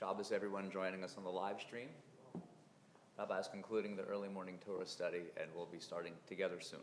Shabbos, everyone joining us on the live stream. Rabbi is concluding the early morning Torah study, and we'll be starting together soon.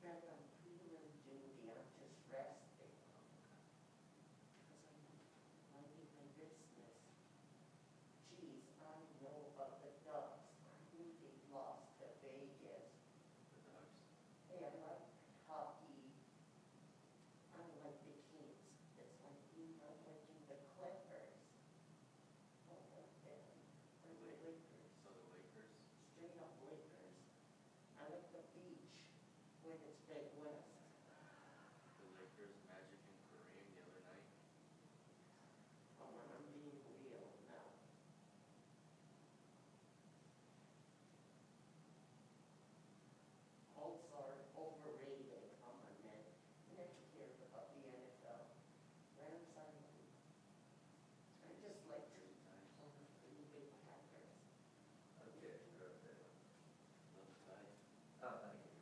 And I'm feeling duty, I'm just resting. Because I'm minding my business. Geez, I know about the Ducks. I knew they lost to Vegas. The Ducks. They are like hockey, unlike the Kings. It's like being liking the Clippers. Oh, like them. Or the Lakers. So the Lakers. Straight up Lakers. I like the beach when it's Big West. The Lakers, Magic, and Kareem the other night. Oh, when I'm being real now. Colts are overrated. Come on, man. Never cared about the NFL. Rams are like, I just like to on the Green Bay Packers. Okay, okay. Love the Tide. Oh, thank you.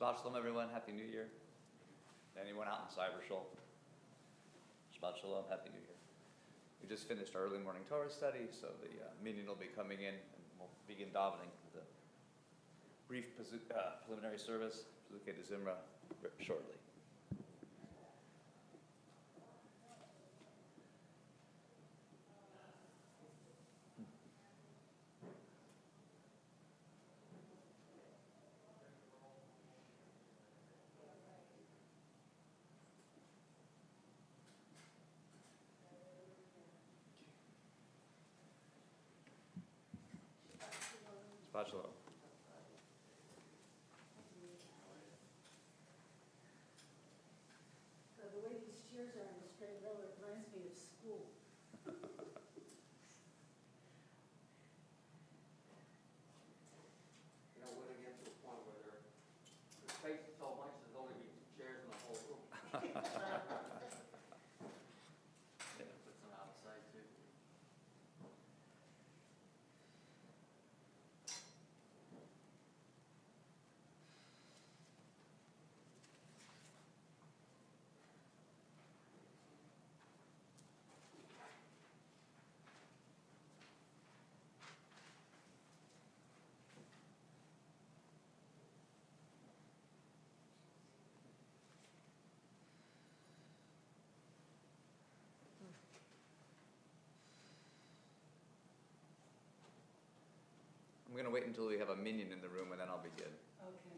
Shabbat Shalom, everyone. Happy New Year. Anyone out in Cyber Shul? Shabbat Shalom. Happy New Year. We just finished our early morning Torah study, so the meeting will be coming in, and we'll begin davening with a brief preliminary service, Pazukei de Zimra, shortly. Shabbat Shalom. The way these chairs are in the straight row, it reminds me of school. You know, when it gets to a point where there's space so much, there's only be two chairs in the whole room. Put some outside too. I'm going to wait until we have a minion in the room, and then I'll begin. Okay.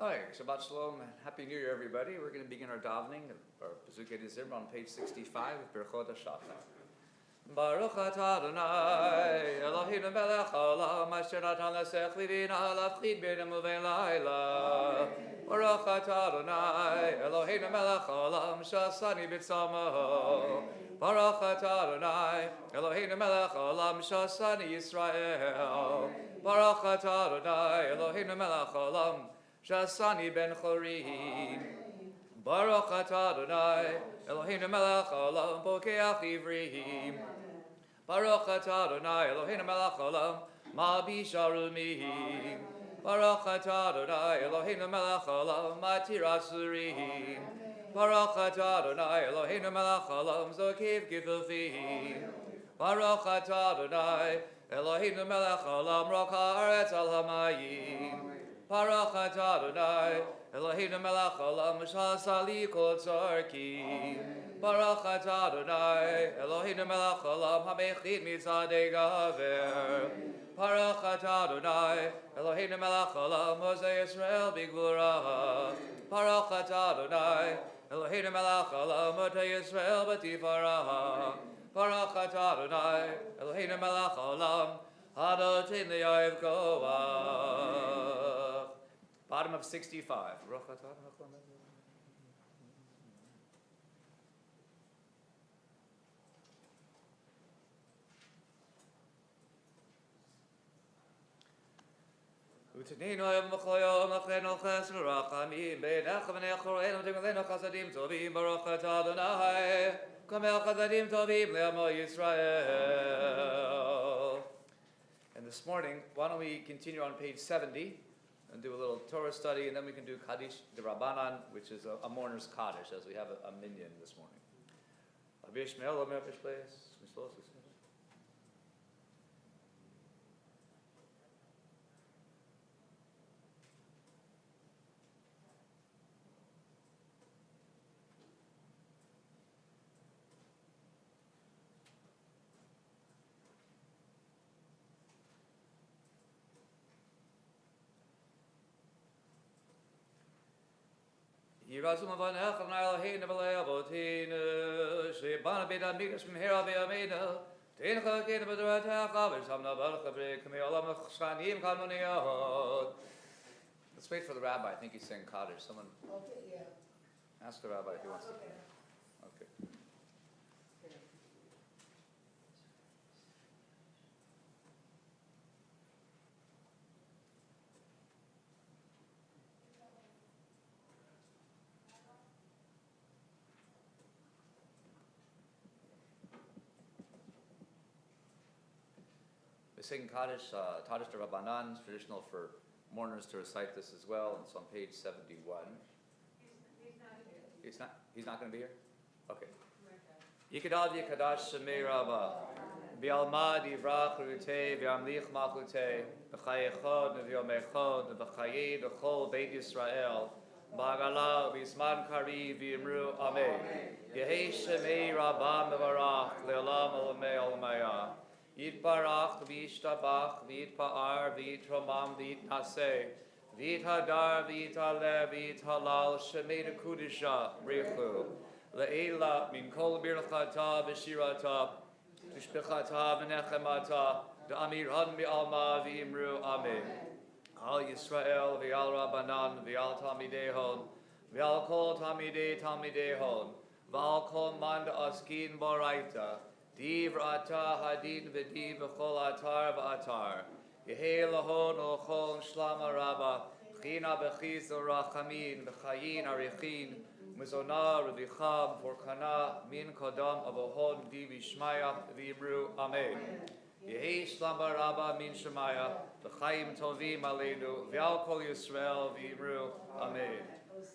Hi, Shabbat Shalom, and Happy New Year, everybody. We're going to begin our davening, our Pezukei Dezimra on page 65 of Berchot HaShachaar. Baruch atah Adonai, Eloheinu melech haolam, asher natan lesech livina lafchid b'nei uvein laila. Baruch atah Adonai, Eloheinu melech haolam, shasani b'tzamaho. Baruch atah Adonai, Eloheinu melech haolam, shasani Yisrael. Baruch atah Adonai, Eloheinu melech haolam, shasani ben chorim. Baruch atah Adonai, Eloheinu melech haolam, pokeach ivrim. Baruch atah Adonai, Eloheinu melech haolam, ma'abish arumim. Baruch atah Adonai, Eloheinu melech haolam, matir asurim. Baruch atah Adonai, Eloheinu melech haolam, zokiv gifufim. Baruch atah Adonai, Eloheinu melech haolam, roch haaretz al hamayim. Baruch atah Adonai, Eloheinu melech haolam, shasali kol tzarki. Baruch atah Adonai, Eloheinu melech haolam, hamechid mitzadei gaver. Baruch atah Adonai, Eloheinu melech haolam, Moshe Yisrael b'gvura. Baruch atah Adonai, Eloheinu melech haolam, Motei Yisrael b'tifara. Baruch atah Adonai, Eloheinu melech haolam, Hadotin li'ohev koach. Bottom of 65. Uteninu yom v'choyom achenu chesed rachamim b'nech v'nech choreinu v'timulenu chasadim tovim baruch atah Adonai kamel chasadim tovim le'amo Yisrael. And this morning, why don't we continue on page 70 and do a little Torah study, and then we can do Kaddish de Rabbanan, which is a mourner's Kaddish, as we have a minyan this morning. Yirazum avanech and Eloheinu v'lei avotinu she'ibana b'da migas b'mhira b'yameinu t'incha k'inu b'doratecha v'shamna baruch v'k'mei olam ch'shanim kanoniyot. Let's wait for the rabbi. I think he's saying Kaddish. Someone Okay, yeah. ask the rabbi if he wants to. Okay. Okay. We sing Kaddish, Kaddish de Rabbanan. It's traditional for mourners to recite this as well. It's on page 71. He's not going to be here? Okay. Yikadav Yikadash Shemei Rabba Bialmad Yivrach Rutei V'amlich Malchutei B'chayechod V'yomechod B'chayed V'chol Beit Yisrael B'agala V'yisman Kari V'yimru Amen Yehi Shemei Rabba Mevarach Le'olam Olamei Olamaya Yitbarach V'yishtabach V'yitpa'ar V'yitromam V'yitnaseh V'yithadar V'yitalev V'yithalal Shemei Dekudisha Richu Le'ela min kol birchata v'shirata v'shpichata v'nechemata da'amiran bi'alma v'imru amen. Al Yisrael v'al Rabbanan v'al Talmidehon v'al kol Talmidehon v'al kol man askin boraita div rata hadin v'div v'chol atar v'atar Yehei lahon l'chol shlama rabba china b'chiz rachamim b'chayin arichin Mizona Redicham for Kana Min Kodam Avohon Di Vishmaya Vimru Amen. Yehi Shlamba Rabba Min Shemaya L'chaim Tovim Aleinu V'al Kol Yisrael Vimru Amen.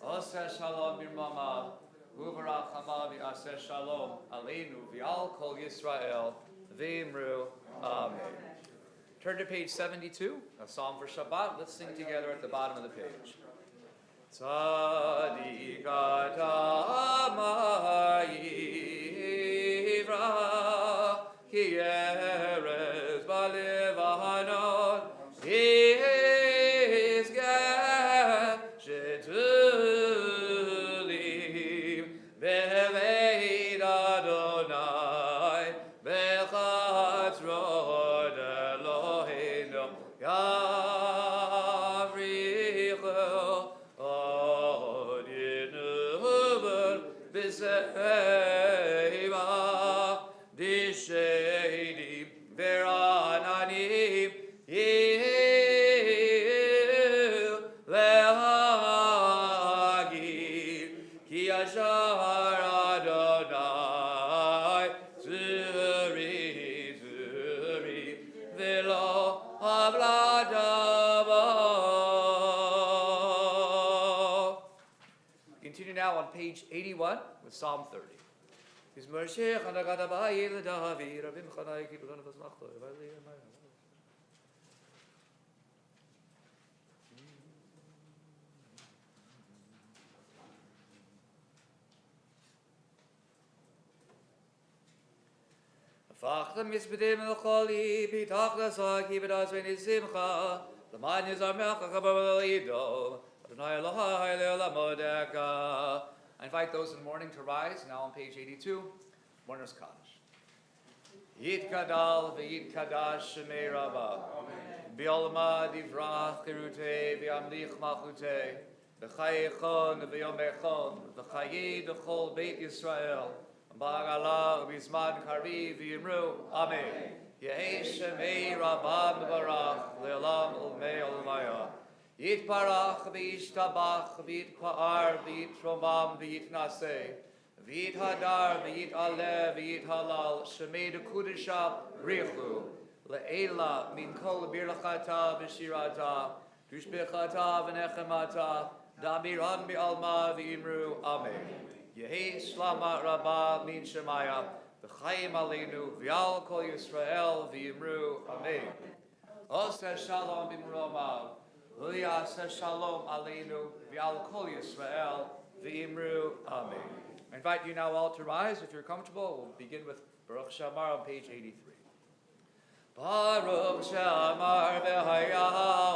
Oseh Shalom Birmama Uvarachama V'aseh Shalom Aleinu V'al Kol Yisrael Vimru Amen. Turn to page 72, a psalm for Shabbat. Let's sing together at the bottom of the page. Tzadik atah ma'yivra ki erez balevanon his Eva, Dishedi, Veranani, Yil, Leagi, Ki Ashar Adonai, Zuri, Zuri, Velo, Avladava. Continue now on page 81 with Psalm 30. Is Moshe Chanagadabai Davi Rabim Chanai Kibulon of Asmachto. Fachtam Misbedim Elcholi, Pitachla Saki, Bedas Veni Simcha, the man is our Melcha Kabalido, Adonai Elohai Leolamodeka. I invite those in mourning to rise, now on page 82, Mourner's Kaddish. Yit Kadal, V'yit Kadash, Shemei Rabbah, Biolma Divrach, Kirute, V'yamlich Machute, V'chayechon, V'yomechon, V'chayi D'chol Beit Yisrael, Ba'ala, V'yizman Kari, V'yimru, Amen. Yehi Shemei Rabbah Barach, Le'olam Ulmei Olmaya. Yit parach, v'yit tabach, v'yit pa'ar, v'yit romam, v'yit naseh, v'yit hadar, v'yit aleh, v'yit halal, shemei dekudisha, richu, le'ela, min kol birlachata, v'shirata, tushbechata, v'nechemata, damiran bi'alma, v'imru, amen. Yehi shlama rabba, min shemaya, v'chayim aleinu, v'yal kol Yisrael, v'imru, amen. Oseh shalom b'mromav, V'yaseh shalom aleinu, v'al kol Yisrael, v'imru, amen. I invite you now all to rise if you're comfortable. We'll begin with Baruch Shamar on page 83. Baruch Shamar v'haya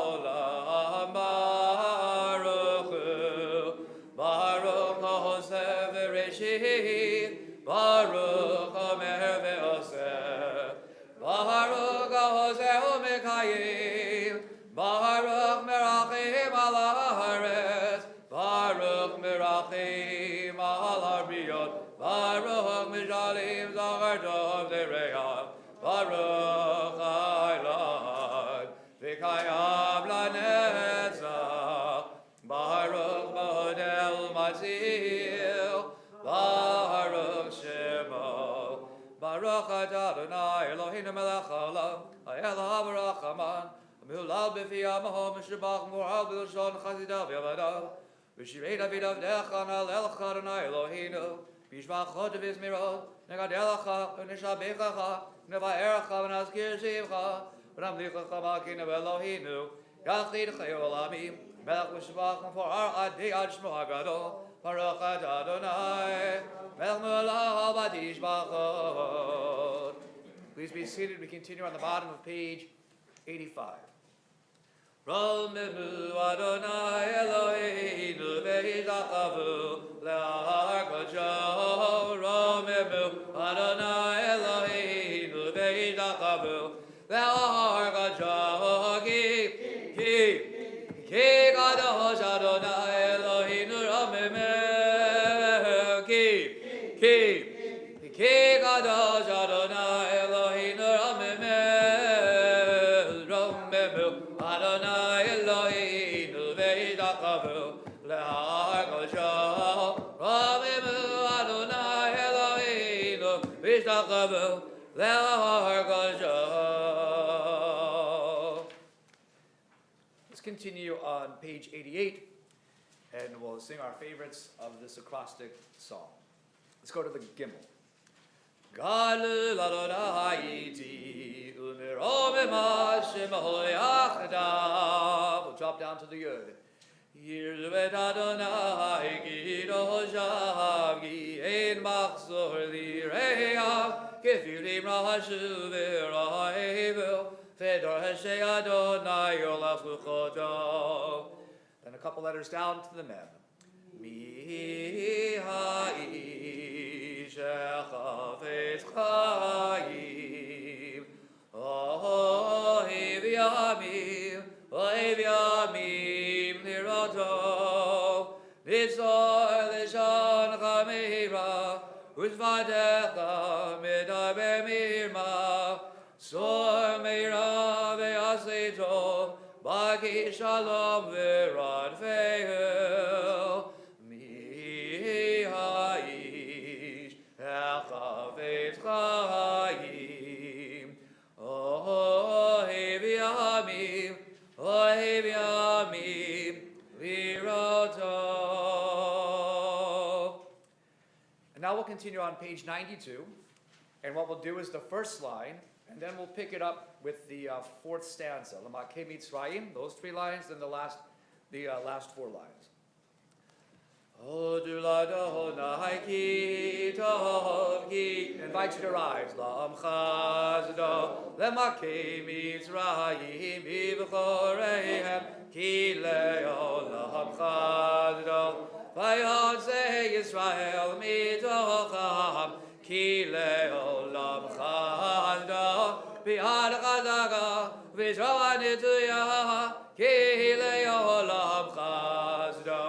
olam, Baruch Hu, Baruch hoseh v'reshit, Baruch omer v'oseh, Baruch hoseh u'mekayim, Baruch merachim al haaretz, Baruch merachim al hariyot, Baruch mishalim zachar tov dereyav, Baruch Elad v'kayam lanetzach, Baruch model matzil, Baruch Shemo, Baruch Adonai Eloheinu melech haolam, ha'el ha'v'rachaman, Milal b'fiyam ha'om shebach moral b'lashon chasidav yavadav, v'shirei David avdecha na'elcha Adonai Eloheinu, b'yishmachot v'izmirot, negadelecha v'nishabechacha, neva'erecha v'nazkir shivcha, v'namlichacha ma'akinu Eloheinu, yachid chayu olamim, melech v'shebach v'forar adei ad shmo hagadol, Baruch Adonai, melech me'olam b'tishbachot. Please be seated. We continue on the bottom of page 85. Romemu Adonai Eloheinu ve'yizachavu le'ahar kodsho. Romemu Adonai Eloheinu ve'yizachavu le'ahar kodsho. Ki kadosh Adonai Eloheinu romemu. Ki kadosh Adonai Eloheinu romemu. Adonai Eloheinu ve'yizachavu le'ahar kodsho. Romemu Adonai Eloheinu ve'yizachavu le'ahar kodsho. Let's continue on page 88, and we'll sing our favorites of this acrostic song. Let's go to the Gimel. Galil Adonai iti u'meromim Hashem yachdav. We'll drop down to the Yud. Yirzu et Adonai kidoshav ki ein machzor lireyav kefilim rahashu v'rahevu fedor hashei Adonai yolach luchoto. Then a couple letters down to the Mem. Mi ha'ish echafetz chayim ohev yamim liroto nitzor lishon chamira Uzvadecha medaber mirma, sor meira ve'asleto, baki shalom ve'rad ve'el, mi ha'ish echavetz chayim, ohev yamim, ohev yamim, liroto. And now we'll continue on page 92, and what we'll do is the first line, and then we'll pick it up with the fourth stanza, L'makei Mitzrayim, those 3 lines, then the last 4 lines. Invite you to rise. L'amchazdo, L'makei Mitzrayim, v'choreihem, ki le'olam chazdo. Vayotze Yisrael mitocham, ki le'olam chazdo. Bi'ad chazaga, v'zroa nituya, ki le'olam chazdo.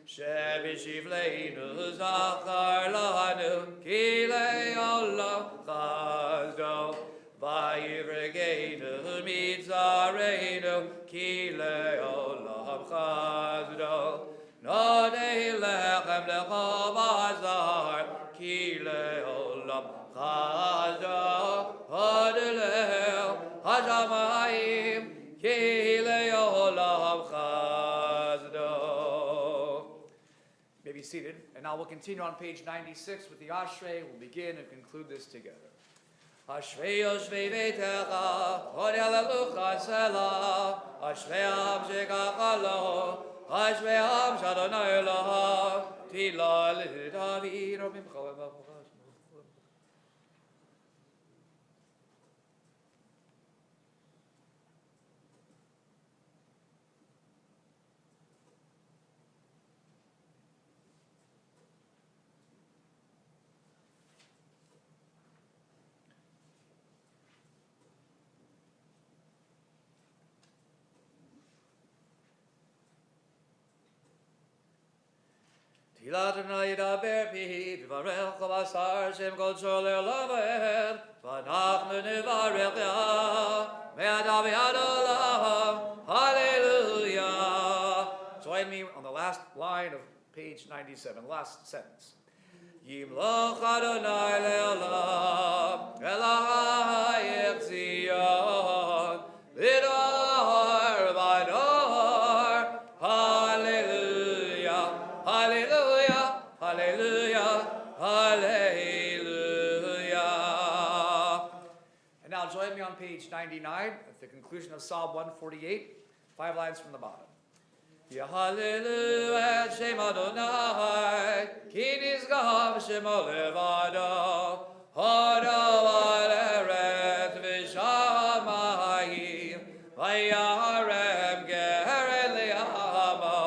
Shebishivleinu zachar lanu, ki le'olam chazdo. Vayivregeinu mitzareinu, ki le'olam chazdo. Nodei lechem lecho bazar, ki le'olam chazdo. Hodilel hashamayim, ki le'olam chazdo. May be seated. And now we'll continue on page 96 with the Ashrei. We'll begin and conclude this together. Ashrei yoshvei beitecha, od halelucha selah. Ashrei am shekachalo, Ashrei am shadonai eloha, tila l'David, Rabim chalem. Tilatna yidaber pi, v'varech l'basar shem kol sholeh l'aved, v'anachnu nivarech ya, me'adav yad olam, hallelujah. Join me on the last line of page 97, last sentence. Yimloch Adonai le'olam, Elohai Zion, lidor v'ador, hallelujah, hallelujah, hallelujah, hallelujah. And now join me on page 99 at the conclusion of Psalm 148, 5 lines from the bottom. Yahalelu et Shem Adonai, ki nizgav Shemo levado, hodo al eretz v'shamayim, vayarem geret li'amo,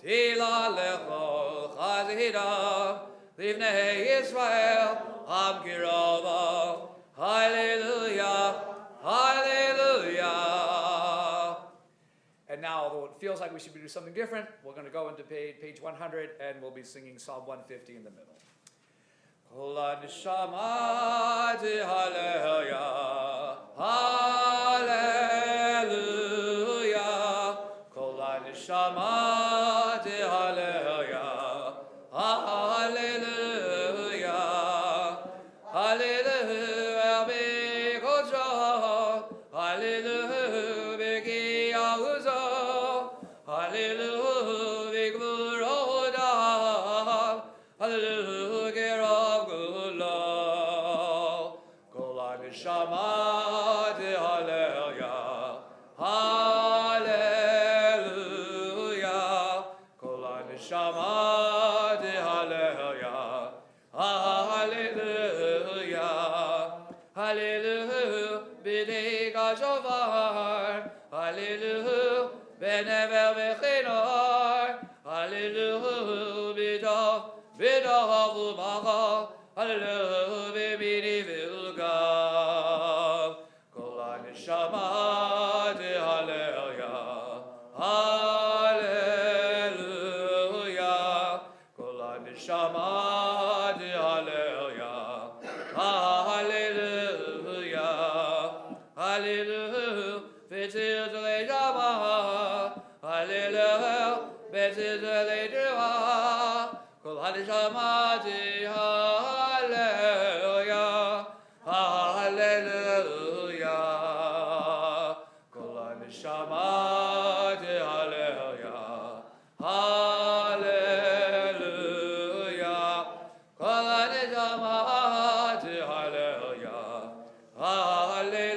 tila lechol chazidam, livnei Yisrael, am kirovo, hallelujah, hallelujah. And now, although it feels like we should be doing something different, we're going to go into page 100, and we'll be singing Psalm 150 in the middle. Kol neshama hallelujah, hallelujah. Kol neshama hallelujah, hallelujah, hallelujah. Bekocho, hallelujah. Hallelujah, benever v'chinor, hallelujah, b'dov u'macha, hallelujah, b'mini v'ilgav, kol ha'neshama hallelujah, hallelujah, kol ha'neshama hallelujah. Hallelujah. Hallelujah. Better the later Hallelujah. Better the later Kol Hadishamati. Hallelujah. Hallelujah. Kol Hadishamati. Hallelujah. Hallelujah. Kol Hadishamati. Hallelujah. Hallelujah.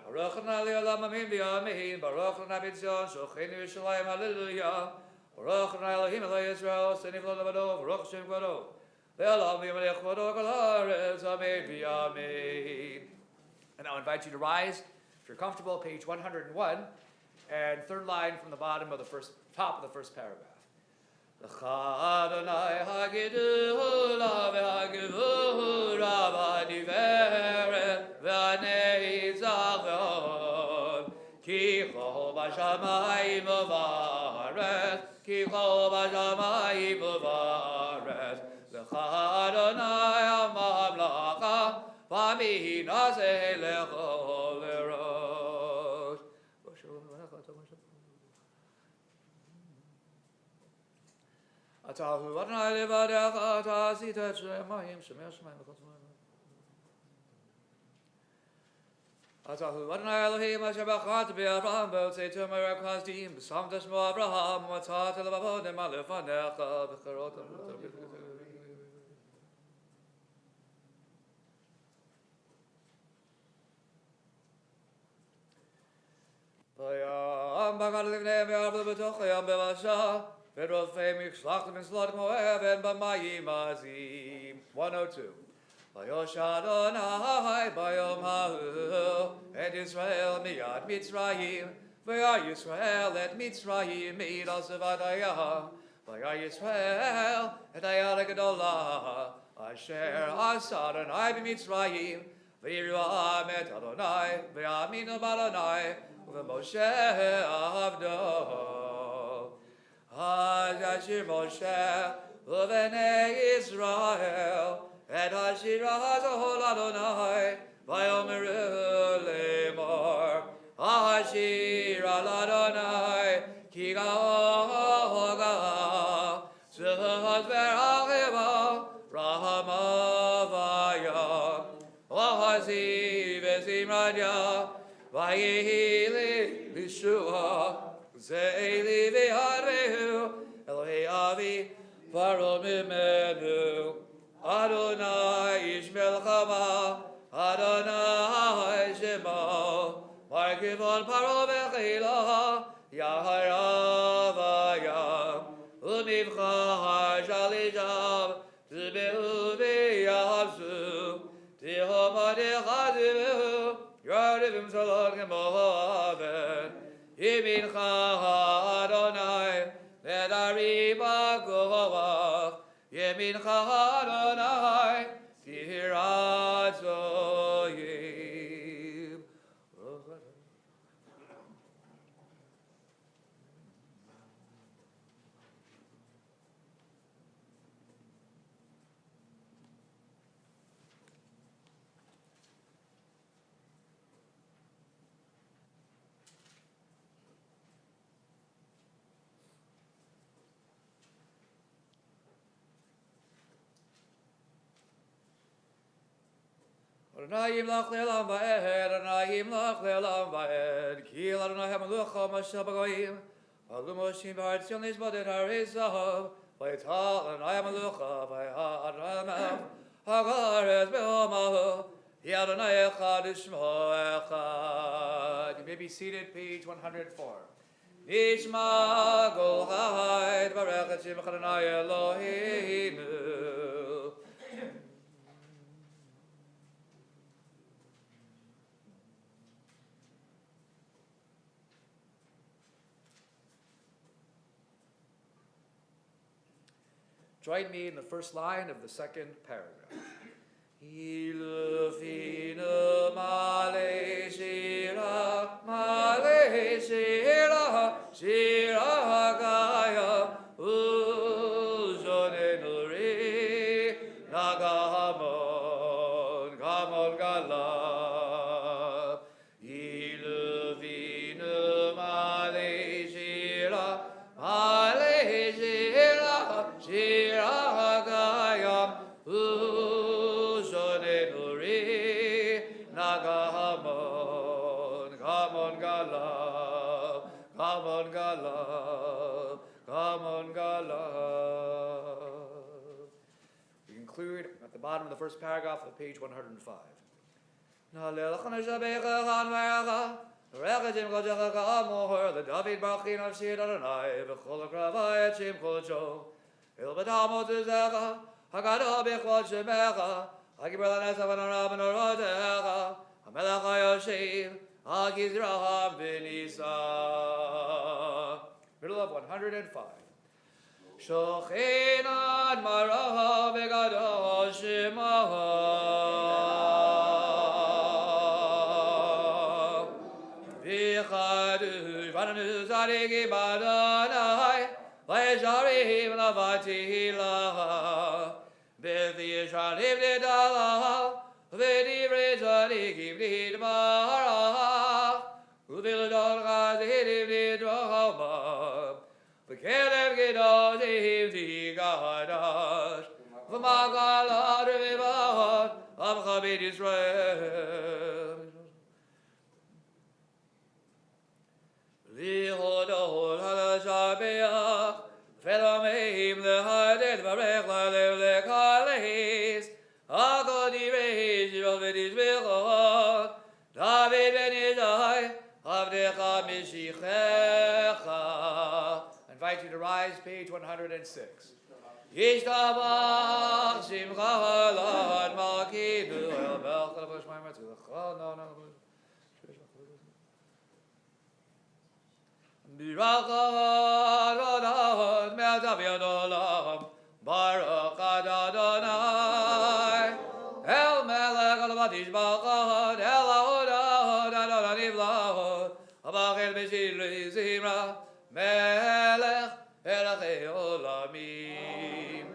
Baruch Nali Olam Amin B'Yamin. Baruch Nabi Tzion Shochenu Yerushalayim. Hallelujah. Baruch Nali Elohim Eloi Yisrael. Seni V'lo Levado. Baruch Shem Kvado. Le'olam V'yamelech Kvado Kol Haaretz. Amen B'Yamin. And I'll invite you to rise, if you're comfortable, page 101, and third line from the bottom of the top of the first paragraph. L'cha Adonai hagidula v'hagivura v'adiveret v'anei tzavon ki chol b'shamayim u'va'aretz ki chol b'shamayim u'va'aretz L'cha Adonai ha'mamlacha v'mi nazeh lechol erosh Atahu Adonai levadecha ta'asita et shemayim shemei shemayim v'chol shemayim Atahu Adonai Elohim asher bachat be'Avraham b'otzei tumer kasdim b'samta shmo Avraham u'atzat elevavodim alefanecha v'charotam Vayam bagad livnei ve'arvu b'toch hayam b'vasha V'rofei mikslachtim in slot mo'ev en b'mayim azim 102 Vayosh Adonai bayom ha'u et Yisrael miyad Mitzrayim V'ya Yisrael et Mitzrayim mid asavadayah V'ya Yisrael et ayad gedolah Asher asa Adonai b'Mitzrayim V'yiruam et Adonai v'yaminu b'Adonai V'Moshe avdo Hashir Moshe Uvenei Israel Et Hashir Hazahol Adonai Vayomeru Lemor Hashir Al Adonai Ki Gahoga Zuhaz Verachiva Rahamavaya Ohazi Vezimradia Vayihili Bishua Zeili v'harehu Elohei avi Varo mimenu Adonai ish melchama Adonai shemo Markivon paro v'chila Yaharavayam Umivcha ha'shalijav Tibeu v'yavzu Tihomadechazivu Yardivim salon gemohaven Yimincha Adonai Nedariba Govach Yimincha Adonai Tihiratzoyim Adonai yimlach le'olam va'ed, Adonai yimlach le'olam va'ed, Ki Adonai ha'melucha mashal b'goyim, Alu moshim b'har tzion nishbadet harei zahav, V'yital Adonai ha'melucha, V'yihal Adonai ha'melech, Ha'garetz be'omahu, Hi Adonai echad u'shmo echad. You may be seated, page 104. Nishma kol chai, Tvarech et shemech Adonai Eloheinu. Join me in the first line of the second paragraph. Ilufinu male shira, shira gaya, uzonenu bottom of the first paragraph of page 105. Middle of 105. Shochenan maraha v'gadol shemaha v'chadu v'anu zarigi badanai v'yesharim lavati laha v'yesharim lidalaha v'divrei zarigi v'didmaraha v'vildol chazirim v'drohama V'kelem gedodim tigadash V'magalad v'vahad Amchabit Yisrael Lihodol halashabeach V'elameim lehadet v'rech lalev lekaleis Akodi reish v'vedis v'chot David ben Yishai Avdecha mishichecha I invite you to rise, page 106. Yishtabach Shimcha Lad Malkinu El Melch Levush Maimer Tzilachah No Birachah Rodot Me'atav Yadolam Baruch Adonai El Melech Alavat Yishbachad El Ahodahod Adonai Nivlahod Abachel B'Shilui Zimra Melech Elachei Olamim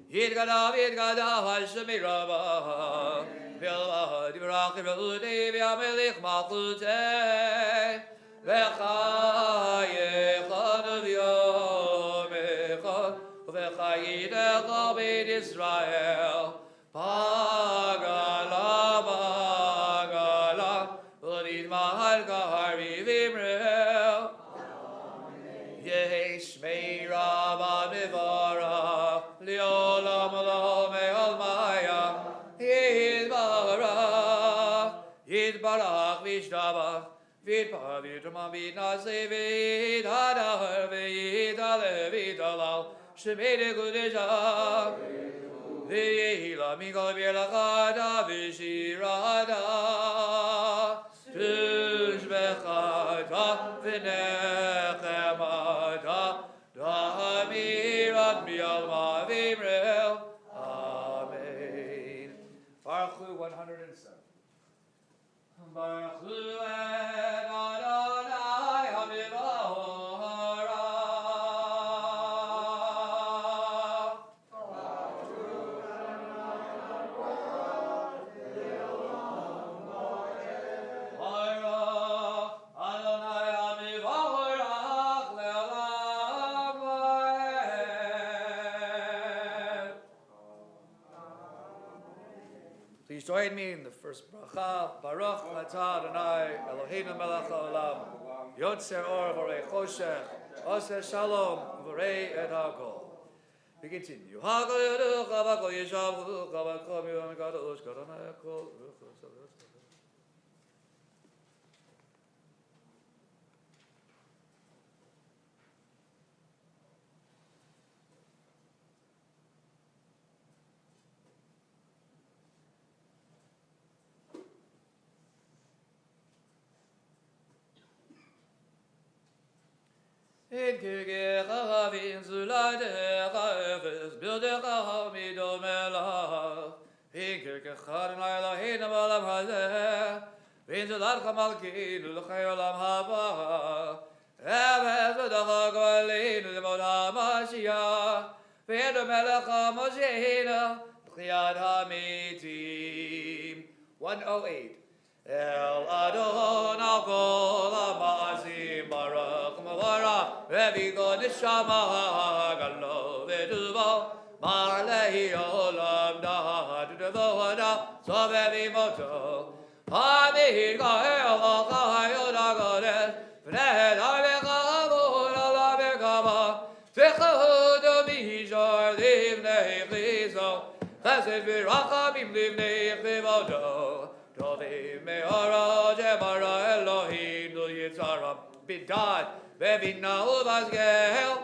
Yitgadav Hashem Mirabah Vilvah Divrach Yirudei V'Amelech Malchutei V'chayechad V'yomechad V'chayidecha Beit Yisrael Pagala Pagala V'didmahal Kahari V'imrel Yeshmei Rabba Mivarach Li'olam Lo Me'al Maya Yitbarach V'ishtabach V'yitpah V'yitramah V'yitnaseh V'yithadar V'yithaleh V'yithalal Shemei Dekudeshah V'yehila Mikol V'yelachada V'shirada Tushbechata V'nechemata Da'amirat Mi'alma V'imrel Amen. Baruch Hu 107. Baruch Hu et Adonai HaMivorach. Please join me in the first bracha. Baruch atah Adonai Eloheinu melech haolam yotzer or v'rei choshech oseh shalom v'rei et hakol. We continue. Hakol yoducha v'kol yishavchucha v'kol mi'om kadosh kadonai hakol. In kirgecha v'inzuladecha efes bildecha midomelach. In kirgecha Adonai Eloheinu b'olam hazeh v'inzuladcha malkeinu l'chei olam haba. Efes v'dacha go'aleinu l'mod ha'mashiach v'yedu melech ha'mosheinu l'chiyat ha'mitim. 108. El Adon al kol ha'ma'asim baruch mevorach v'vigo neshama galo v'tuvo mar lehi olam da'ad devoda sovevi moto ha'mihir ga'el ha'chayot ha'godesh v'neh ha'vecha ha'vod ha'lavekama v'chod ha'mishor livnei chizo Chesed v'rachamim livnei chivado. Tovim me'ara jemara Eloheinu Yitzhara bidad ve'vina uvazgel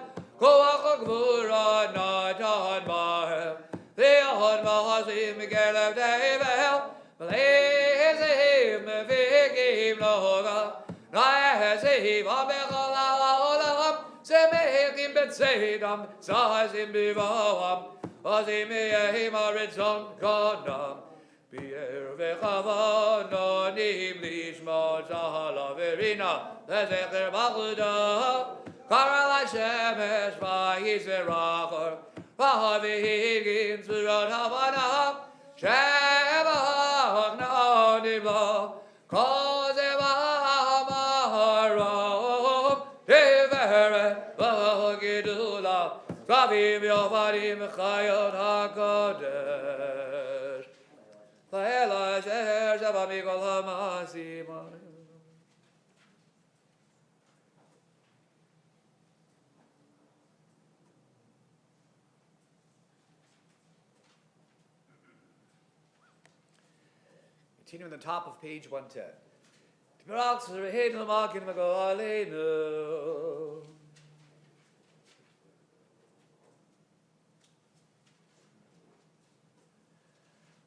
koach gvura natan ba'el ve'ahad ma'azim gelev devel v'le'ezehim v'gim loga na'ezehim v'bechal ha'olam semechim b'tzedam zazim b'vavam azim ye'ehim ha'ritzon konam Bi'er v'chava nonim lishma zahala verina lezecher b'chuda Karal HaShemesh v'yizerachor v'havihigin tzurot havana shevach nonim lo kol zevah maharom tiveret v'gidula tzavim yovarim chayot HaKodesh Va'ela sheher shava mikol ha'masim. Continuing the top of page 110. T'mirak tzreheinu makin v'go aleinu.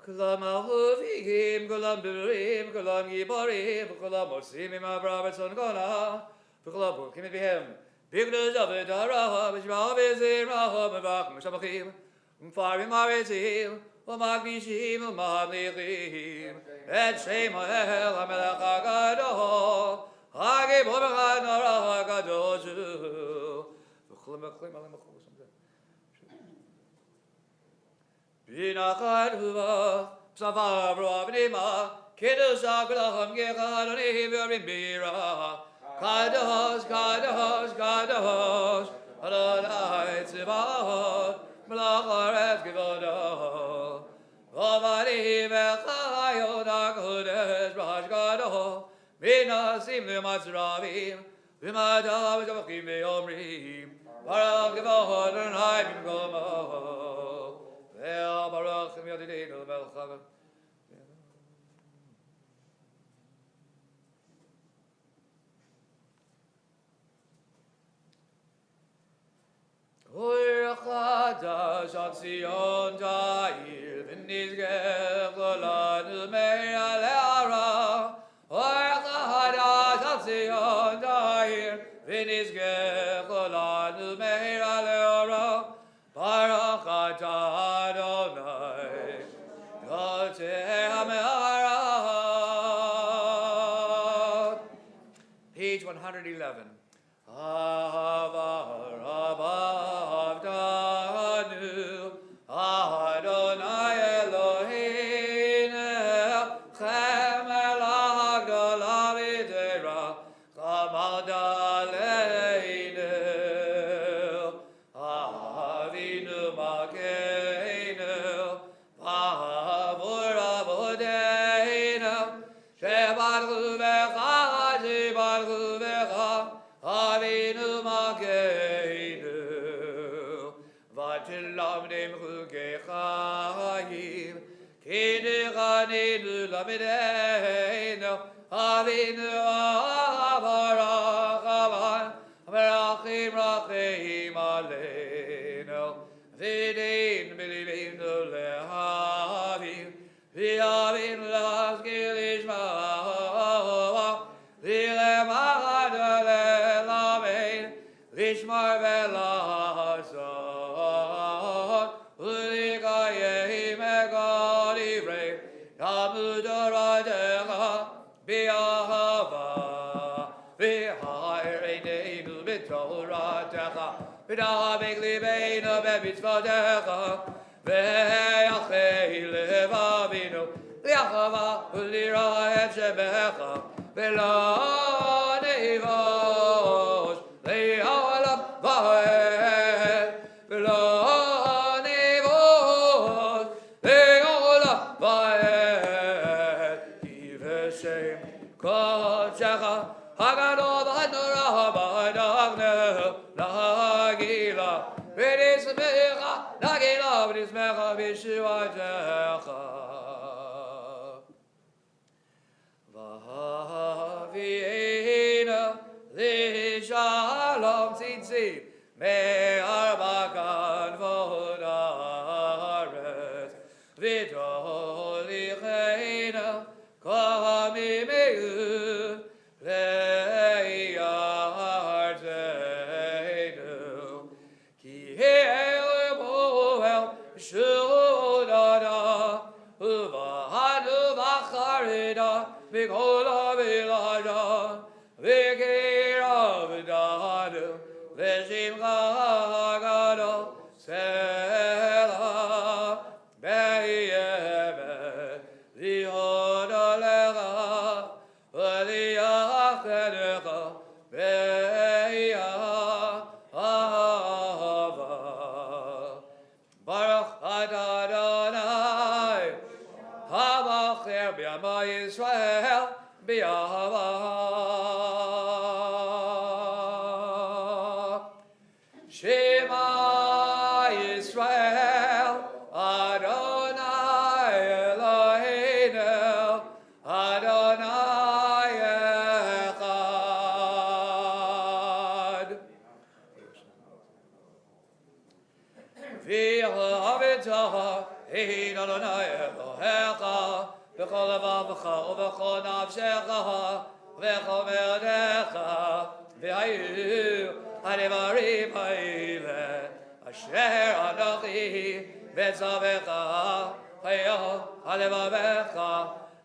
Kulam ahovim, kulam birim, kulam gibarim, kulam osim im abrabetzon gona, kulam bukim bihem. Bigdus avet hara, b'shma v'zim raham v'vach m'shamachim, m'farim ha'retzim, v'magmishim v'mamlichim, et shem ha'el ha'melech ha'gadol, ha'gibor b'chad nara ha'gadoshu, v'chulam v'chulam alim v'chulam. Binachad huva, psavav rovnima, kiddush aglaham gechadoni v'rim bira, kadosh, kadosh, kadosh, Adonai tzivahot, melach haaretz givodo, v'avadim v'chayot ha'kodesh b'hashgadoh, v'nasim v'matzravim, v'madav v'shavachim v'yomrim, barach givahot Adonai b'mkomo. El Baruch Yadideinu Melchava. Oir Chadash on Zion Ta'ir V'nizgeh L'olanu Me'al Le'ara. Oir Chadash on Zion Ta'ir V'nizgeh L'olanu Me'al Le'ara. Baruch atah Adonai, Yoteh HaMe'ara. Page 111. Avar avdanu, Adonai Eloheinu, Chem elach gdolah v'tera, Chamal daleinu. Kidiranilu lamideinu, Avinu avarachavan, Merachim rachim aleinu, Vidin bilivinu lehavim, V'yavin laskil ishmael, V'lemad le'lamein, Lishmar ve'lazon, U'likayim e'gadivrei, Yamudoradecha, B'yahava, V'ha'ereinu b'toratecha, V'na'amik libeinu b'mitzvotecha, V'yachei levavinu, Li'achava u'lira et shemecha, V'lo neivos, Li'olam va'ed, V'lo neivos, Li'olam va'ed, Yiveshem kodshecha, Hagadol v'hanora v'adagneh, Nagila, V'nismecha, Nagila ונשמחה בישועתך. והביאנה לשלום ציצית מארבע כנפות הארץ, ותוליכנה כמימיהו לארצנו. כי אל מוהל שודדה, ובאנו בחרדה מכל הוילדה, וקרב דנו לשמחה גדול סלע. באמת להודות לך ולייחדך באהבה. ברוך אתה אדוני הבוחר בעמו ישראל באהבה. Shema Yisrael, Adonai Eloheinu, Adonai Echad. V'yehavitah ein Adonai Elohecha, b'chol levavecha u'b'chol nafshecha, v'chol me'odecha, v'hayu הדברים האלה אשר אנוכי מצווך היום הלבבך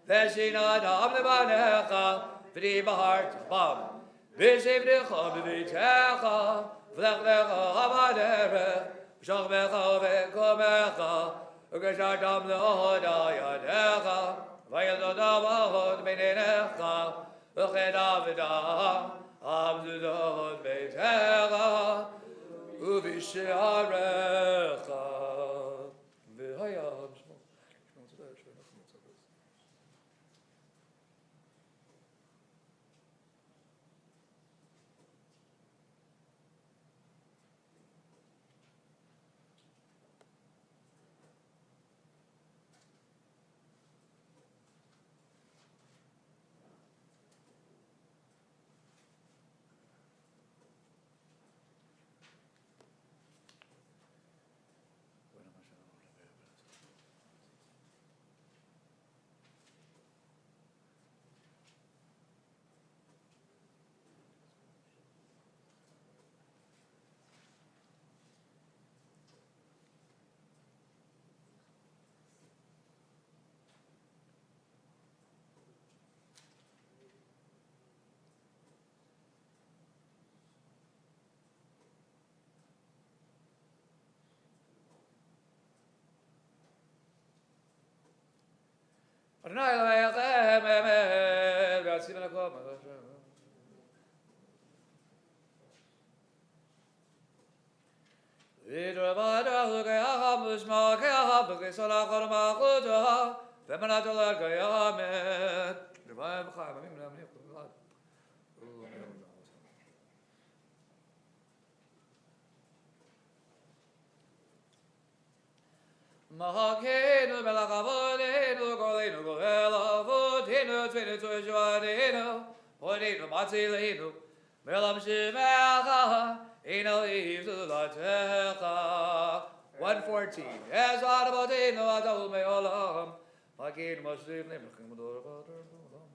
ושננתם לבניך ודיברת בם ושבתך בביתך ולכתך בדרך ושוכבך וקומך וקשרתם להודע ידיך וילדותם עוד בניניך וכדאבדם עבדות ביתך ובשעריך והיה בשמו. Adonai Elohim Emet v'atzivim lakom Hashem. V'dravadahu k'yacham l'shma k'yacham v'k'yisolach l'malchutah v'manatolad k'yamet l'vayim v'chaim amim l'amnim v'lad. Mahakenu melech avodeinu golenu goel avodenu tzvenu tzvenu hodenu matzilenu melam shemecha eno ivzulatecha. 114. Es adavodeinu adahu me'olam Hakenu mashiv nemechim d'oravater olam.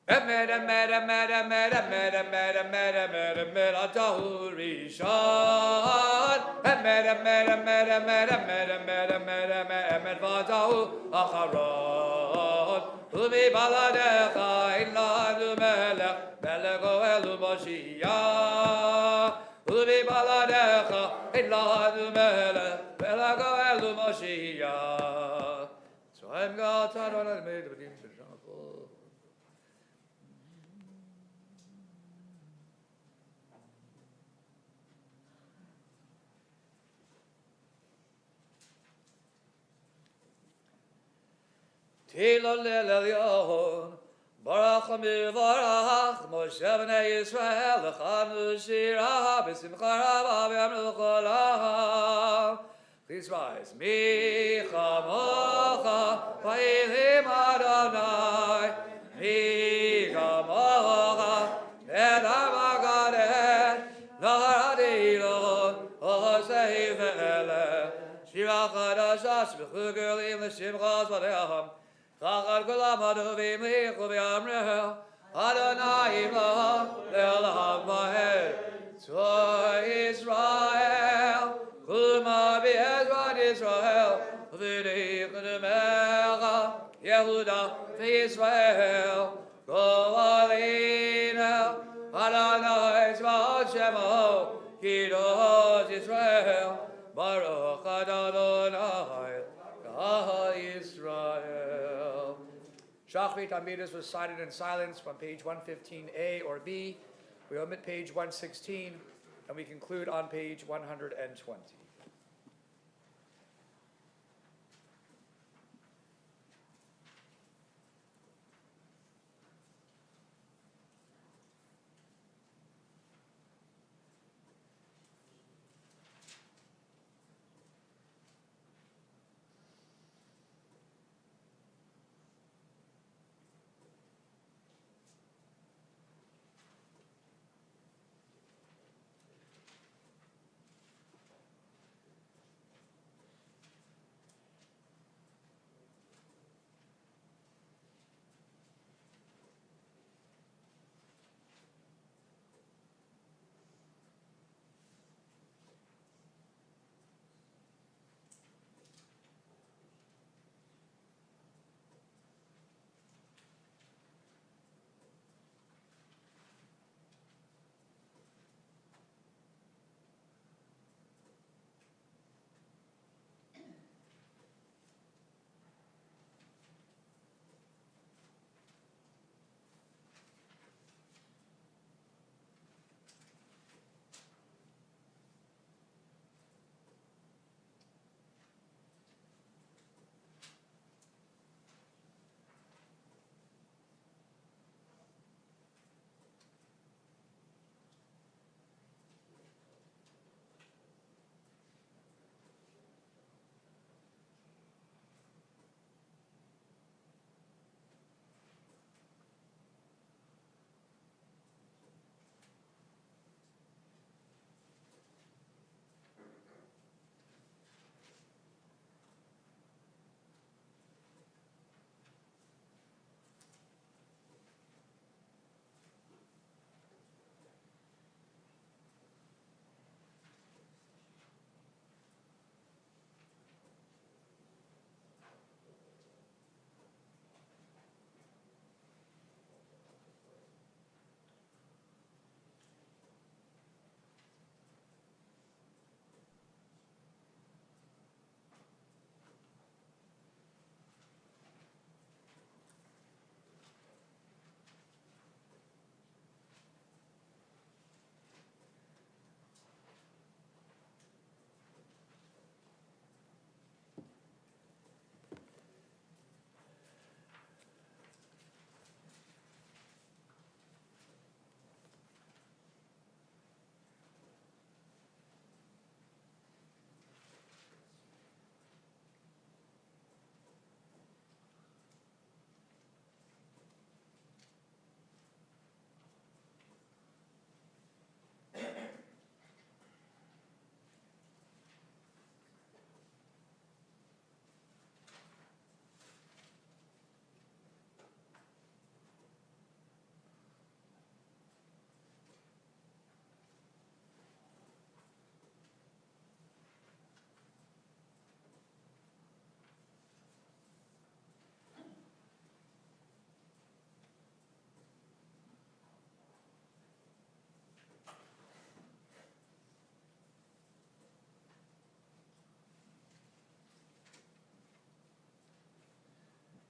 Emet, emet, emet, emet, emet, emet, emet, emet, emet, atahu rishon. Emet, emet, emet, emet, emet, emet, emet, emet, emet, v'atahu acharon. Uvi baladecha ilanu melech, melech oelu Moshiach. Uvi baladecha ilanu melech, melech oelu Moshiach. So I'm God, Adonai, made of him. Tilo lelyon, Baruch HaMivarach, Moshe B'nai Yisrael, L'chanu Shira, B'simcha Rabba, V'yamru Cholam. Please rise. Mi chamocha, Va'ilim Adonai, Mi chamocha, Edam HaGadet, L'haradilon, Ochosei Ve'eleh, Shira Chadasha, Shvichu Gerlim, L'shimchas V'le'aham, Chachad Kulam Aduvim Lichu V'yamreu, Adonai Imloch Le'olam Va'ed. Tzor Yisrael, Kulma B'ezrat Yisrael, V'nei Chnemecha, Yehuda V'Yisrael, Go'alinu, Adonai Tzvaot Shemo, Kidos Yisrael, Baruch Adonai, God Yisrael. Shachrit Amidas was cited in silence from page 115A or B. We omit page 116, and we conclude on page 120.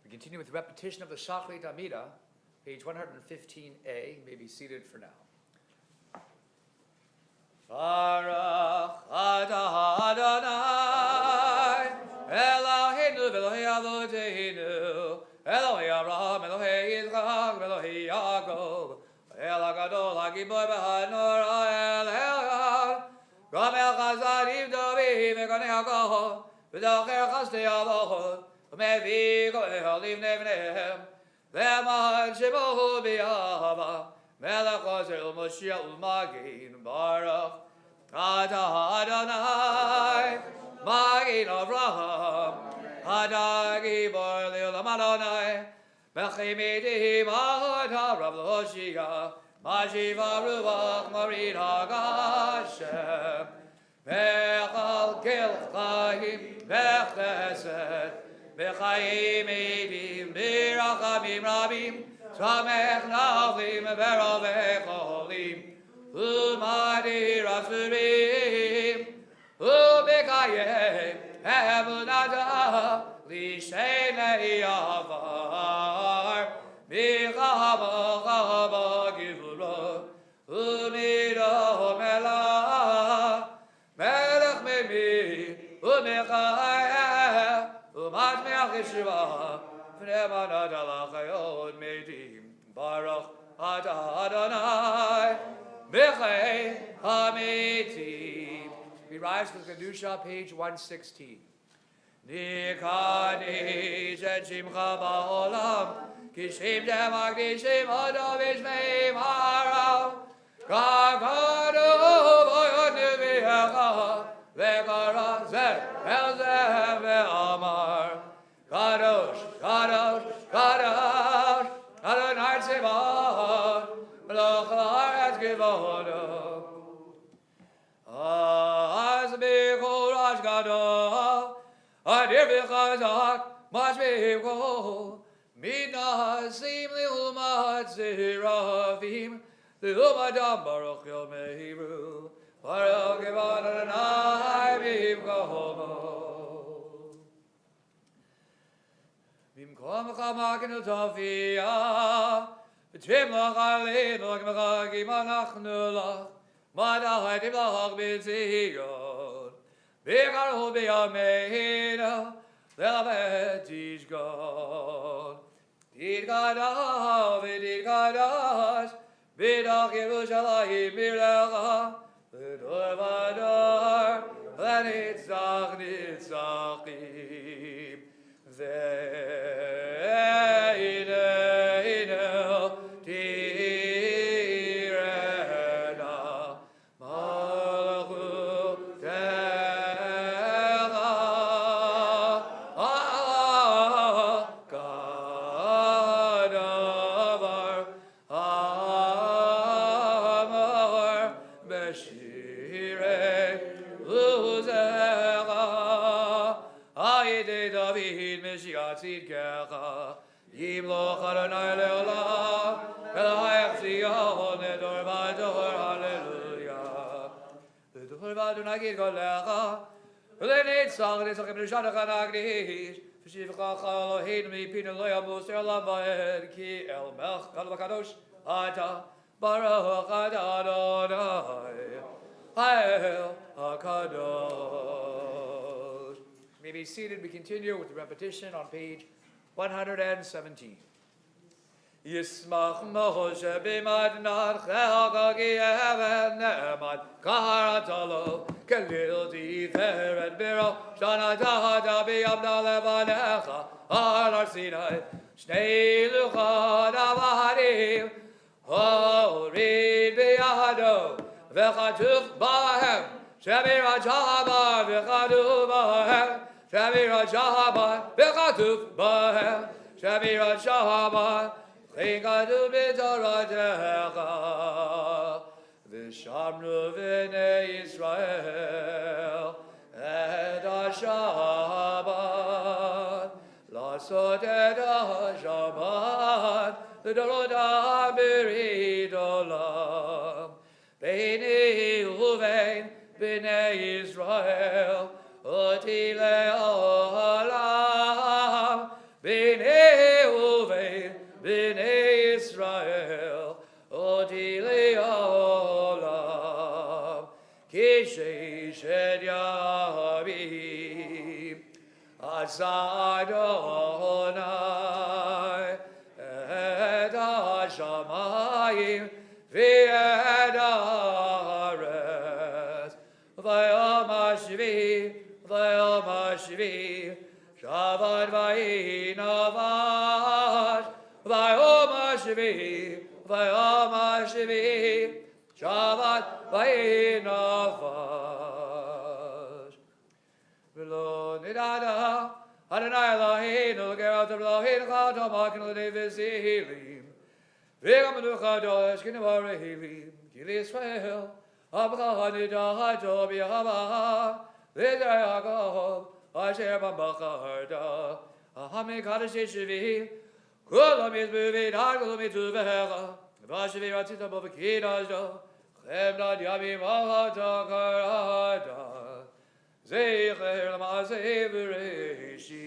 We continue with repetition of the Shachrit Amida, page 115A. You may be seated for now. Baruch atah Adonai, Eloheinu v'Elokei Avoteinu, Elohei Avraham, Elohei Yitzchak, giboy b'hanor el elyon. Gamel chazarim dovim v'ganei hagahol. V'docher chastei avochot. V'mevi goel livnei Leman shemohu b'yahava. Melech ozer u'Moshiach u'Magin Baruch Atah Adonai Magin Avraham Adonai Gibor Le'olam Adonai Bechimiti Mahot Rav L'Hoshia Mashiva Ruach Marid HaGashem Bechal Gil Chaim Bechesed Bechayim Eidim Birachamim Rabim Samech Navlim Verovech Olim Umadir Asurim Ubekayem Emunada Lishenei Avar Michama Chama Givura Umiro Melah Melech Mimi Umechayem Umatmeach Yeshua V'nemanad alachayot medim Baruch Atah Adonai Mechei HaMetim. We rise to the Kedusha, page 116. Nikadesh et Shimcha ba'olam Kishim Demakdishim Adam Ishmeim Harav Kakadu Voyot Nevi'echa Vekara Zeh El Zeh Ve'amar Kadosh, Kadosh, Kadosh, Adonai Tzivot, Melech haaretz Givodo. Az b'chol Rosh Gadol, Adir v'chazak, Mash b'chol, Minasim li'umat zirafim, Li'umadam Baruch Yom Mehiru, Baruch Givon Adonai b'chol. Bimkom chamakin utofia, v'trim lach alein lach mechagim anachnu lach, madachaytim lach b'tziyon, v'karu b'yameinu, v'lavet tishgon. Tidgadav v'tidgadash, v'dach Yerushalayim mirlecha, v'dor v'dor, v'nitzach nitzachim. Ve'inenu tirena malchutecha kadavar amar b'shirei uzecha ayidei David Meshiach Tzidkecha Yimloch Adonai Le'olam Elahayach Zion Edor Vador Hallelujah Edor Vador Gidgolecha Ulenetzach Netzachim Nishanecha Nagdish V'shivcha Eloheinu Mipinu Lo Yamus Elam Va'ed Ki El Melch Gadol Kadosh Ata Baruch Adonai Ha'el HaKadosh. May be seated. We continue with the repetition on page 117. Yismach Moshe b'madnat chelgagi even ne'emad kaharatalo kelil tiferet biro shanatahada b'yamna levanecha ar Sinai shnei luchot avadim horid b'yado v'chatuf bahem shemirat shahabar v'chatuf bahem shemirat shahabar v'chatuf bahem shemirat shahabar Chingadu b'toratecha v'shamru v'nei Yisrael et ha-Shabbat לעשות את השבת לדורותם ברית עולם. ביני ובין בני ישראל אותי לעולם. ביני ובין בני ישראל אותי לעולם. כששת ימים עשה אדוני את השמים ואת Avad vayinavash, vayomashvi, vayomashvi, Shabbat vayinavash. V'lo nidada, Adonai Eloheinu, Geralt Eloheinu, Chad Hamakin L'Nevizilim, V'gam Nuchadosh, Kinavarehilim, Kili Yisrael, Abcha Nidahado B'Yahava, L'Yisrael Yaakov, Asher B'Macharda, Ahami Kadosh Yeshivi, Kulam Yizbuvi, Nagul Mituvecha, Vashivi Ratzita B'Vakidashdo, Chemna Yami Mahata Karada, Zecher Ma'aseh Bereshit,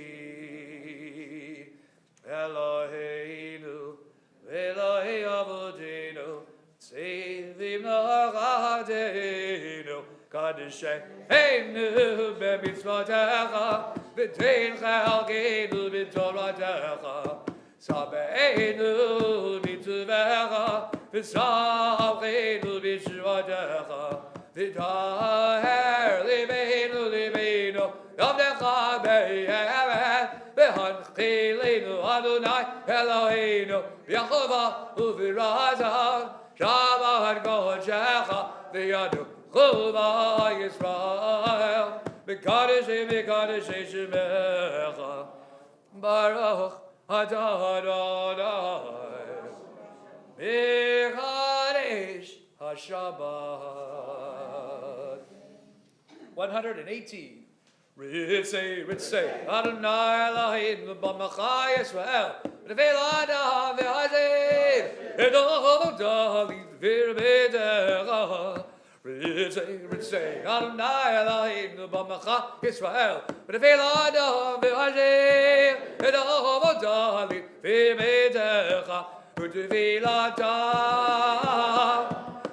Eloheinu, Elohei Avodeinu, Tzivim Nachadenu, Kadesheinu b'mitzvotecha, v'tein chalkeinu b'toratecha, Sabeinu b'tuvecha, v'samcheinu b'shvatecha, v'taher libeinu libeinu, yavdecha be'emet, v'hanchilenu Adonai Eloheinu, v'yachova u'v'razah, Shabbat Kodechecha, v'yadu Chova Yisrael, v'kadosh Shemecha, Baruch Atah Adonai, v'kadosh HaShabbat. 118. Ritzei, Adonai Eloheinu b'Amcha Yisrael, v'nefel Adam v'hazir, v'dochov dalit v'irbedecha. Ritzei, Adonai Eloheinu b'Amcha Yisrael, v'nefel Adam v'hazir, v'dochov dalit v'irbedecha. V'nefel Adam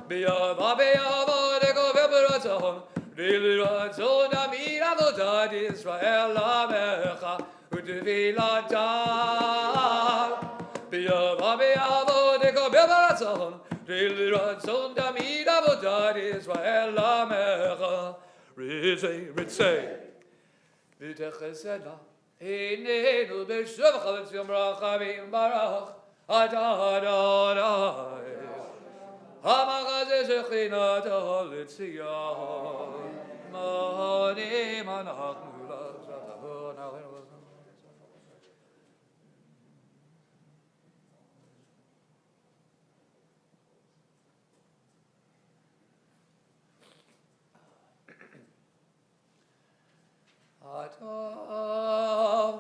b'yavo deko v'beratzon, V'liratzon amir avodat Yisrael amecha, U'tevilatam. B'yava b'yavodeko b'yavaratzon, V'liratzon amir avodat Yisrael amecha. Ritzei, v'techesed la, Einenu b'shuvcha l'tzion rachamim barach, Atah Adonai. Hamachazeh shechinata l'tzion, Monim anachnu l'zatavon aleinu. Atah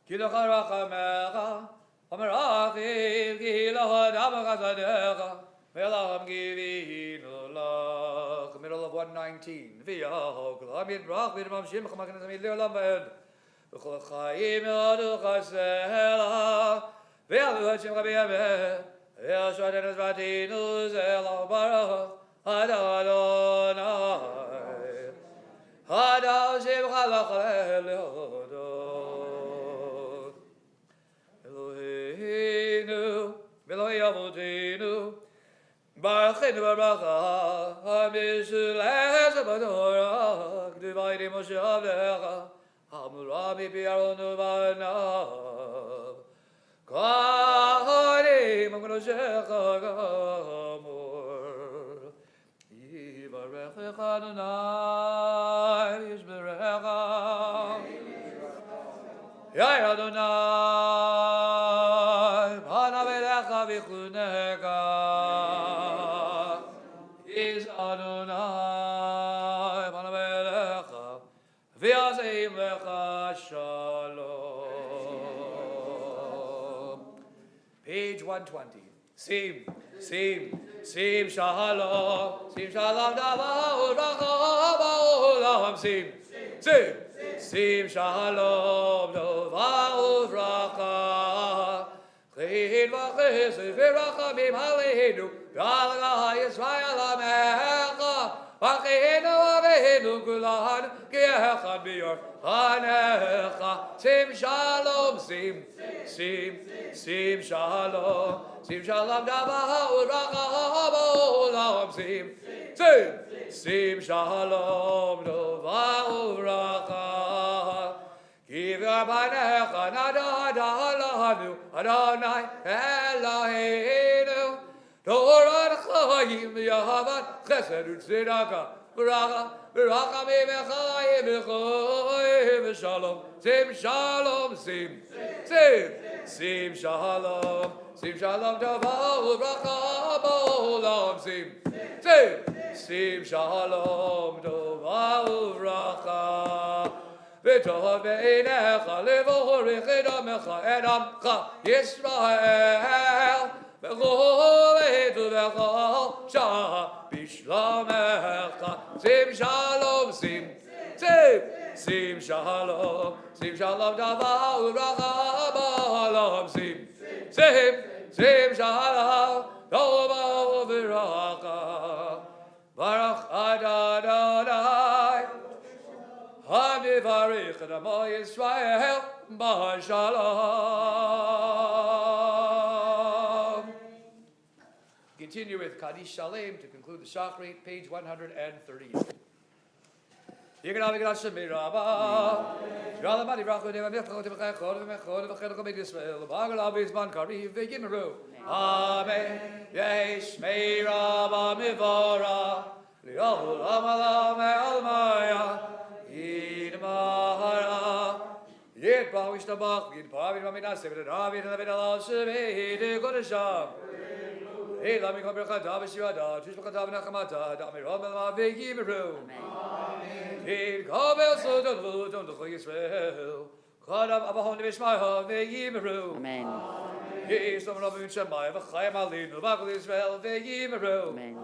kilecha rachamecha, Amerachim kilecha damachazadecha, Ve'elam givinu lach. Middle of 119. V'yahok l'amid brach v'idamam shimcha makinaz amid li'olam v'ed. V'chol chayim yadu chasela. Ve'alu ha'shim Beth Emet. Ve'ashodenu zvatinu zela barach. Hada Adonai. Hada shimcha lachel yodot. Eloheinu v'Elohei Avodeinu. Barachenu baracha, ha'mishulech b'torah, k'duvaydi Moshe avdecha, ha'murami pi'aronu v'anav, k'harim ha'mkadoshecha gamur, yivarechecha Adonai, yishmerecha, Yair Adonai, panav elecha v'chunecha, Adonai, Panavelecha, V'yaseim lecha shalom. Page 120. Sim shalom, dava uracha ba'olam. Sim shalom, dava uracha. Chid v'chesed v'rachamim aleinu, v'al Yisrael amecha, v'cheinu aveinu kulan, k'echad b'yorchanecha. Sim shalom, sim shalom, dava uracha ba'olam. Sim shalom, dava uracha. Give Banecha Nadadalanu Adonai Eloheinu Torah Chayim Yahavat Chesed Utzedaka Baracha Berachamim Echayim Echayim Shalom Sim Shalom Sim Sim Shalom Sim Shalom Tova Uvracha B'olam Sim Shalom Tova Uvracha V'tov Beinecha Levorich Edamecha Edamcha Yisrael V'chol Edu V'chol Shah B'shlomecha Sim Shalom Sim Shalom Tava Uvracha B'olam Sim Shalom Tova Uvracha Baruch Adonai Hamivarich Adamo Yisrael B'Shalom. Continue with Kaddish Shalem to conclude the Shachrit, page 138. Yigadav Yigadashim Mirabah. Yadamadi Rachu Deva Mechot V'Chechot V'Mechot V'Chechot V'Yisrael V'Agalav Yizman Kariv V'Yimeru. Amen. Yesh Meirabah Mivora Li'ol Amalam E'almaya Yidmahara Yid Ba'u Yishtabach Yid Pa'avit V'Minaseh V'Davit V'Davit Alal Shemei Kodesham Hey, let me come back. David Shivada, Tishbaka Nachamata, Damiram V'Yimeru. Amen. Hey, Kabel Sodon Don't look Israel. Kadam Abahon V'Shmaiha V'Yimeru. Amen. Hey, Some Rabbi Shemai V'Chaim Alinu V'Akol Israel V'Yimeru. Amen.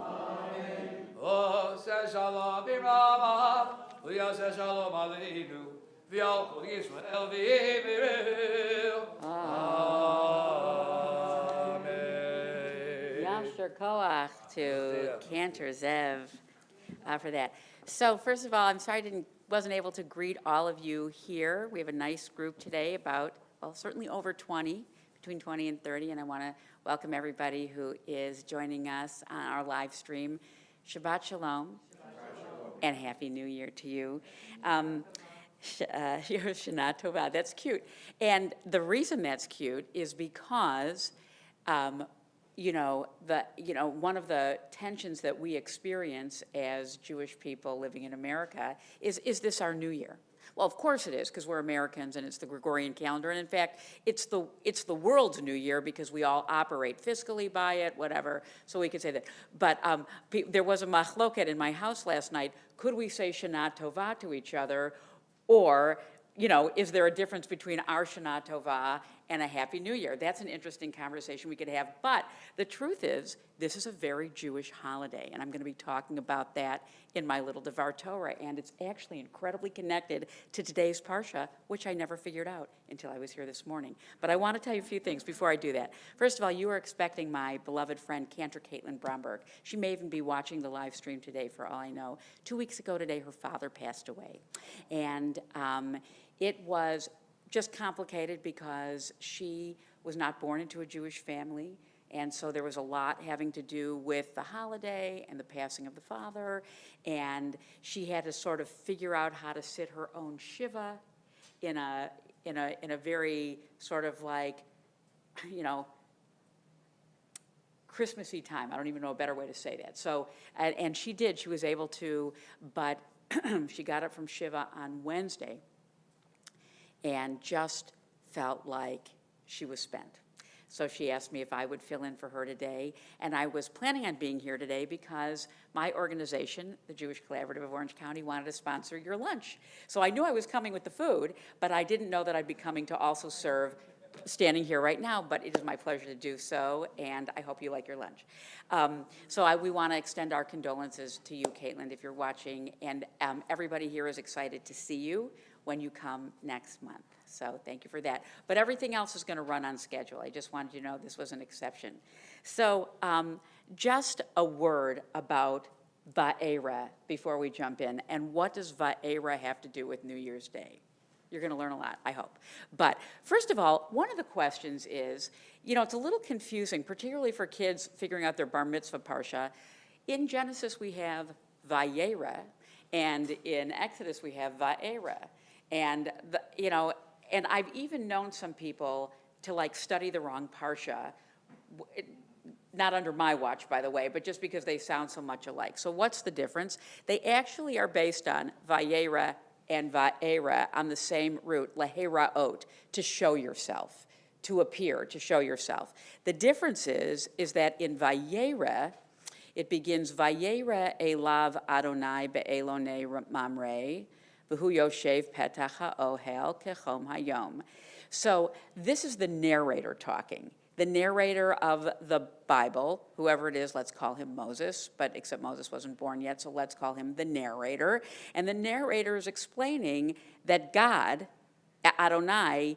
Oh, say Shalom B'Rama, V'Yah say Shalom Aleinu, V'Yalkol Israel V'Yimeru. Yasher Koach to Cantor Zev for that. So first of all, I'm sorry I wasn't able to greet all of you here. We have a nice group today, about, well, certainly over 20, between 20 and 30, and I want to welcome everybody who is joining us on our live stream. Shabbat Shalom, and Happy New Year to you. Shana Tova, that's cute. And the reason that's cute is because one of the tensions that we experience as Jewish people living in America is this our new year? Well, of course it is, because we're Americans and it's the Gregorian calendar. And in fact, it's the world's new year because we all operate fiscally by it, whatever. So we could say that. But there was a machloket in my house last night. Could we say Shana Tova to each other? Or, is there a difference between our Shana Tova and a Happy New Year? That's an interesting conversation we could have. But the truth is, this is a very Jewish holiday, and I'm going to be talking about that in my little Devar Torah, and it's actually incredibly connected to today's Parsha, which I never figured out until I was here this morning. But I want to tell you a few things before I do that. First of all, you are expecting my beloved friend, Cantor Caitlin Bromberg. She may even be watching the live stream today, for all I know. 2 weeks ago today, her father passed away, and it was just complicated because she was not born into a Jewish family, and so there was a lot having to do with the holiday and the passing of the father, and she had to sort of figure out how to sit her own shiva in a very sort of like, Christmassy time. I don't even know a better way to say that. So, and she did. She was able to, but she got up from shiva on Wednesday and just felt like she was spent. So she asked me if I would fill in for her today, and I was planning on being here today because my organization, the Jewish Collaborative of Orange County, wanted to sponsor your lunch. So I knew I was coming with the food, but I didn't know that I'd be coming to also serve standing here right now, but it is my pleasure to do so, and I hope you like your lunch. We want to extend our condolences to you, Caitlin, if you're watching, and everybody here is excited to see you when you come next month. So thank you for that. But everything else is going to run on schedule. I just wanted you to know this was an exception. So just a word about Va'era before we jump in. And what does Va'era have to do with New Year's Day? You're going to learn a lot, I hope. But first of all, one of the questions is, it's a little confusing, particularly for kids figuring out their bar mitzvah parsha. In Genesis, we have Va'era, and in Exodus, we have Va'era. And, And I've even known some people to like study the wrong parsha, not under my watch, by the way, but just because they sound so much alike. So what's the difference? They actually are based on Vayera and Va'era on the same root, laheraot, to show yourself, to appear, to show yourself. The difference is that in Vayera, it begins Vayera elav Adonai be'elonei mamre, v'hu yoshev petach ha'ohel kechom hayom. So this is the narrator talking. The narrator of the Bible, whoever it is, let's call him Moses, but except Moses wasn't born yet, so let's call him the narrator. And the narrator is explaining that God, Adonai,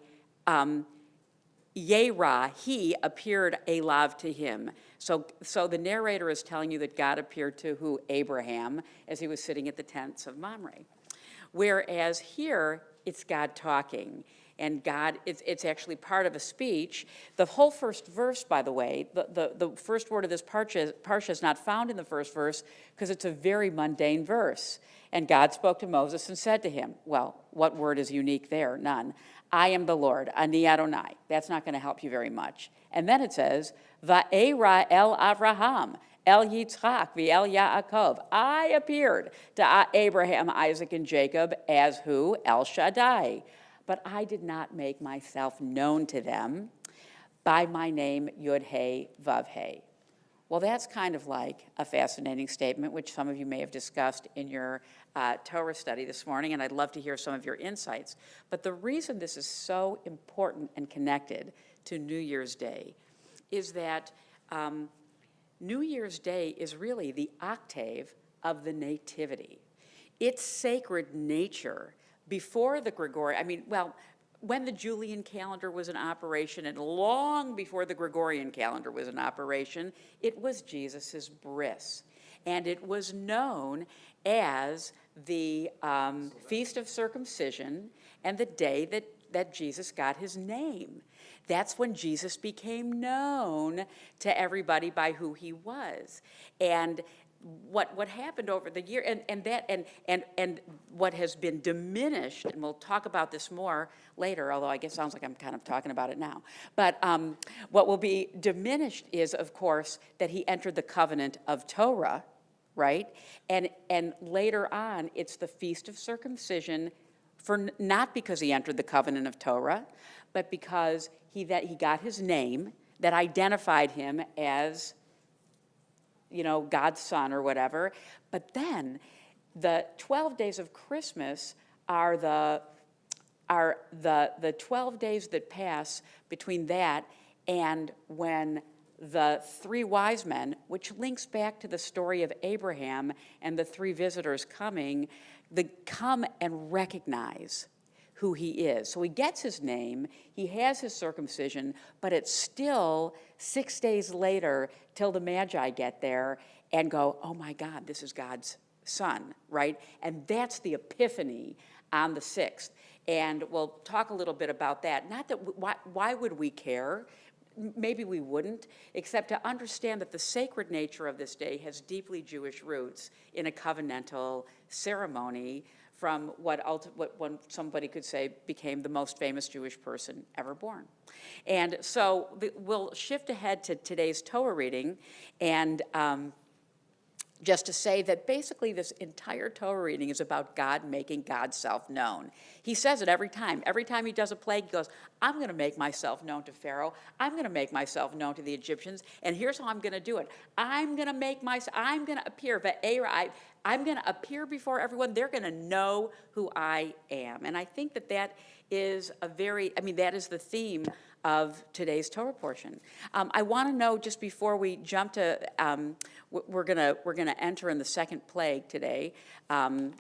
Yera, he appeared elav to him. So the narrator is telling you that God appeared to who? Abraham, as he was sitting at the tents of Mamre. Whereas here, it's God talking. And God, it's actually part of a speech. The whole first verse, by the way, the first word of this parsha is not found in the first verse because it's a very mundane verse. And God spoke to Moses and said to him, well, what word is unique there? None. I am the Lord, Ani Adonai. That's not going to help you very much. And then it says, Va'era el Avraham, el Yitzchak, v'el Yaakov. I appeared to Abraham, Isaac, and Jacob as who? El Shaddai. But I did not make myself known to them by my name, Yud-He, Vav-He. Well, that's kind of like a fascinating statement, which some of you may have discussed in your Torah study this morning, and I'd love to hear some of your insights. But the reason this is so important and connected to New Year's Day is that New Year's Day is really the octave of the Nativity. Its sacred nature before the Gregorian, when the Julian calendar was in operation and long before the Gregorian calendar was in operation, it was Jesus's bris. And it was known as the Feast of Circumcision and the day that Jesus got his name. That's when Jesus became known to everybody by who he was. And what happened over the year, and what has been diminished, and we'll talk about this more later, although I guess it sounds like I'm kind of talking about it now. But what will be diminished is, of course, that he entered the covenant of Torah, right? And later on, it's the Feast of Circumcision, not because he entered the covenant of Torah, but because he got his name that identified him as God's son or whatever. But then the 12 days of Christmas are the 12 days that pass between that and when the three wise men, which links back to the story of Abraham and the three visitors coming, come and recognize who he is. So he gets his name, he has his circumcision, but it's still 6 days later till the Magi get there and go, oh my God, this is God's son, right? And that's the epiphany on the 6th. And we'll talk a little bit about that. Not that, why would we care? Maybe we wouldn't, except to understand that the sacred nature of this day has deeply Jewish roots in a covenantal ceremony from what somebody could say became the most famous Jewish person ever born. And so we'll shift ahead to today's Torah reading, and just to say that basically this entire Torah reading is about God making God's self known. He says it every time. Every time he does a plague, he goes, I'm going to make myself known to Pharaoh. I'm going to make myself known to the Egyptians. And here's how I'm going to do it. I'm going to appear. I'm going to appear before everyone. They're going to know who I am. And I think that is that is the theme of today's Torah portion. I want to know, just before we jump to, we're gonna enter in the second plague today, and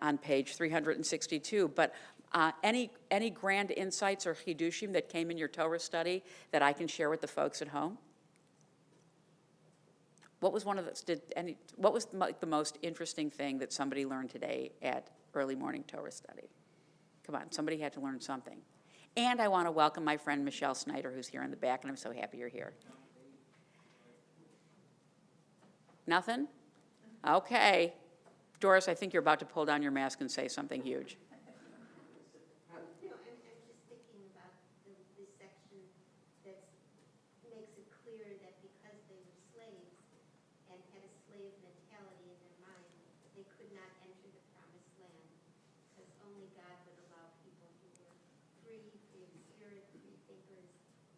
on page 362. But any grand insights or chidushim that came in your Torah study that I can share with the folks at home? What was the most interesting thing that somebody learned today at early morning Torah study? Come on, somebody had to learn something. And I want to welcome my friend Michelle Snyder, who's here in the back, and I'm so happy you're here. Nothing? Okay. Doris, I think you're about to pull down your mask and say something huge. I'm just thinking they could not enter the promised land because only God would allow people who were free of spirit, free thinkers,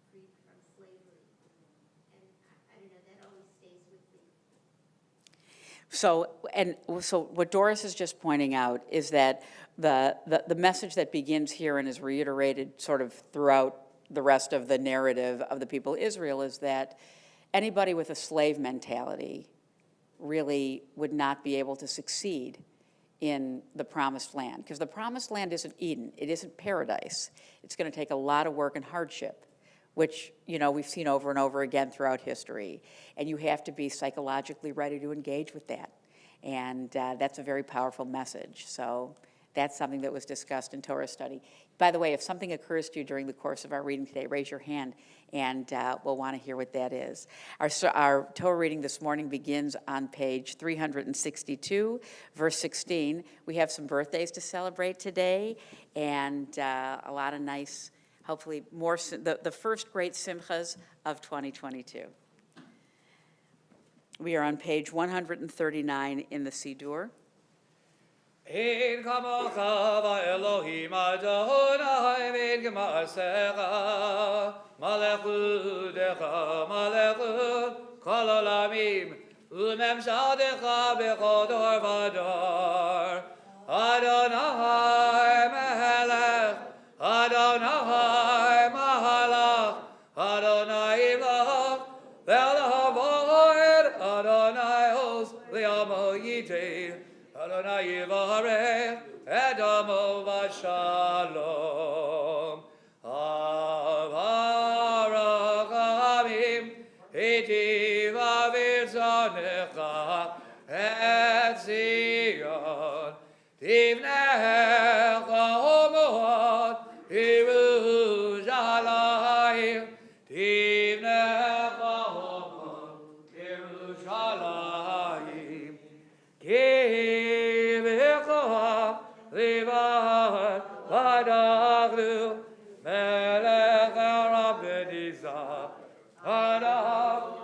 freed from slavery. And I don't know, that always stays with me. So what Doris is just pointing out is that the message that begins here and is reiterated sort of throughout the rest of the narrative of the people of Israel is that anybody with a slave mentality really would not be able to succeed in the promised land. Because the promised land isn't Eden, it isn't paradise. It's going to take a lot of work and hardship, which, you know, we've seen over and over again throughout history. And you have to be psychologically ready to engage with that. And that's a very powerful message. So that's something that was discussed in Torah study. By the way, if something occurs to you during the course of our reading today, raise your hand, and we'll want to hear what that is. Our Torah reading this morning begins on page 362, verse 16. We have some birthdays to celebrate today, and a lot of nice, hopefully more, the first great simchas of 2022. We are on page 139 in the Siddur. Ein kamocha va'Elohim Adonai ve'en k'ma'asecha malechudecha malechut kol olamim u'memshadecha b'chol dor v'dor Adonai melech Adonai mahalach Adonai imlach ve'al Adonai os li'amo yitein Adonai yivarech edamo v'shalom Avarachamim hitiv avir zonecha et Zion tivnecha omot Yerushalayim tivnecha omot Yerushalayim Levar Vadaglu Melech Rabbenisa Adam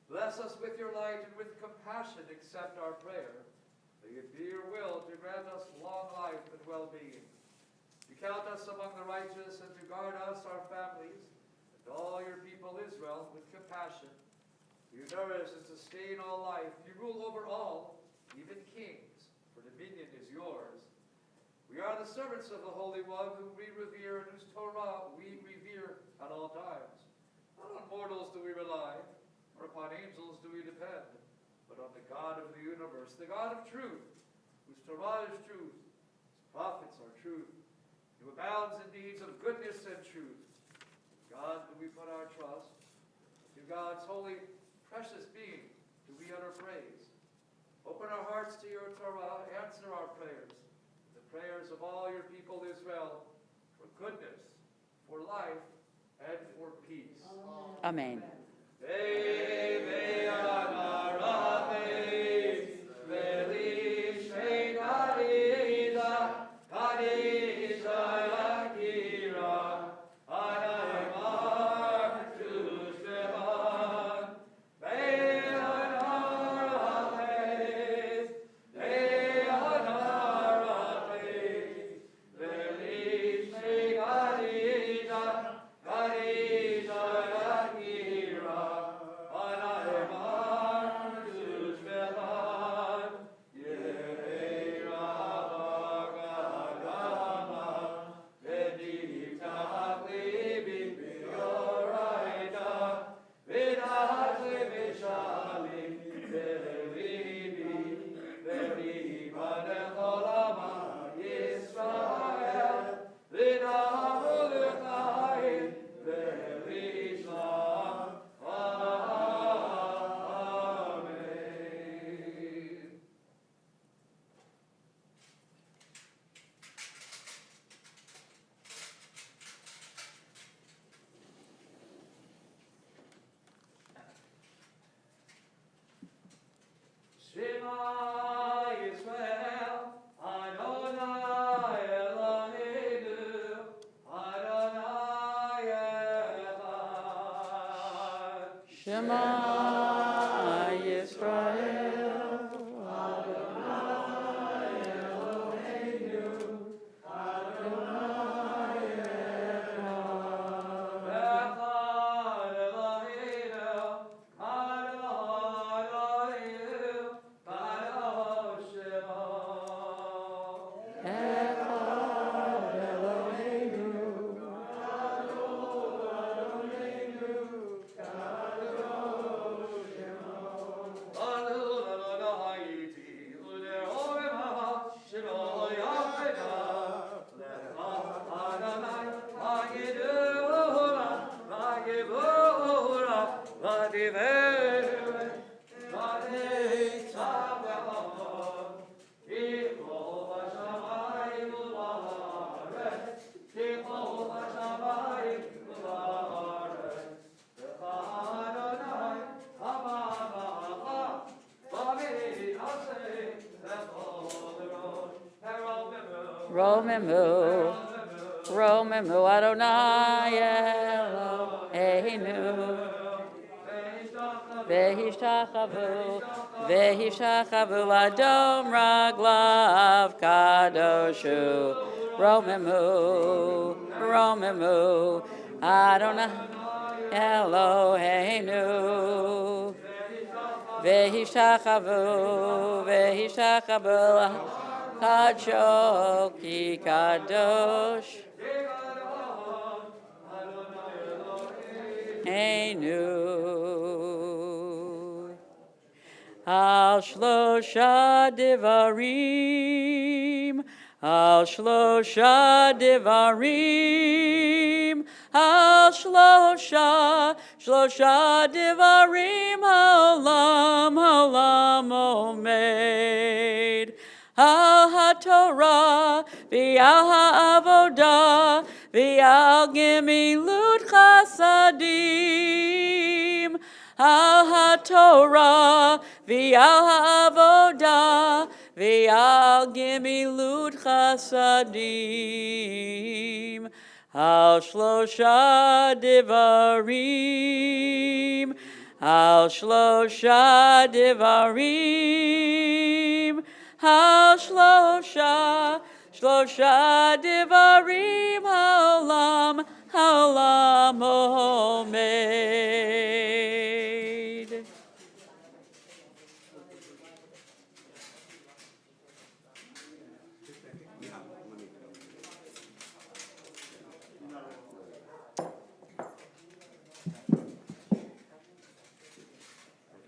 Bless us with your light and with compassion accept our prayer. May it be your will to grant us long life and well-being. You count us among the righteous and to guard us, our families, and all your people Israel with compassion. You nourish and sustain all life. You rule over all, even kings, for dominion is yours. We are the servants of the Holy One whom we revere and whose Torah we revere at all times. Not on mortals do we rely, or upon angels do we depend, but on the God of the universe, the God of truth, whose Torah is truth, his prophets are truth, who abounds in deeds of goodness and truth. In God do we put our trust. To God's holy, precious being do we utter praise. Open our hearts to your Torah, answer our prayers, the prayers of all your people Israel, for goodness, for life, and for peace. Amen. Shema Yisrael. Romemu, Romemu Adonai Eloheinu, Vehishtachavu, Vehishtachavu Adom Raglav Kadoshu, Romemu, Romemu Adonai Eloheinu, Vehishtachavu, Vehishtachavu Kachoki Kadosh Einu Al Shlosha Devarim Al Shlosha Devarim Al Shlosha Devarim Haolam Omeid Al HaTorah, v'al HaAvodah, v'al Gemilut Chasadim. Al HaTorah, v'al HaAvodah, v'al Gemilut Chasadim. Al Shlosha Devarim, Al Shlosha Devarim. Al Shlosha Devarim Haolam Omeid.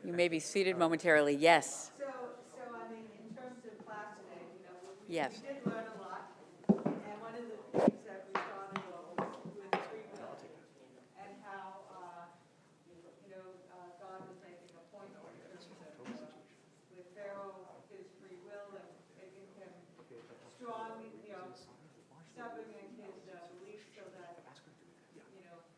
You may be seated momentarily. Yes. So, I mean, in terms of class today, Yes. we did learn a lot. And one of the things that we saw in the was with free will and how, God was making a point in terms of, with Pharaoh, his free will and making him strong, stubborn in his beliefs so that,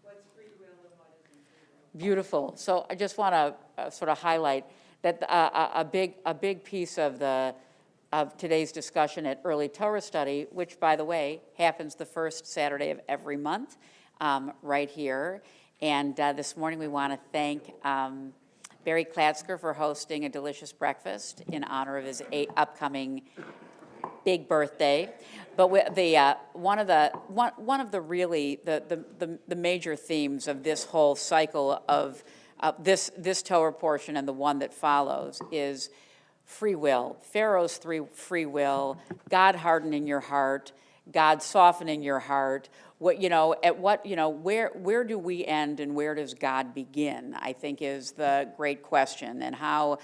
what's free will and what isn't free will. Beautiful. So I just want to sort of highlight that a big piece of today's discussion at Early Torah Study, which, by the way, happens the first Saturday of every month, right here. And this morning we want to thank Barry Klatzker for hosting a delicious breakfast in honor of his upcoming big birthday. But one of the major themes of this whole cycle of this Torah portion and the one that follows is free will. Pharaoh's free will, God hardening your heart, God softening your heart. Where do we end and where does God begin? I think is the great question, and how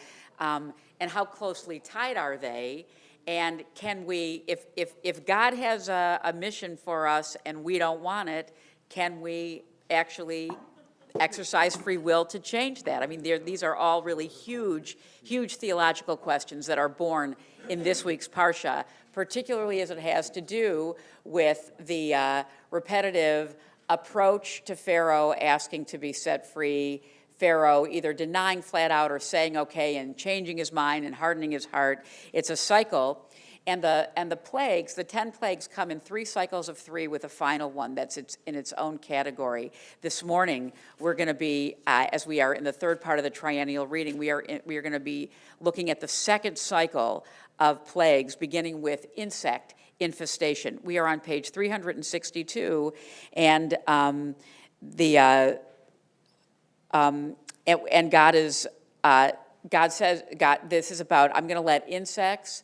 closely tied are they? And can we, if God has a mission for us and we don't want it, can we actually exercise free will to change that? I mean, these are all really huge theological questions that are born in this week's Parsha, particularly as it has to do with the repetitive approach to Pharaoh asking to be set free, Pharaoh either denying flat out or saying okay and changing his mind and hardening his heart. It's a cycle. And the plagues, the 10 plagues come in 3 cycles of 3 with a final one that's in its own category. This morning, we're going to be, as we are in the third part of the triennial reading, we are going to be looking at the second cycle of plagues, beginning with insect infestation. We are on page 362, and and God is, God says, this is about, I'm going to let insects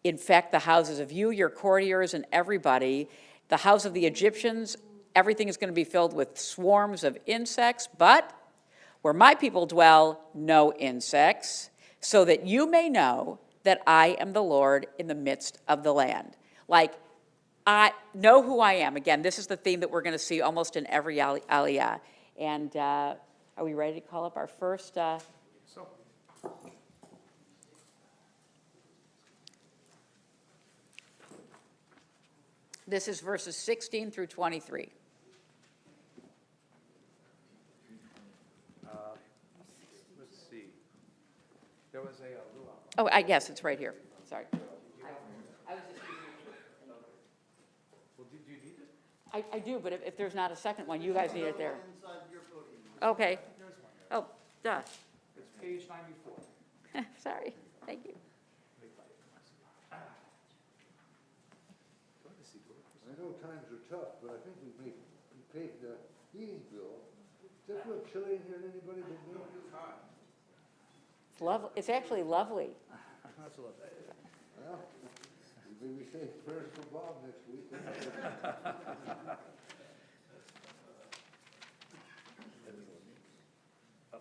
infect the houses of you, your courtiers, and everybody. The house of the Egyptians, everything is going to be filled with swarms of insects, but where my people dwell, no insects, so that you may know that I am the Lord in the midst of the land. Like, I know who I am. Again, this is the theme that we're going to see almost in every aliyah. And are we ready to call up our first? This is verses 16 through 23. Let's see. There was a luau. Oh, yes, it's right here. Sorry. I was just Well, do you need it? I do, but if there's not a second one, you guys need it there. Okay. Oh, duh. It's page 94. Sorry. Thank you. I know times are tough, but I think we paid the heating bill. Does that feel chilly in here to anybody but me? It's lovely. It's actually lovely. That's a little bit. Well, maybe we say prayers for Bob next week.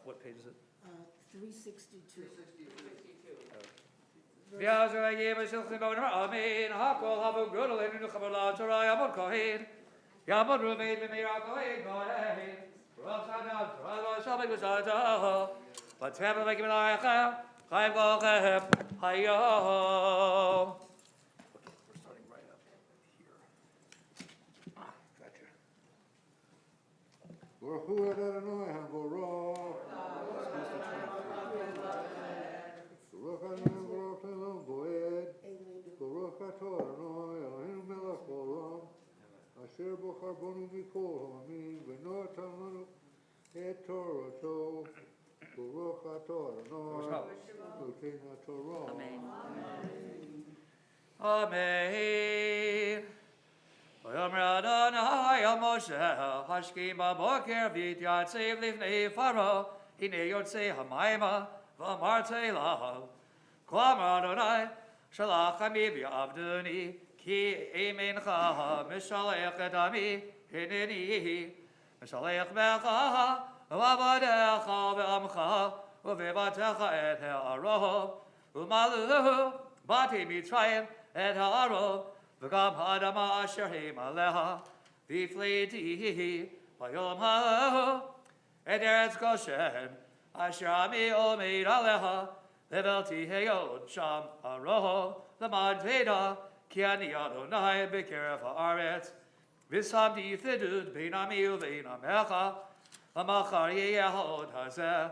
What page is it? 362. Amen. Hakol havu gudel in the Kabbalah Torah Yamod Kohen. Yamod Ruvain Mimira Kohen Kohen. Rosh Hashanah Torah Shabbat Gusata. But Tampa make him like Chaim Gochem Hayo. We're starting right up here. Gotcha. Baruch Hu Adonai HaBorah. Baruch Adonai Baruch Le'olam Boed. Baruch Atah Adonai Eloheinu melech haolam. Asher bochar bonu mikol ha'amim v'noatan lanu et Torato. Baruch Atah Adonai Noten HaTorah. Amen. Amen. V'yomer Adonai el Moshe, Hashkim b'boker v'yityatzei livnei Faro, Hine yotzei hamayma, v'amartei lahav. K'amar Adonai, shalach ami v'yavduni, ki emincha, mishalech et ami, hineni, mishalech becha, v'avadecha v'amcha, v'vivatecha et ha'arov, u'maluhu, bati mitzrayim et ha'arov, v'gam ha'adama asher heim aleha, v'fleiti, v'yom ha'ahu, et eretz Goshen, asher ami omeid aleha, levelti heyod sham ha'roho, lemad veda, ki ani Adonai b'kerev ha'aretz, v'samdi fidud bein ami uvein amecha, v'machar yeh ha'od hazeh,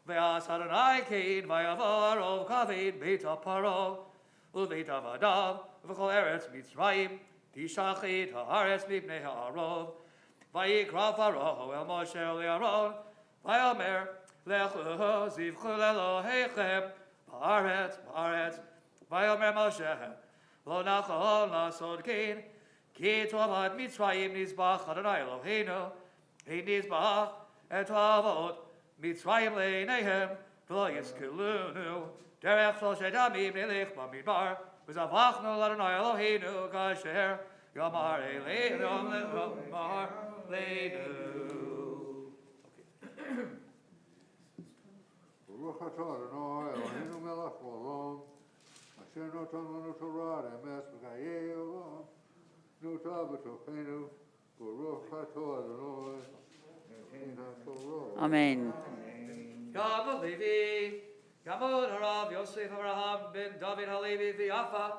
v'yas Adonai kein v'yavo arov kaved beit ha'paro, ובית עבדיו, ובכל ארץ מצרים, תשחית הארץ מפני הערוב. ויקרא פרעה אל משה ולאהרון, ויאמר, לכו זבחו לאלוהיכם בארץ. ויאמר משה, לא נכון לעשות כן, כי תועבת מצרים נזבח אדוני אלוהינו, נזבח את תועבות מצרים לעיניהם, ולא יזכלונו. דרך שלושת ימים נלך במדבר, וזבחנו לאדוני אלוהינו כאשר יאמר אלינו לאמר לנו. Baruch atah Adonai Eloheinu melech haolam, asher notan lanu Torah emes b'chayei olam, nota b'tochenu, Baruch atah Adonai Noten HaTorah. Amen. Yamud Levi, Yamud Harav Yosef Abraham ben David Halevi v'Yafa.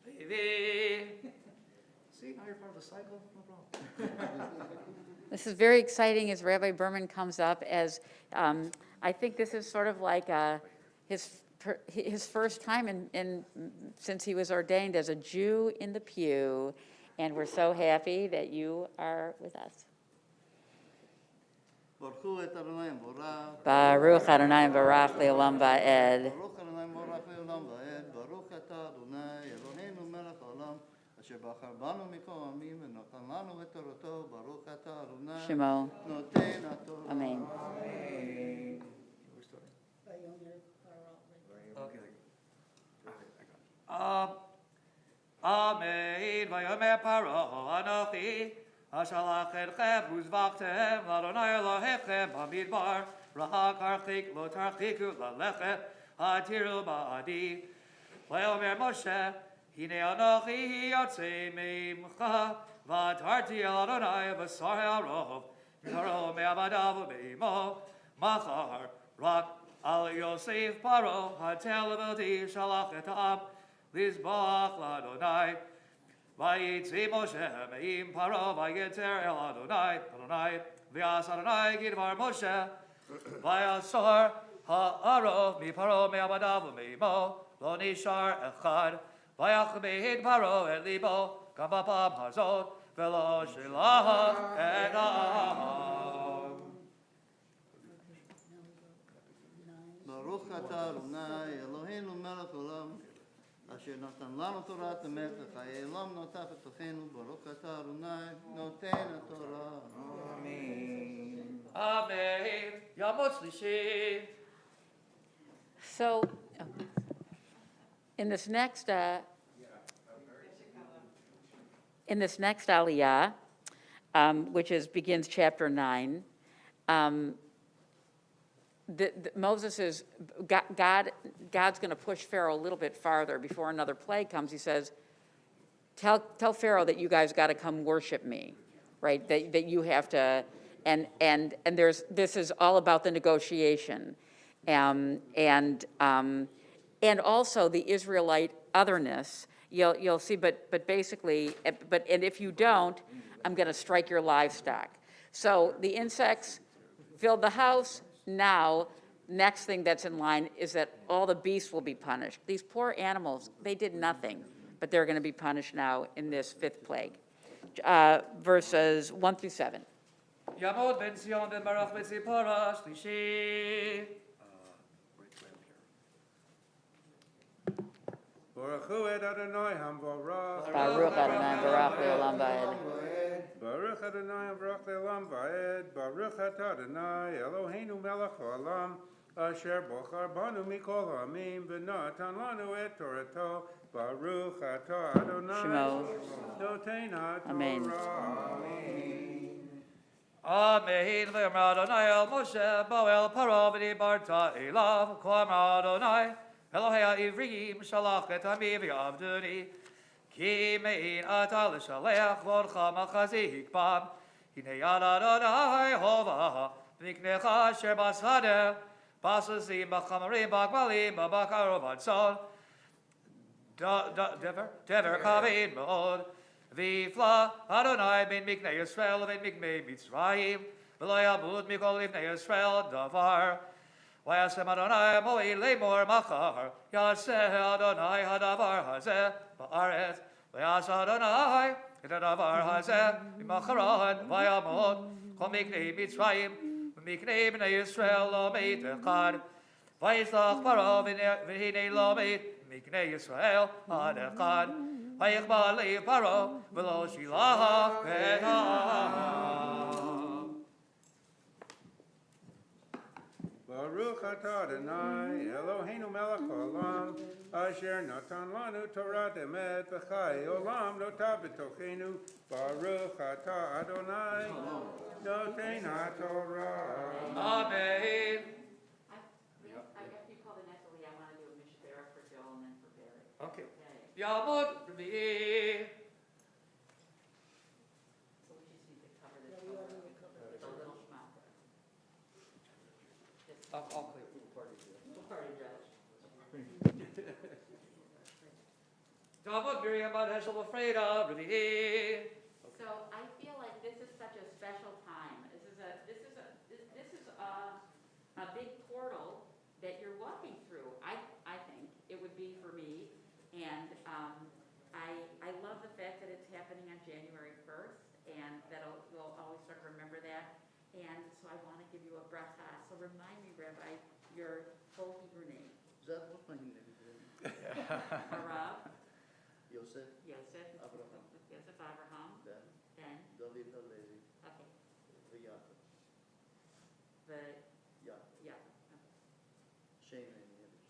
Levi. See, now you're part of the cycle, no problem. This is very exciting as Rabbi Berman comes up as, I think this is sort of like his his first time since he was ordained as a Jew in the pew, and we're so happy that you are with us. ברכו את אדוני מבורך. Baruch Adonai Barach Le'olam Va'ed. ברוך אדוני מבורך לעולם ועד. ברוך אתה אדוני אלוהינו מלך העולם אשר בחר בנו מכל העמים ונתן לנו את תורתו. ברוך אתה אדוני Shemo. נותן התורה. Amen. Amen. Vayomer Paro Anochi Ashalach etchem uzvachtem l'Adonai Elohechem b'midbar rahak archik lo tarchiku lalechet hatiru ba'adi. Vayomer Moshe hine Anochi yotzei meimcha v'atarti el Adonai v'sar ha'rov v'haro me'avadav v'me'imo machar rak al Yosef Paro hatel v'oti shalach et ha'am Lizbach l'Adonai. Vayitzi Moshe me'im Paro vayetzer el Adonai. Adonai v'yas Adonai gidvar Moshe. Vayasor ha'arov mi Paro me'avadav me'imo lo nishar echad. Vayach me'hid Paro et libo gam b'pam hazot v'lo shilach et ha'am. ברוך אתה אדוני אלוהינו מלך העולם אשר נתן לנו תורת אמת וחיי עולם נוטף את תוכנו. ברוך אתה אדוני נותן התורה. Amen. Yamot Shlishi. So, in this next Aliyah, which begins chapter 9, Moses is, God's going to push Pharaoh a little bit farther before another plague comes. He says, tell Pharaoh that you guys got to come worship me, right? That you have to, and this is all about the negotiation, and also the Israelite otherness. You'll see, but basically, and if you don't, I'm going to strike your livestock. So the insects filled the house. Now, next thing that's in line is that all the beasts will be punished. These poor animals, they did nothing, but they're going to be punished now in this fifth plague. Verses 1 through 7. Yamod ben Sion ben Baruch ben Zipporah Shlishi. Baruch hu et Adonai hamvorach. Baruch Adonai Barach Le'olam Va'ed. Baruch Adonai Baruch Le'olam Va'ed. Baruch atah Adonai Eloheinu melech haolam asher bochar banu mikol ha'amim v'natan lanu et torato. Baruch atah Adonai Shemo. noten ha'torah. Amen. Amen. V'yamar Adonai el Moshe bo'el Paro v'dibarta elav k'amar Adonai Elohei ha'ivrim shalach et ami v'yavduni ki mein ata l'shalech v'orcha machazi hikpam hine yad Adonai hova v'iknecha asher basadeh basazim b'chamarim b'agmalim b'bakar u'batzon dever kaved מאוד ויפלא אדוני בין מקנה ישראל ובין מקנה מצרים ולא יעבוד מכל לבני ישראל דבר וישם אדוני מועיל לאמור מחר יעשה אדוני הדבר הזה בארץ ויעשה אדוני את הדבר הזה ממחרת ויעמוד כל מקנה מצרים ומקנה בני ישראל לא מת אחד וישלח פרעה והנה לא מת מקנה ישראל עד אחד ויחבא לב פרעה ולא שילח את העם. Baruch atah Adonai Eloheinu melech haolam asher natan lanu Torah emet v'chai olam notav b'tochenu. Baruch atah Adonai noten ha'torah. Amen. After you call the next Aliyah, I want to do a Mishpera for Joel and then for Barry. Okay. Yamud Revi'i. So we just need to cover this with a little shmata. I'll clear. Party judge. Yamud Miriam Ad Heshel Lefreda Revi'i. So I feel like this is such a special time. This is a big portal that you're walking through. I And so I want to give you a bracha. So remind me, Rabbi, your full Hebrew name. That was my name. Harav, Yosef, Yosef, Abraham. Yosef Abraham, Ben, Ben, David HaLevi, okay, Yaakov. Yaakov. Yaakov. Shem and Yiddish.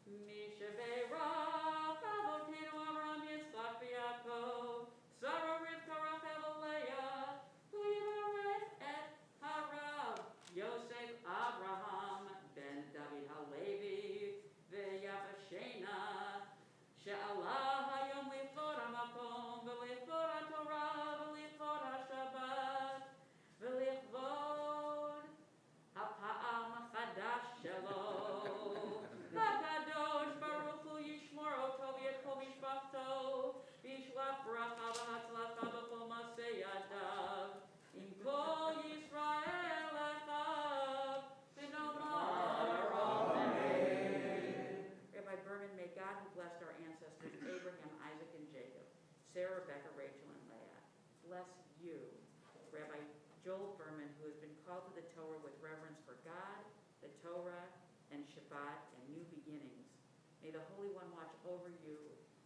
Mishaberach Avotenu Avraham Yitzchak v'Yaakov, Sarah Rivka Rachel Leah, who yivarech et Harav, Yosef Abraham, Ben David HaLevi, v'Yavashena, she'alah hayom lichor hamakom, v'lichor haTorah, v'lichor haShabbat, v'lichvod ha'pa'am chadash shelo. HaKadosh Baruch Hu yishmor oto v'yekol mishpachto, v'yishlach bracha v'hatzlacha b'chol masei yadav, im kol Yisrael echav, v'nomar amen. Rabbi Berman, may God who blessed our ancestors Abraham, Isaac, and Jacob, Sarah, Rebecca, Rachel, and Leah, bless you, Rabbi Joel Berman, who has been called to the Torah with reverence for God, the Torah, and Shabbat, and new beginnings. May the Holy One watch over you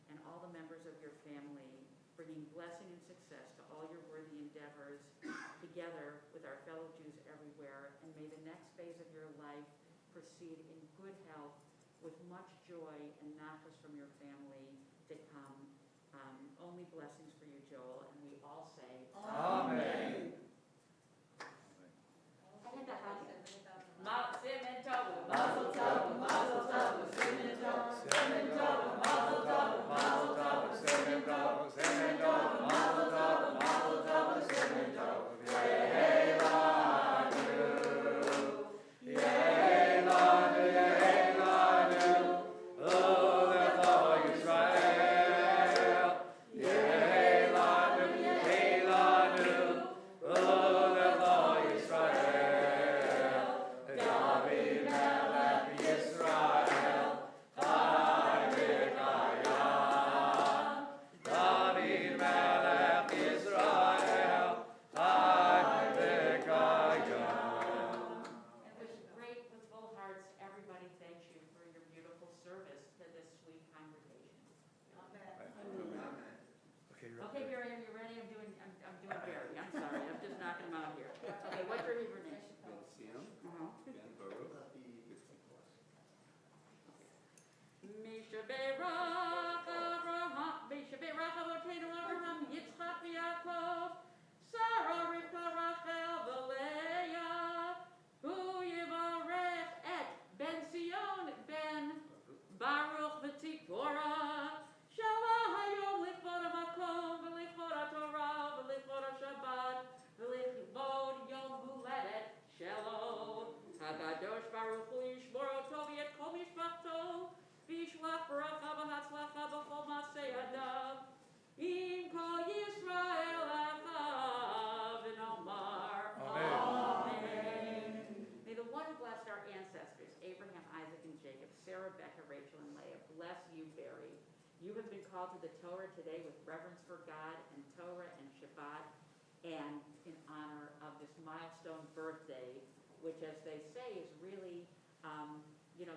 and all the members of your family, bringing blessing and success to all your worthy endeavors, together with our fellow Jews everywhere. And may the next phase of your life proceed in good health, with much joy and nachas from your family to come. Only blessings for you, Joel. And we all say, Amen. Simen tov, mazel tov, mazel tov, simen tov, simen tov, mazel tov, mazel tov, simen tov, simen tov, mazel tov, mazel tov, simen tov. Mishaberach Avotenu Avraham, Yitzchak v'Yaakov, Sarah, Rivka, Rachel, v'Leah, hu yivarech et Ben Sion, Ben Baruch v'Tzipora, she'alah hayom lichvod hamakom, v'lichvod haTorah, v'lichvod haShabbat, v'lichvod yom huledet shelo. HaKadosh Baruch Hu yishmor oto v'yekol mishpachto, v'yishlach bracha v'hatzlacha b'chol masei yadav, im kol Yisrael echav, v'nomar amen. May the one who blessed our ancestors, Abraham, Isaac, and Jacob, Sarah, Rebecca, Rachel, and Leah, bless you, Barry. You have been called to the Torah today with reverence for God and Torah and Shabbat, and in honor of this milestone birthday, which, as they say, is really,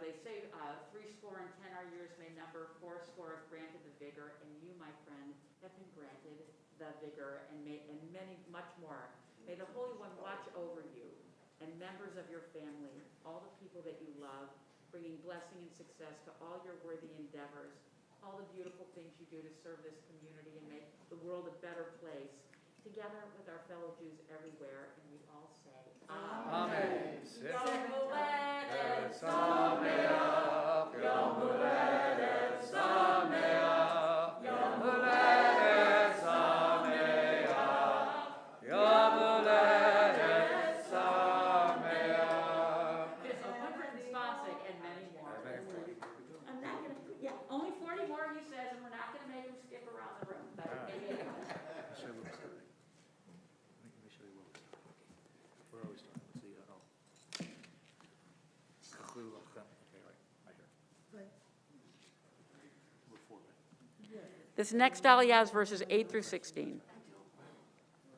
they say 80 are years may number, 80 have granted the vigor, and you, my friend, have been granted the vigor, and many, much more. May the Holy One watch over you and members of your family, all the people that you love, bringing blessing and success to all your worthy endeavors, all the beautiful things you do to serve this community and make the world a better place, together with our fellow Jews everywhere, and we all say, Amen. Yom Huledet Sameach, Yom Huledet Sameach, Yom Huledet Sameach, Yom Huledet Sameach. There's 100 sponsing and many more. I'm not going to, only 40 more, he says, and we're not going to make him skip around the room, but maybe. This next aliyah is verses 8 through 16.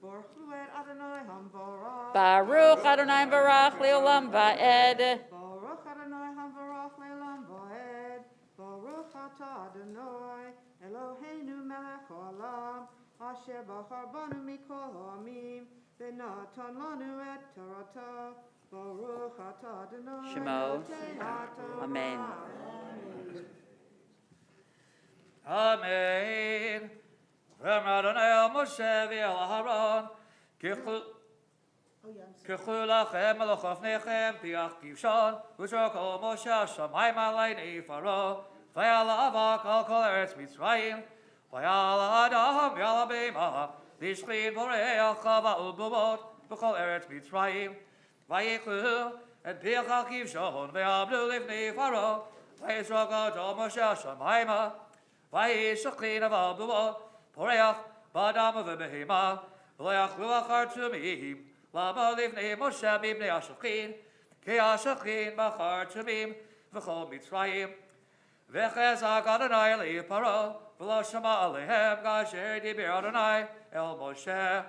Baruch Hu et Adonai Hamvarach. Baruch Adonai Barach Leolam Va'ed. Baruch Adonai Havarach Le'olam Va'ed. Baruch Atah Adonai Eloheinu Melech Haolam Asher Bachar Banu Mikol Ha'amim V'natan Lanu Et Torah. Baruch Atah Adonai Shemo. Eloheinu Torah. Amen. Amen. V'em Adonai el Moshe v'el Aharon K'chu lachem eloch avnechem tiach kivshon U'shoko Moshe Shamayim aleini Faro V'yal avak al kol eretz Mitzrayim V'yal adam v'yal abema Lishchin boreach va'ul bumot V'chol eretz Mitzrayim V'yichu et piach al kivshon V'yabdu livnei Faro V'yisrok al Moshe Shamayim V'yishachin aval bumot Poreach b'adam v'behema V'yachlu achar tumim Lama livnei Moshe mibnei ashachin Ki ashachin b'achar tumim V'chol Mitzrayim V'chezak Adonai li paro V'lo shama alehem Gasher dibir Adonai el Moshe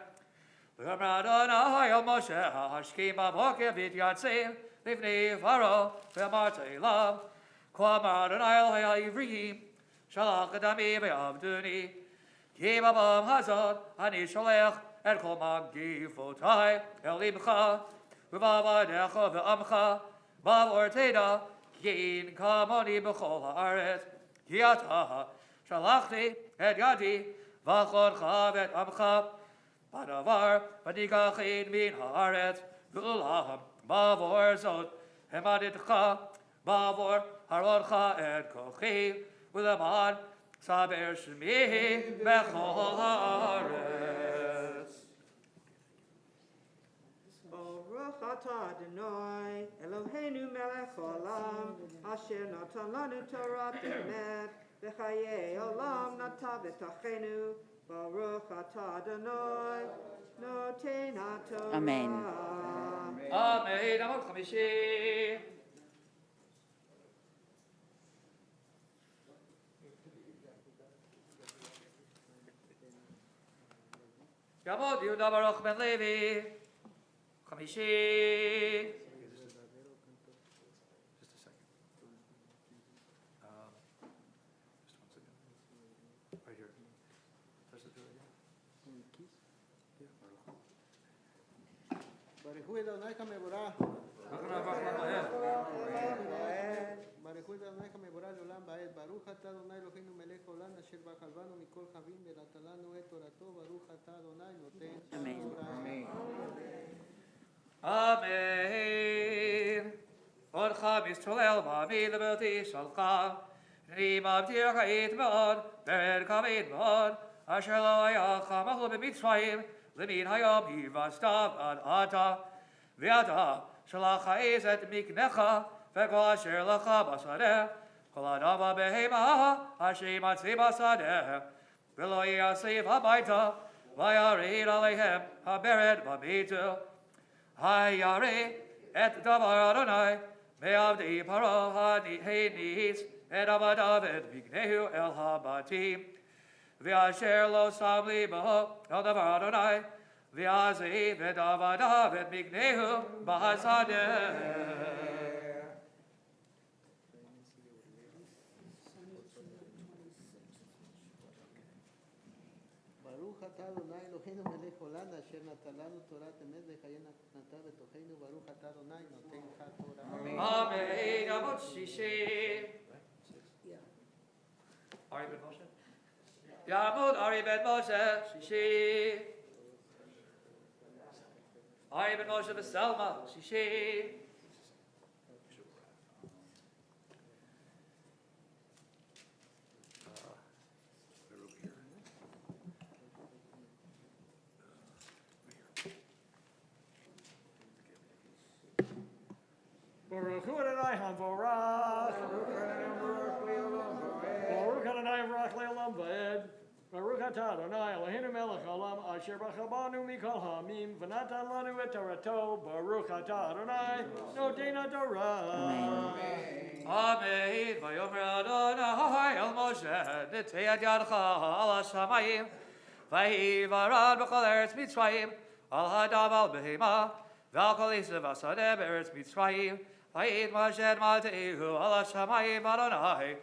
V'yomer Adonai el Moshe Hashkim b'boker v'tyatzim Livnei Faro V'amartei lam Kwamar Adonai el ha'ivrim Shalach adami v'avduni Ki babam hazod ani sholech et kol magifotai el libcha v'vavadecha v'amcha bavor teda kin kamoni b'chol haaretz ki ata shalachti et yadi v'chodcha v'et amcha badavar v'nikachin min haaretz v'ulam bavor zot hemaditcha bavor harodcha et kochi v'leman Saber shmi bechol haaretz. Baruch Atah Adonai Eloheinu Melech Haolam Asher Natan Lanu Torah Emet V'chayei Olam Nata B'tachenu Baruch Atah Adonai Noten HaTorah. Amen. Amen. Amot Chamishi. Yavod Yehuda Baruch ben Levi, Chamishi. Just a second. Just one second. Right here. Touch the door again. Yeah, Baruch. Baruch Adonai Kamevorah. Baruch Adonai Kamevorah Leolam Va'ed. Baruch Atah Adonai Eloheinu Melech Haolam Asher Bachar Banu Mikol Chavim V'natan Lanu Et Torato. Baruch Atah Adonai Noten Amen. Amen. Orcha mistolel ba'mi lebeti shalcha. Nimam tirchait mod, bered kaved mod. Asher lo ayacha machlo b'mitzrayim. Lemin hayom hivastav ad ata. V'ata shalach ha'ez et miknecha. V'kol asher lecha basadeh. Kol adava behema asher yimatzi basadeh. V'lo yasif habayta. V'yarid alehem habered b'mitu. Hayare et davar Adonai me'avdi paro ha'nis et avadav et vignehu el habatim v'asher lo samli bo el davar Adonai v'aziv et avadav et vignehu b'hasadeh. Baruch Atah Adonai Eloheinu Melech Haolam Asher Natan Lanu Torah Emet V'chayei Nata B'tocheinu. Baruch Atah Adonai Noten HaTorah. Amen. Amot shishi. Ari ben Moshe. Yamud Ari ben Moshe shishi. Ari ben Moshe v'Selma shishi. Baruch Adonai Havarach. Baruch Adonai Havarach Le'olam Va'ed. Baruch Atah Adonai Eloheinu Melech Haolam Asher Bachar Banu Mikol Ha'amim V'natan Lanu Et Torato. Baruch Atah Adonai Noten HaTorah. Amen. Vayomer Adonai el Moshe nitei ad yadcha al hashamayim Vayivarad b'chol eretz Mitzrayim al hadav al behema V'al Esav Asadeh Be'eretz Mitzrayim, Vayit Moshe Maltehu Ala Shamayim Adonai,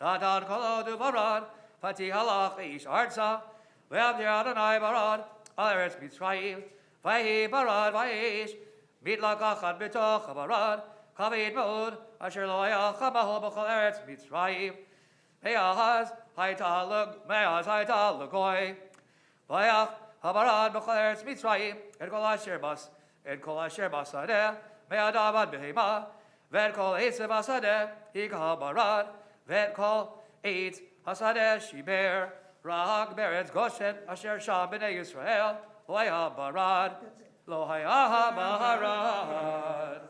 Natan Kol U'Varad, Vati Halach Ish Arza, Ve'avdir Adonai Barad, Al Eretz Mitzrayim, Vayi Barad Vayish, Mitlach Achad B'toch HaBarad, Kaved Mod, Asher Lo Hayach HaBahol B'chol Eretz Mitzrayim, Me'ahaz Haytal L'Goy, Vayach HaBarad B'chol Eretz Mitzrayim, Et Kol Asher Basadeh, Me'adavad Behema, Vet Kol Eitz Basadeh, Ikal Barad, Vet Kol Eitz Hasadeh Shiber, Rahak Beretz Goshen, Asher Sham B'nei Yisrael, Lo Haya Barad, Lo Haya Barad.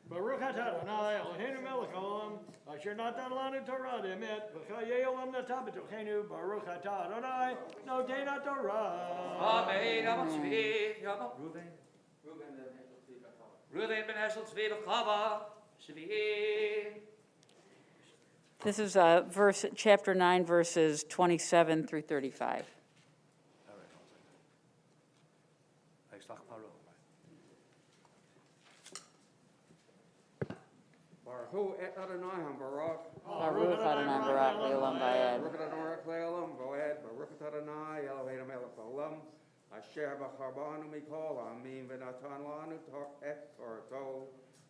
Baruch atah Adonai Eloheinu melech haolam, asher natan lanu Torah emet, v'chayei olam natan b'tochenu, Baruch atah Adonai, noten haTorah. Amen. Yamot Shvi, Yamot Ruven. Ruven ben Eshel Tzvi b'chava, Shvi. This is chapter 9, verses 27 through 35. Baruch et Adonai HaBarak. Baruch Adonai Barak Le'olam Va'ed. Baruch Adonai Le'olam Va'ed. Baruch Adonai Eloheinu melech haolam, asher b'char banu mikol ha'amim v'natan lanu et Torato.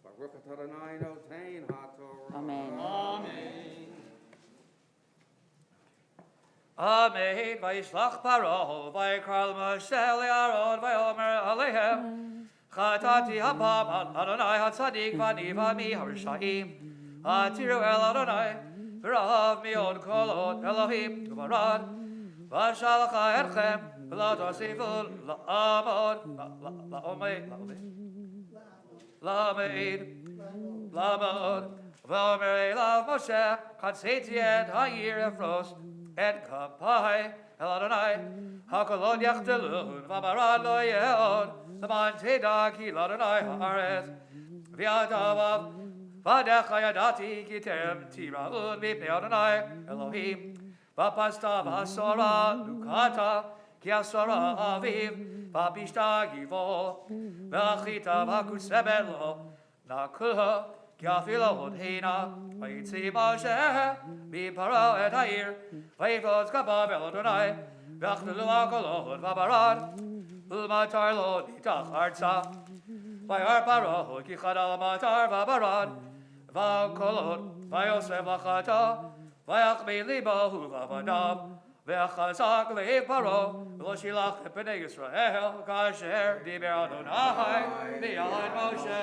Baruch Adonai noten haTorah. Amen. Amen. Amen. Vayishlach Paro, Vayikral Moshe le'Aaron, Vayomer Aleichem, Chatati hapam Adonai hatzadik vani vami harishaim, Hatiru el Adonai, V'rahav miod kolot Elohim Tubarad, V'shalacha etchem, V'lo tosifu la'amod, la'amod, V'omer elav Moshe, Chatzeti et ha'ir efros, et kapai el Adonai, hakolot yachtelun, v'amarad lo yeod, l'man teda ki l'Adonai haaretz, v'yadav v'adecha yadati ki terem tiraun mipnei Adonai Elohim, v'pasta v'asora lukata ki asora aviv, v'pishta givo, v'achita v'akusebet lo, nakulha כי אפילו עוד הנה, ויצא משה מפרעה את העיר, ויפוץ כפיו אל אדוני, ויחדלו הקולות וברד, ולמטר לו ניתח ארצה. וירא פרעה כי חדל המטר וברד, והקולות, ויוסף לחטא, ויחמיא ליבו ובבניו, וחזק לב פרעה, ולא שילח את בני ישראל, כאשר דיבר אדוני ביד משה.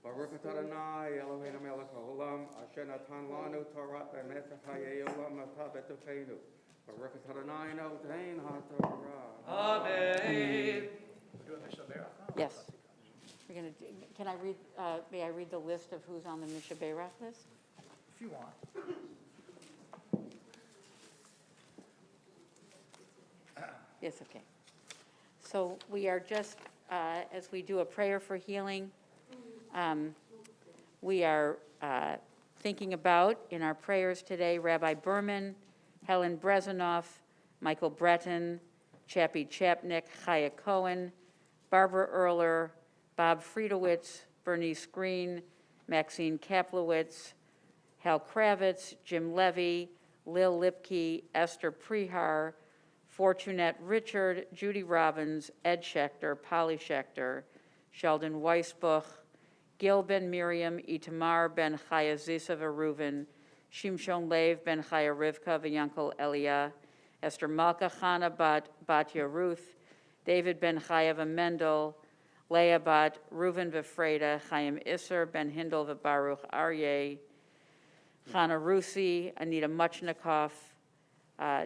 Baruch Adonai Eloheinu melech haolam, asher natan lanu Torah emet v'chayei olam natan b'tochenu. Baruch Adonai noten haTorah. Amen. Yes. We're going to. Can I read? May I read the list of who's on the Mishaberach list? If you want. Yes. Okay. So we are just as we do a prayer for healing. We are thinking about, in our prayers today, Rabbi Berman, Helen Brezanoff, Michael Breton, Chappie Chapnick, Chaya Cohen, Barbara Erler, Bob Friedowitz, Bernice Green, Maxine Kaplowitz, Hal Kravitz, Jim Levy, Lil Lipke, Esther Prehar, Fortunette Richard, Judy Robbins, Ed Schechter, Polly Schechter, Sheldon Weisbuch, Gil Ben Miriam, Itamar Ben Chaya Zisav Reuven, Shimshon Lev Ben Chaya Rivka V'Yankel Elia, Esther Malka Chana Batya Ruth, David Ben Chaya Mendel, Leah Bat Reuven V'Freda, Chaim Isser Ben Hindel V'Baruch Aryeh, Chana Rusi, Anita Muchnikov,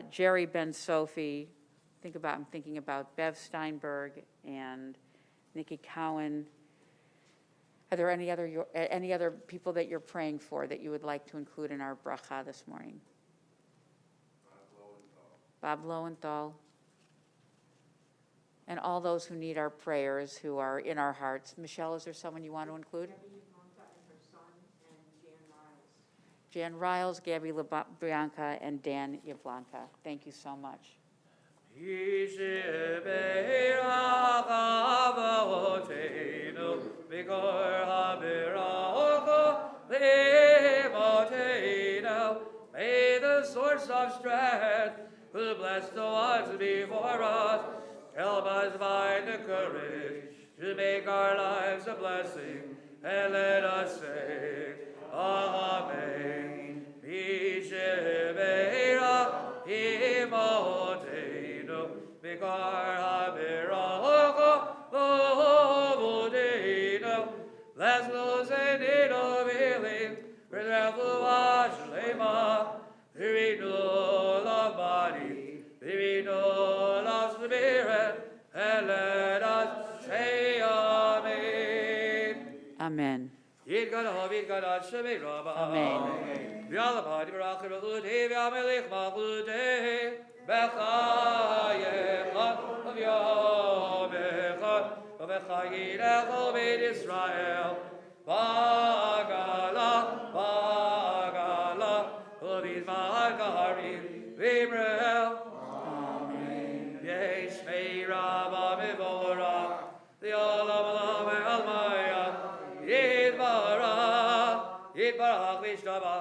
Jerry Ben Sophie. I'm thinking about Bev Steinberg and Nikki Cowan. Are there any other people that you're praying for that you would like to include in our bracha this morning? Bob Lowenthal. And all those who need our prayers, who are in our hearts. Michelle, is there someone you want to include? Jan Riles, Gabby LeBianca, and Dan Yavlanka. Thank you so much. May the source of strength, who bless the ones before us, help us find the courage to make our lives a blessing, and let us say, Amen. Mishebeira imotenu, mikar habiroko lomodenu, bless those in need of healing, for their fluash lema, the renewal of body, the renewal of spirit, and let us say Amen. Amen. Amen. V'alabadi v'rachim v'chudei v'amelech v'chudei v'chayech v'yomecha v'chayirech v'beit Yisrael v'agala v'bizman kaharim v'imrel Yesh me'iraba mevorach v'olam olam ve'almaya Yitbarach v'ishtaba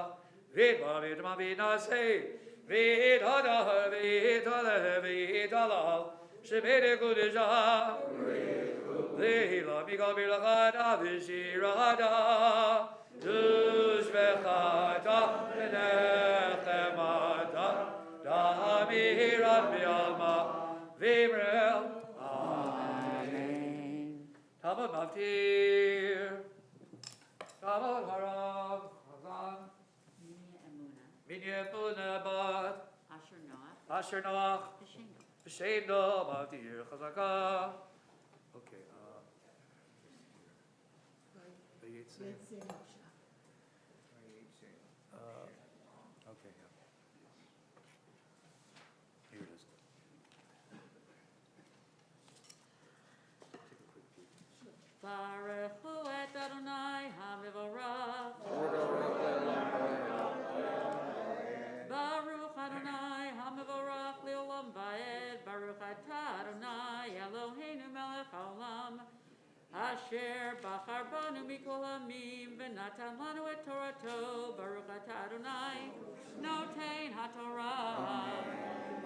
V'itbarach v'itma v'naseh V'itadar v'itadal Shemere kudesha V'hila mikal birlachata v'shirata Tushbechata v'nechemata Da'amirat v'alma v'imrel Amen. Talmud Mavtir Talmud Harav Chazan Minye Emuna Bat Asher Noach V'Sheino Mavtir Chazaka. Okay. Okay. Here it is. Baruch hu et Adonai HaMevorach. Baruch Adonai HaMevorach Le'olam Va'ed. Baruch atah Adonai Eloheinu melech haolam. Asher bachar banu mikol hamim v'natan lanu et Torato. Baruch atah Adonai noten haTorah.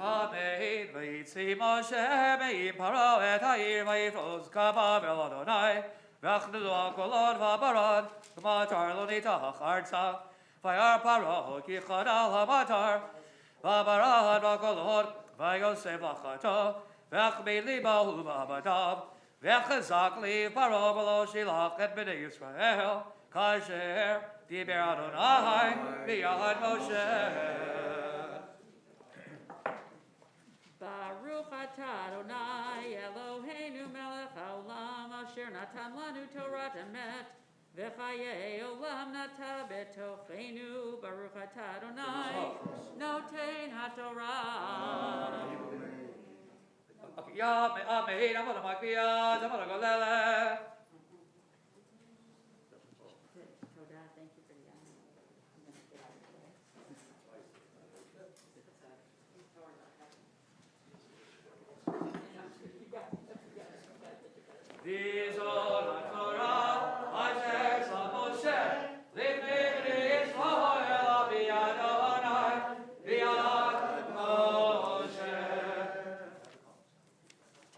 Amen. V'yitzi Moshe me'im paro et ha'ir v'yifroz kama vel Adonai v'achnudu ha'kolot v'abarad v'matar lo nitach arza v'yar paro kichad al ha'matar v'abarad v'kolot v'yosef l'achato v'achmei libahu v'abadav v'chazak li paro v'lo shilach et b'nei Yisrael kasher diber Adonai b'yad Moshe. Baruch atah Adonai Eloheinu melech haolam asher natan lanu Torah emet v'chayei olam nata betocheinu. Baruch atah Adonai noten haTorah. Amen. Amar makbiyat, amar golele. Todah, thank you for the honor. These are the Torah, Asher Son Moshe, Lifnei Bnei Yisrael, B'yad Adonai, B'yad Moshe.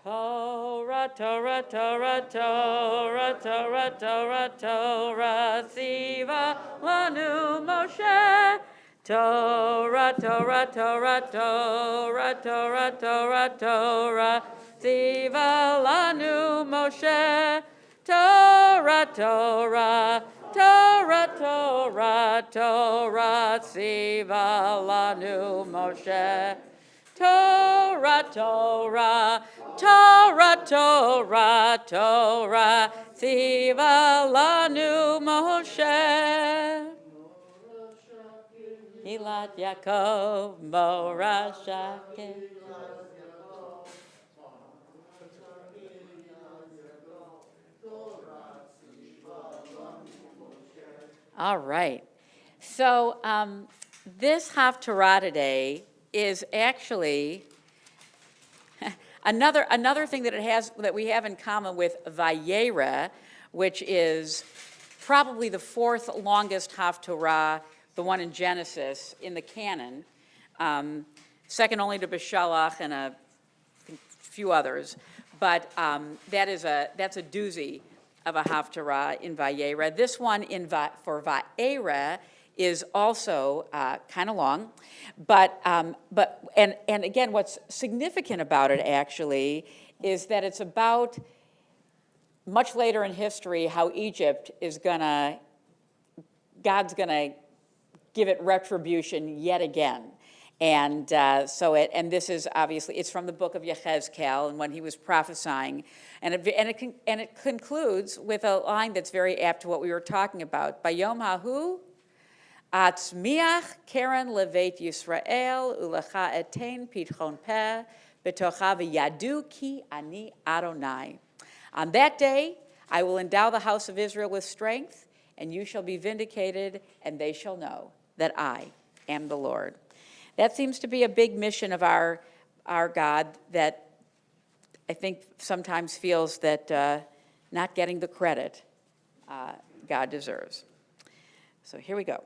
Torah, Torah, Torah, Torah, Torah, Torah, Torah, Tziva lanu Moshe. Torah, Torah, Torah, Torah, Torah, Torah, Torah, Tziva lanu Moshe. Torah, Torah, Torah, Torah, Torah, Tziva lanu Moshe. Torah, Torah, Torah, Torah, Torah, Tziva lanu Moshe. Hilat Yaakov, Morashake. All right. So this Haftarah today is actually Another thing that we have in common with Vayera, which is probably the fourth longest Haftorah, the one in Genesis, in the canon, second only to Beshalach and a few others, but that's a doozy of a Haftarah in Vayera. This one for Va'era is also kind of long, but again, what's significant about it actually is that it's about much later in history how Egypt God's gonna give it retribution yet again. And this is obviously, it's from the book of Yechezkel, and when he was prophesying. And it concludes with a line that's very apt to what we were talking about. Bayom hahu, atzmiach keren levet Yisrael, ulecha etein pitchon peh, betocha v'yadu ki ani Adonai. On that day, I will endow the house of Israel with strength, and you shall be vindicated, and they shall know that I am the Lord. That seems to be a big mission of our God that I think sometimes feels that not getting the credit God deserves. So here we go.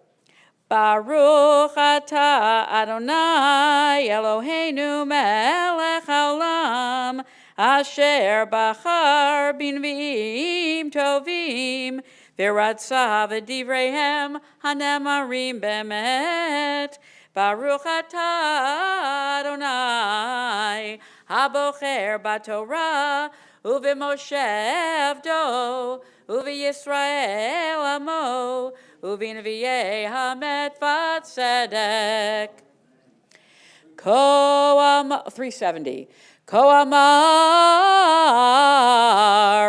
Baruch atah Adonai Eloheinu melech haolam asher bachar b'nviim tovim v'ratza v'divreihem hanemarim bemet. Baruch atah Adonai, habocher batorah, uv'Moshe avdo, uv'Yisrael amo, uv'Nevi'ei hamet v'tzedek. 370. Ko amar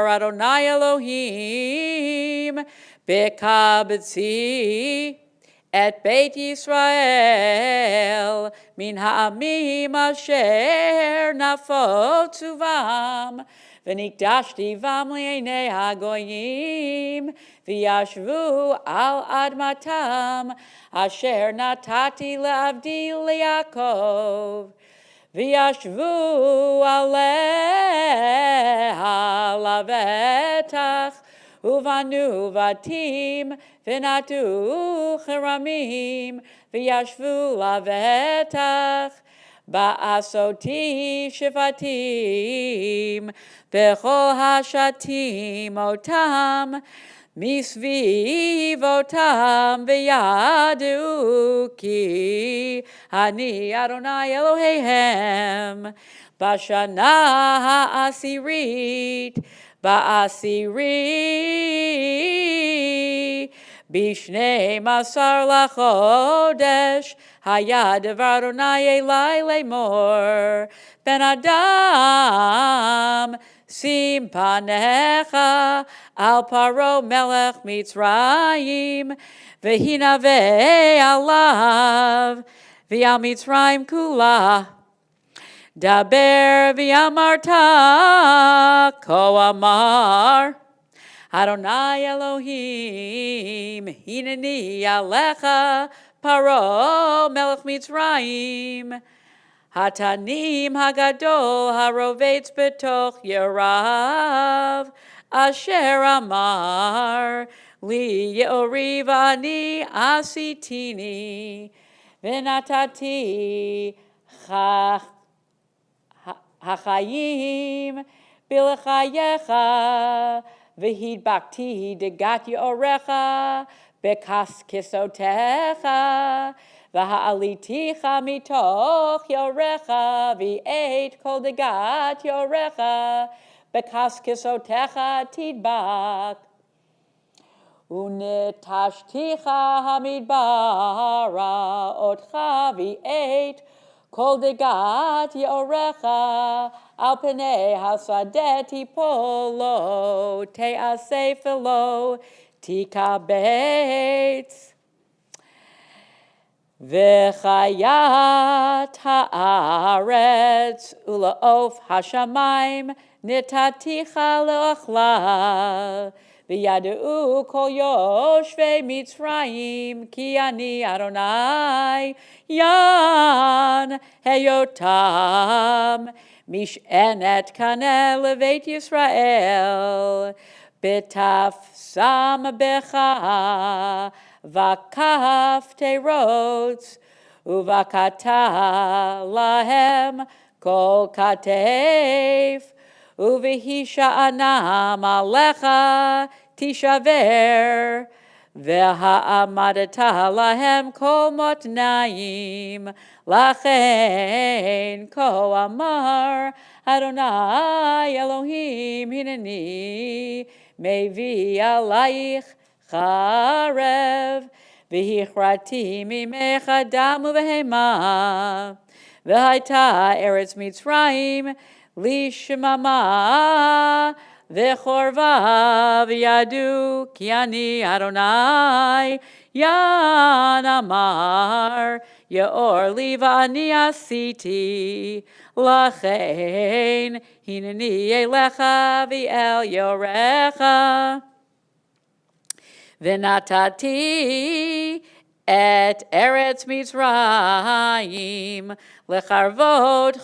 Adonai Elohim, bekabetzi, et Beit Yisrael min ha'amim asher nafotzu vam v'nikdashti vam li'enei hagoyim v'yashvu al admatam asher natati le'avdi le'Yaakov v'yashvu aleha lavetach uvanu vatim v'natu cheramim v'yashvu lavetach ba'asoti shivatim v'chol hashatim otam misvivotam v'yadu ki ani Adonai Eloheihem b'shana ha'asirit Ba'asiri Bishnei Masar Lachodesh Haya Devar Adonai Elai Lemor Ben Adam Sim Panecha Al Paro Melech Mitzrayim Vehina Ve'alav V'al Mitzrayim Kula Daber v'amarta ko amar Adonai Elohim hineni alecha paro melech Mitzrayim hatanim hagadol harovetz betoch yerav asher amar li ye'oriv ani asitini v'natati Hachayim bilechayecha v'hidbakti degati orecha bekas kisotecha v'ha'aliticha mitoch yorecha v'eit kol degat yorecha bekas kisotecha tidbak unetashticha hamidbara otcha v'eit Kol degat yorecha al penei hasadeti polo te'aseh filo tikabetz v'chayat haaretz ula'of hashamayim nitaticha le'ochla v'yadeu kol yoshvei Mitzrayim ki ani Adonai yan heyotam mishenet kaneh leveit Yisrael betaf sam becha vakaf teirotz uvakata lahem kol kateif uvihisha anam alecha tishaver v'ha'amadata lahem kol motnaim lachen ko amar Adonai Elohim hineni mevi alayich charev v'hichrati mimecha dam uvehema v'haita eretz Mitzrayim lishmama v'chorva v'yadu ki ani Adonai yan amar yaor li v'ani asiti lachein hineni elecha v'el yorecha v'natati et eretz Mitzrayim lecharvot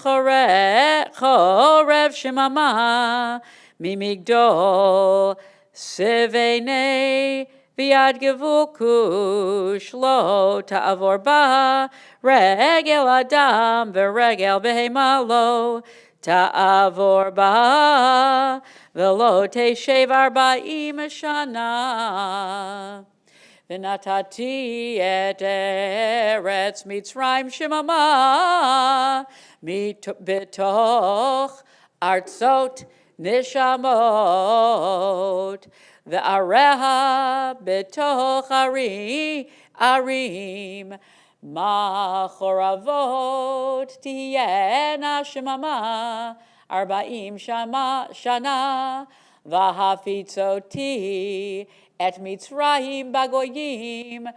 chorev shemama mimigdol sevene v'yad gevul kush lo ta'avor ba regel adam v'regel behema lo ta'avor ba v'lo teshev arba'im shana v'natati et eretz Mitzrayim shemama betoch artzot nishamot v'areha betoch arim machoravot tihena shemama arba'im shana v'hafitzoti et Mitzrayim bagoyim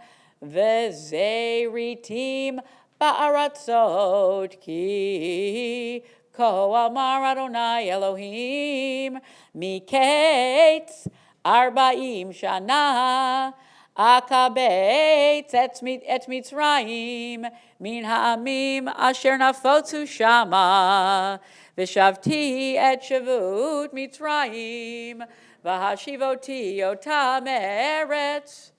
v'zeritim ba'aratzot ki ko amar Adonai Elohim miketz arba'im shana akabetz et Mitzrayim min ha'amim asher nafotzu shama v'shavti et shavut Mitzrayim v'hashivoti otam eretz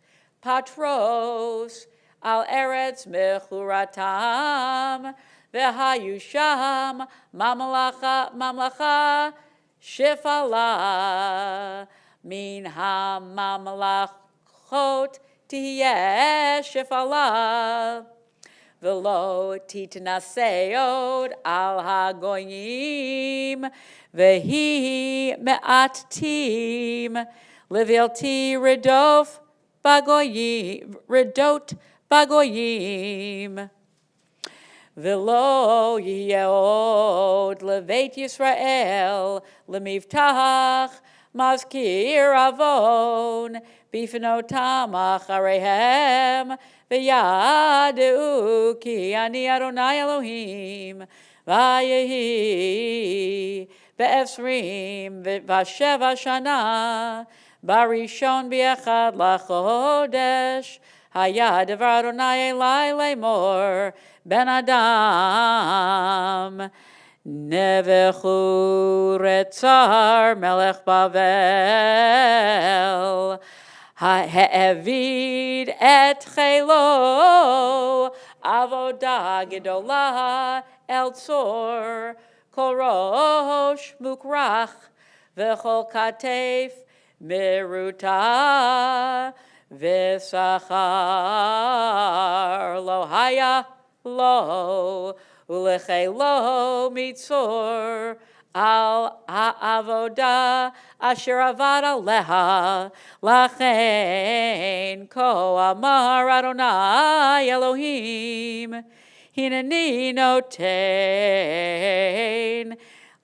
patros al eretz mechuratam v'hayusham mamlacha shifala min ha'mamlachot tiyeh shifala v'lo titnaseod al hagoyim v'hi me'atim levilti redot bagoyim v'lo yeod leveit Yisrael lemivtach mazkir avon bifnotam acharehem v'yadu ki ani Adonai Elohim v'yehi be'esrim v'sheva shana barishon bi'echad lachodesh haya devar Adonai elai lemor ben adam nevechu retzar melech Bavel ha'evid et chelo avodah gedolah el tzor kol rosh mukrach v'chol katef meruta v'sachar lo haya lo ulechelo mitzor al ha'avodah asher avad aleha lachen ko amar Adonai Elohim hineni noten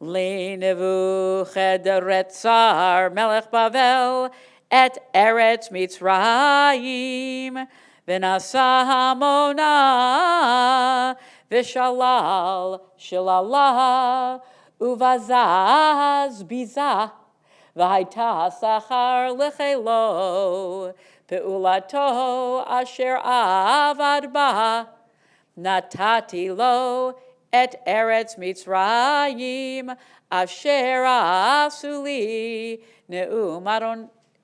Nebuchadnezzar melech Bavel et eretz Mitzrayim v'nasa hamona v'shalal shilala uvazaz bizah V'haita sachar l'chelo, pe'ulato asher avad ba, natati lo et eretz Mitzrayim, asher asuli, ne'um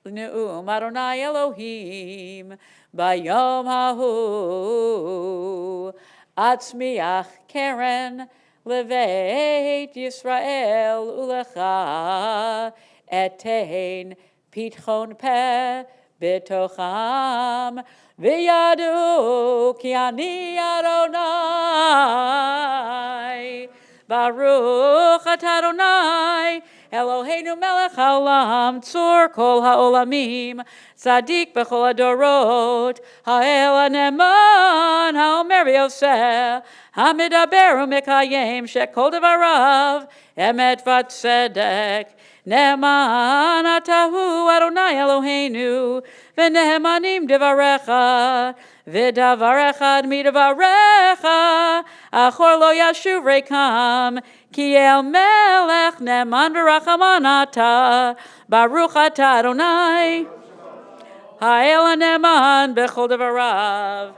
Adonai Elohim, bayom hahu, atzmiach keren, leveit Yisrael ulecha, etein pitchon peh betocham, v'yadu ki ani Adonai, Baruch atah Adonai, Eloheinu melech haolam, tzur kol haolamim, tzadik b'chol adorot, ha'el ha'neman, ha'omer v'yoseh, ha'medaber u'mekayem, shekol devarav, emet v'tzedek, ne'eman atahu Adonai Eloheinu, v'ne'emanim devarecha, v'davar echad midavarecha, achor lo yashuv rekam, ki el melech ne'eman v'rachaman ata, baruch atah Adonai, ha'el ha'ne'eman b'chol devarav.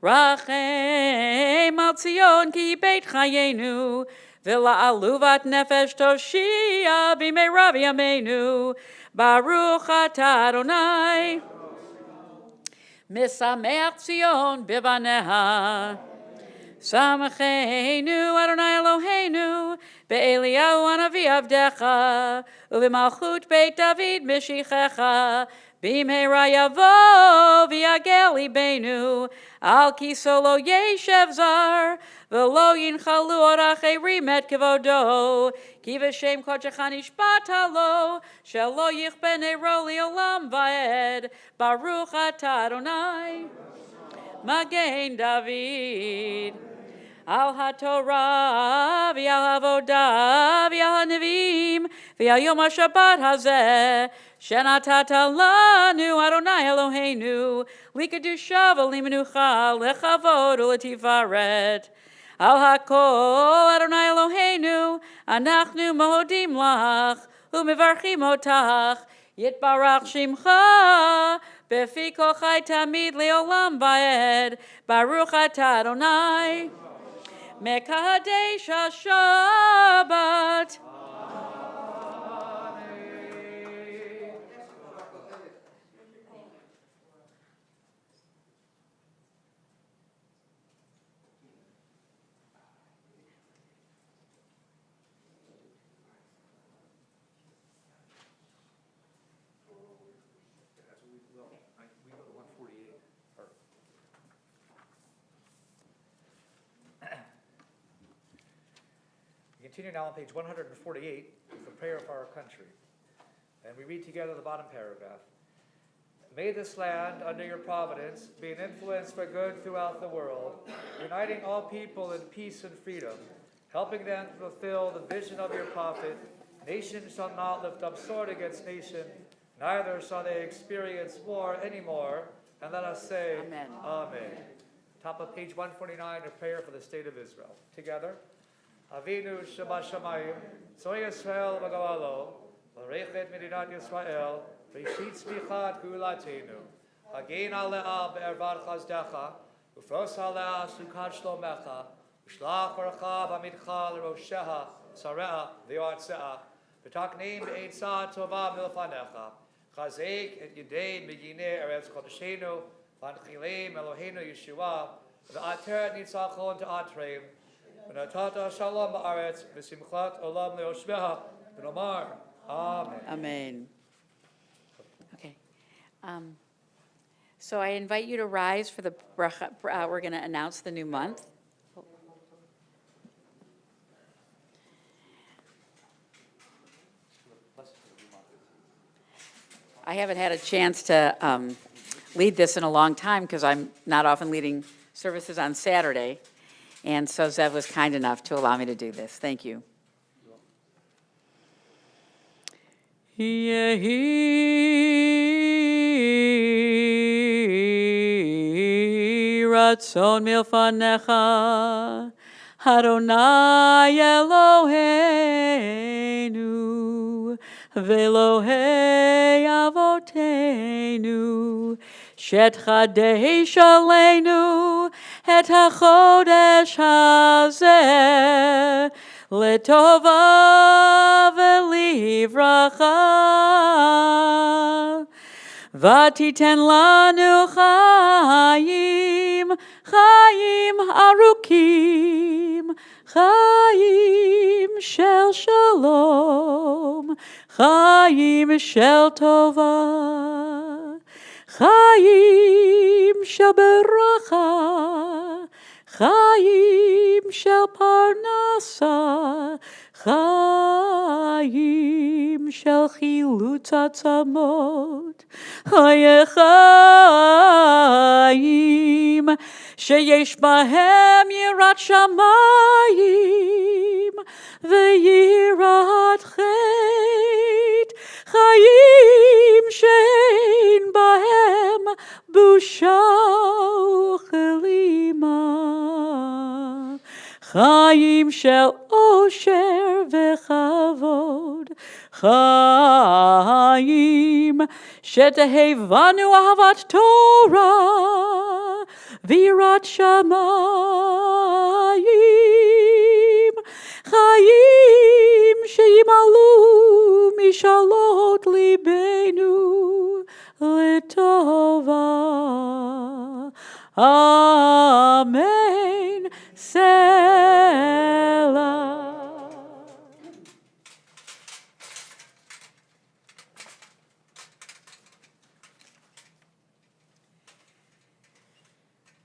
Rachem al Tzion ki beit chayenu, v'la'aluvat nefesh toshia b'meirav yameinu, baruch atah Adonai, misameach Tzion b'baneha. Samachenu Adonai Eloheinu, be'eliyahu hanavi avdecha, u'v'malchut beit David mishichecha, b'mheira yavo v'yagel libenu, al kiso lo yeshev zar, v'lo yinchalu orach rimet kevodo, ki v'shem kodechecha nishbata lo, shelo yichben eiro li'olam va'ed, baruch atah Adonai, Magen David. Al haTorah v'al avodah v'al hanevim v'al yom haShabbat hazeh shenatata lanu Adonai Eloheinu likadusha v'limenucha lechavod u'letifaret. Al hakol Adonai Eloheinu anachnu mohodim lach u'mevarchim otach yitbarach shimcha befi kol chai tamid leolam va'ed baruch atah Adonai Mekadesh HaShabbat. Continue now on page 148 with the prayer for our country. And we read together the bottom paragraph. May this land, under your providence, be an influence for good throughout the world, uniting all people in peace and freedom, helping them to fulfill the vision of your prophet. Nation shall not lift up sword against nation, neither shall they experience war anymore. And let us say, Amen. Amen. Top of page 149, a prayer for the state of Israel. Together. Avinu Shabashamayim, Zoy Yisrael V'Gavalo, V'Rechet Medinat Yisrael, V'Shit Tzmichat Geulatenu, Hagein Alea Be'ervat Chazdecha, Ufros Alea Sukat Shlomecha, Ushlach Barucha V'Amidcha L'Rosheha, Sareha V'Yotzea, V'Takneim Be'etzah Tova Milfanecha, Chazek Et Yidei Meginei Eretz Kodeshenu, V'Anchileim Eloheinu Yeshua, V'Ater Nitzachon Te'atreim, V'natata Shalom Ba'aretz, V'Simchat Olam Le'oshveha, V'Nomar, Amen. Amen. Okay. So I invite you to rise for the bracha. We're going to announce the new month. I haven't had a chance to lead this in a long time because I'm not often leading services on Saturday. And so Zev was kind enough to allow me to do this. Thank you. Yehi ratzon milfanecha Adonai Eloheinu Velohei avotenu, shetchadesh aleinu et hachodesh hazeh, letova velivracha. Vatiten lanu chayim, chayim arukim, chayim shel shalom, chayim shel tova, chayim shel beracha, chayim shel parnasa, chayim shel chilutz atzamot, chayim sheyesh bahem yirat shamayim veyirat chet, chayim shein bahem busha uchelima, chayim shel osher vechavod, chayim shetehevanu ahavat Torah virat shamayim, chayim sheyimalu mishalot libenu letova. Amen. Selah.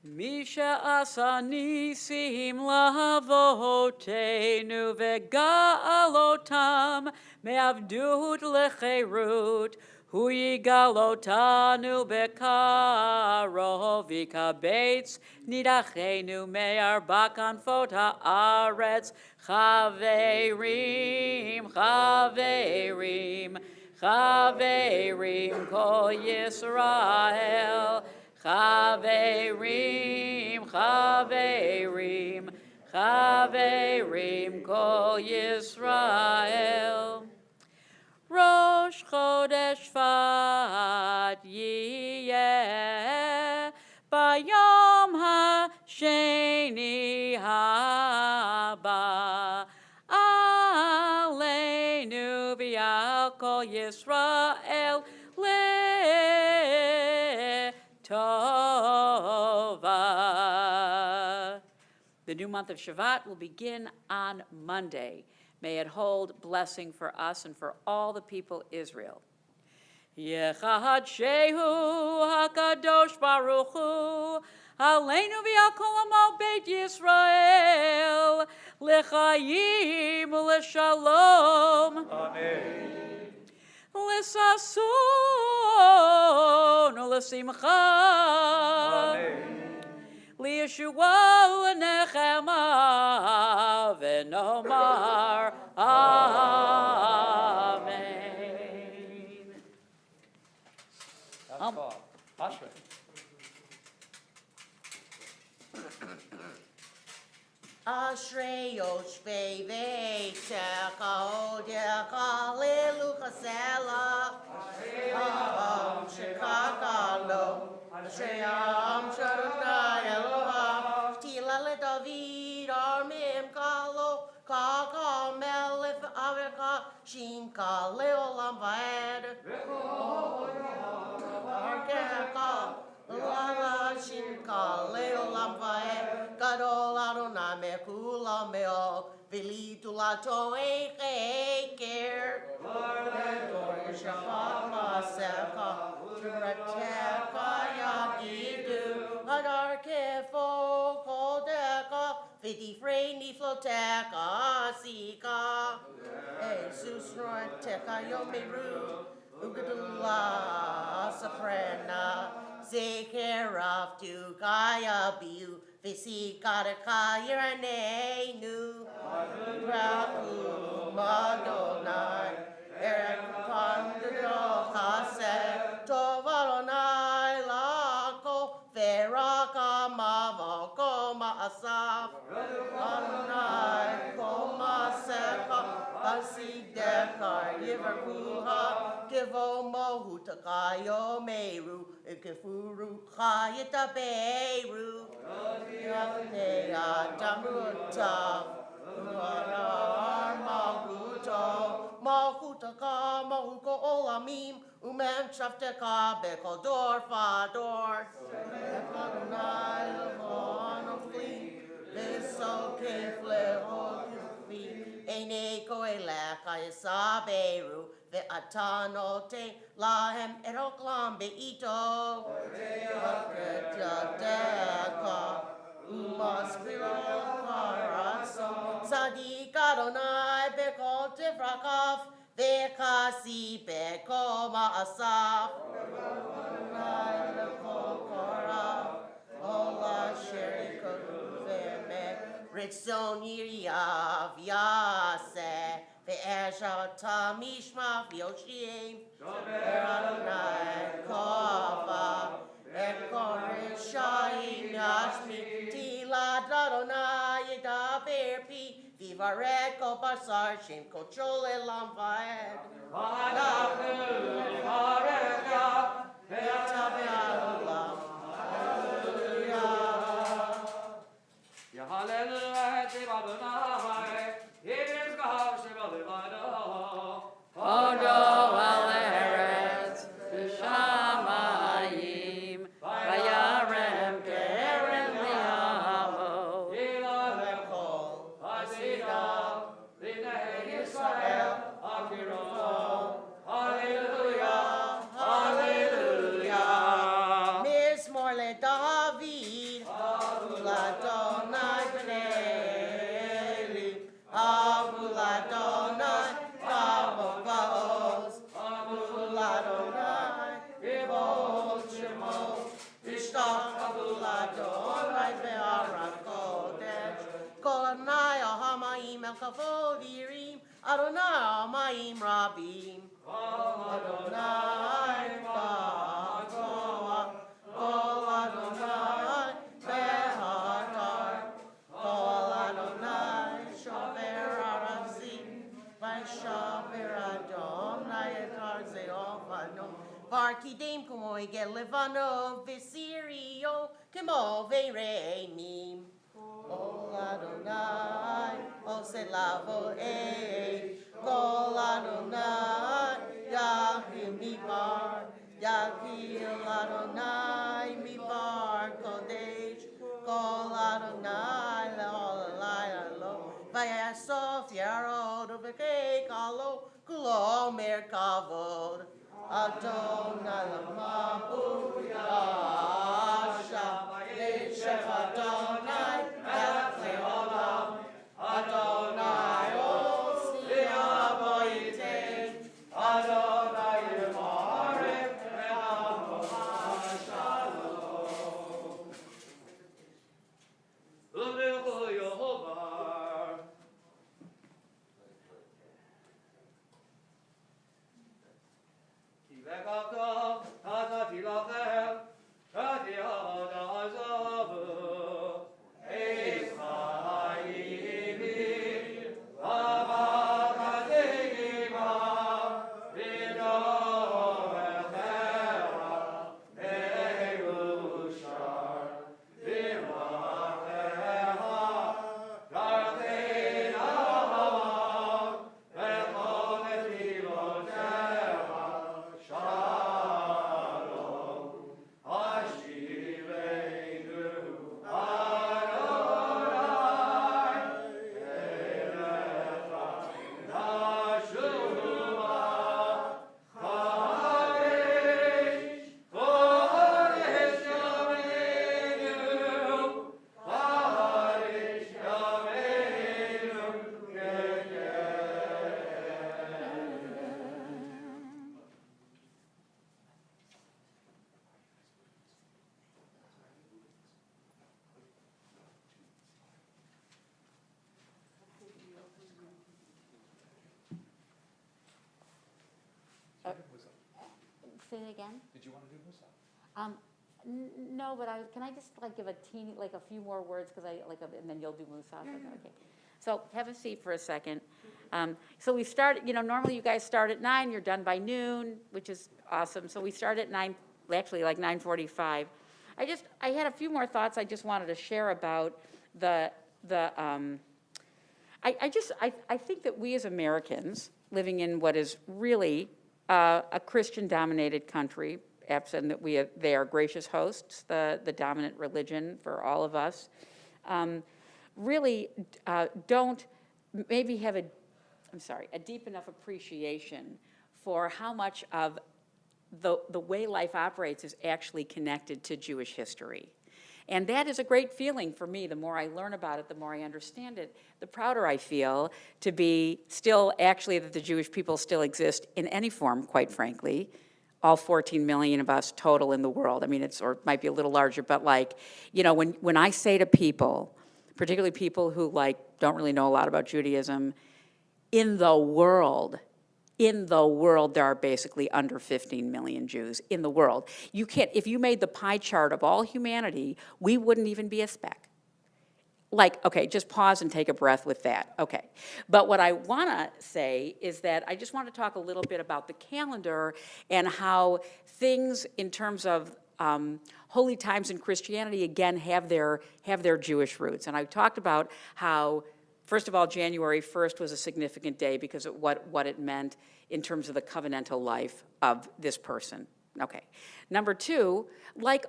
Misha asanisim lavotenu vegalotam meavdut lecherut, hu yigalotanu bekaro vikabetz nidachenu me'arba kanfot haaretz, chaverim, chaverim, chaverim kol Yisrael, chaverim, chaverim, chaverim kol Yisrael. Rosh Chodesh Shvat yiyeh bayom hasheni haba aleinu v'al kol Yisrael letova. The new month of Shvat will begin on Monday. May it hold blessing for us and for all the people Israel. Yechad Shehu HaKadosh Baruch Hu Aleinu v'al kol amo Beit Yisrael L'chaim u'l'shalom L'sason u'l'simcha Liyeshua u'nechema v'nomar Amen. That's called Ashrei. Ashrei yoshvei veitecha odecha lelucha sela. Am shekakalo. Ashrei am shadonai Eloham. Tila leDavid armim kalo. Kaka melech aveka shimka leolam vaed. Arkeka lala shimka leolam vaed. Gadol Adonai mekulam meol. Vilitu lato eicher. Ledor yishapat maseka. Turateka yagidu. Adar kefo kodeka. Vitifrei nifloteka sika. Jesus roiteka yomiru. Ugadula saprena. Zekeraf tu kaya biu. Visikadeka yiraneinu. Raku madonai. Erek pandado chase. Tovaronai lako. Veraka mavako maasaf. Adonai koma seka. si dekar yivaruha kivo mohutakayo meru ikifuru chayita beru yavnea damruta mahutaka mahuko olamim umem shafteka bekodor fador Adonai lemonofli Viso kefle hokufi Ene koeleka isaberu Ve atanote lahem eroklam beito Vaketa deka Umaspiro karaso Sadik Adonai beko tifrakaf Vekasi beko maasaf Adonai leko koraf Ola sherika veme Ritson yiriav yase Ve'esha tamishma vyoshim Adonai kova Ekorishaim yashmi Tila Adonai yedaber pi Vivaret ko basar shem kochol elam vaed Odo al eretz b'shamayim vayarem kerem li'amo. Mizmor David, Avuladonai b'nei Avuladonai Kavos, Avuladonai Kivos Shemo, Ishtach Avuladonai be'arat kodesh, Kol Adonai Hamaim El Kavod Yirim, Adonai Hamaim Rabim, Adonai Ba'atoa, Kol Adonai Be'atar, Kol Adonai Shover Arazim, V'Shover Adom Nayetar Ze'ol Vadom, Varkidim Kumo Igel Levano V'Sirio Kimo Ve'Reimim, Kol Adonai Ose Lavo Kol Adonai Yahim Mibar Yahil Adonai Mibar Kodesh Kol Adonai Le'olai Lo Vayasof Yarod Uvekei Kalo Kulo Mer Kavod Adonai Lamabu Yasha Yeshef Adonai Melech Le'olam Adonai Osi Aboyite Adonai Yemarek Me'amo HaShalom Ulecho Yehovah. Ki vekavta, tata tilachem, tati hadazavu. Eis ha'yimim, ha'makadegima, v'dom echera, me'erushar, v'racheha, darchein ha'avam, v'chol netivoteha, shalom, hashivenu, Adonai, elecha, nashuma, Kadesh, Kodesh Yameinu, Kadesh Yameinu, Say it again? Did you want to do Musaf? No, but can I just like give a teeny, like a few more words, because and then you'll do Musaf? Okay. So have a seat for a second. So we start, normally you guys start at 9, you're done by noon, which is awesome. So we start at 9, actually like 9:45. I had a few more thoughts I just wanted to share about I think that we as Americans, living in what is really a Christian-dominated country, absent that they are gracious hosts, the dominant religion for all of us, really don't maybe have a deep enough appreciation for how much of the way life operates is actually connected to Jewish history. And that is a great feeling for me. The more I learn about it, the more I understand it, the prouder I feel to be still, actually, that the Jewish people still exist in any form, quite frankly. All 14 million of us total in the world. I mean, or it might be a little larger, but when I say to people, particularly people who don't really know a lot about Judaism, in the world, there are basically under 15 million Jews in the world. You can't, if you made the pie chart of all humanity, we wouldn't even be a speck. Okay, just pause and take a breath with that. Okay. But what I want to say is that I just want to talk a little bit about the calendar and how things in terms of holy times in Christianity, again, have their Jewish roots. And I talked about how, first of all, January 1st was a significant day because of what it meant in terms of the covenantal life of this person. Okay. Number two, like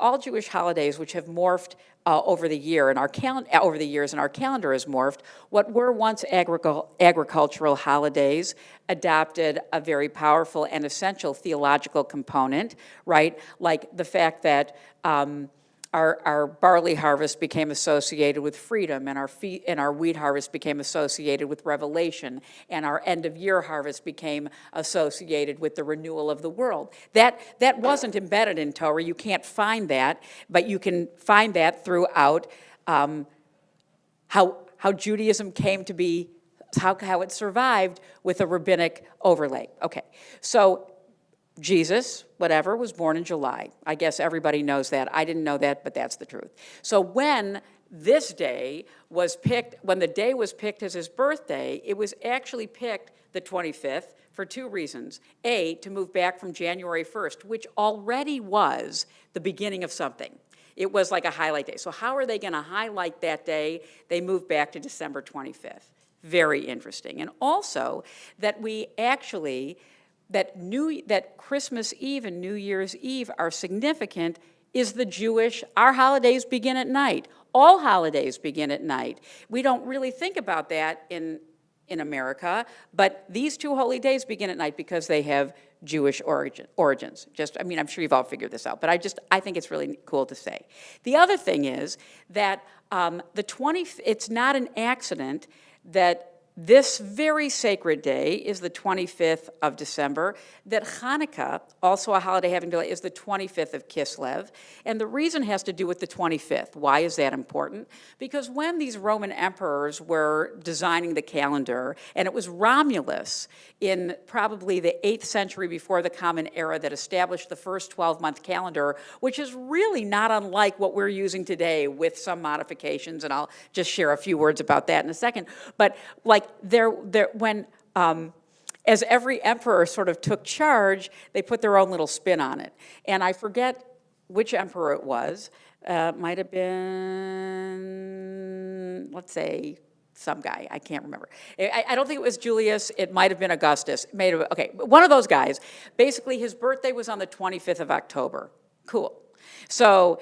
all Jewish holidays, which have morphed over the years, and our calendar has morphed, what were once agricultural holidays adopted a very powerful and essential theological component, right? Like the fact that our barley harvest became associated with freedom, and our wheat harvest became associated with revelation, and our end-of-year harvest became associated with the renewal of the world. That wasn't embedded in Torah. You can't find that, but you can find that throughout how Judaism came to be, how it survived with a rabbinic overlay. Okay, so Jesus, was born in July. I guess everybody knows that. I didn't know that, but that's the truth. So when the day was picked as his birthday, it was actually picked the 25th for two reasons. A, to move back from January 1st, which already was the beginning of something. It was like a highlight day. So how are they going to highlight that day? They moved back to December 25th. Very interesting. And also that we actually... that Christmas Eve and New Year's Eve are significant is our holidays begin at night. All holidays begin at night. We don't really think about that in America, but these two holy days begin at night because they have Jewish origins. I'm sure you've all figured this out, but I think it's really cool to say. The other thing is that it's not an accident that this very sacred day is the 25th of December, that Hanukkah, also a holiday having delay, is the 25th of Kislev. And the reason has to do with the 25th. Why is that important? Because when these Roman emperors were designing the calendar, and it was Romulus in probably the 8th century before the Common Era that established the first 12-month calendar, which is really not unlike what we're using today with some modifications, and I'll just share a few words about that in a second. But as every emperor sort of took charge, they put their own little spin on it. And I forget which emperor it was. Might have been, let's say, some guy. I can't remember. I don't think it was Julius. It might have been Augustus. One of those guys. Basically, his birthday was on the 25th of October. Cool. So,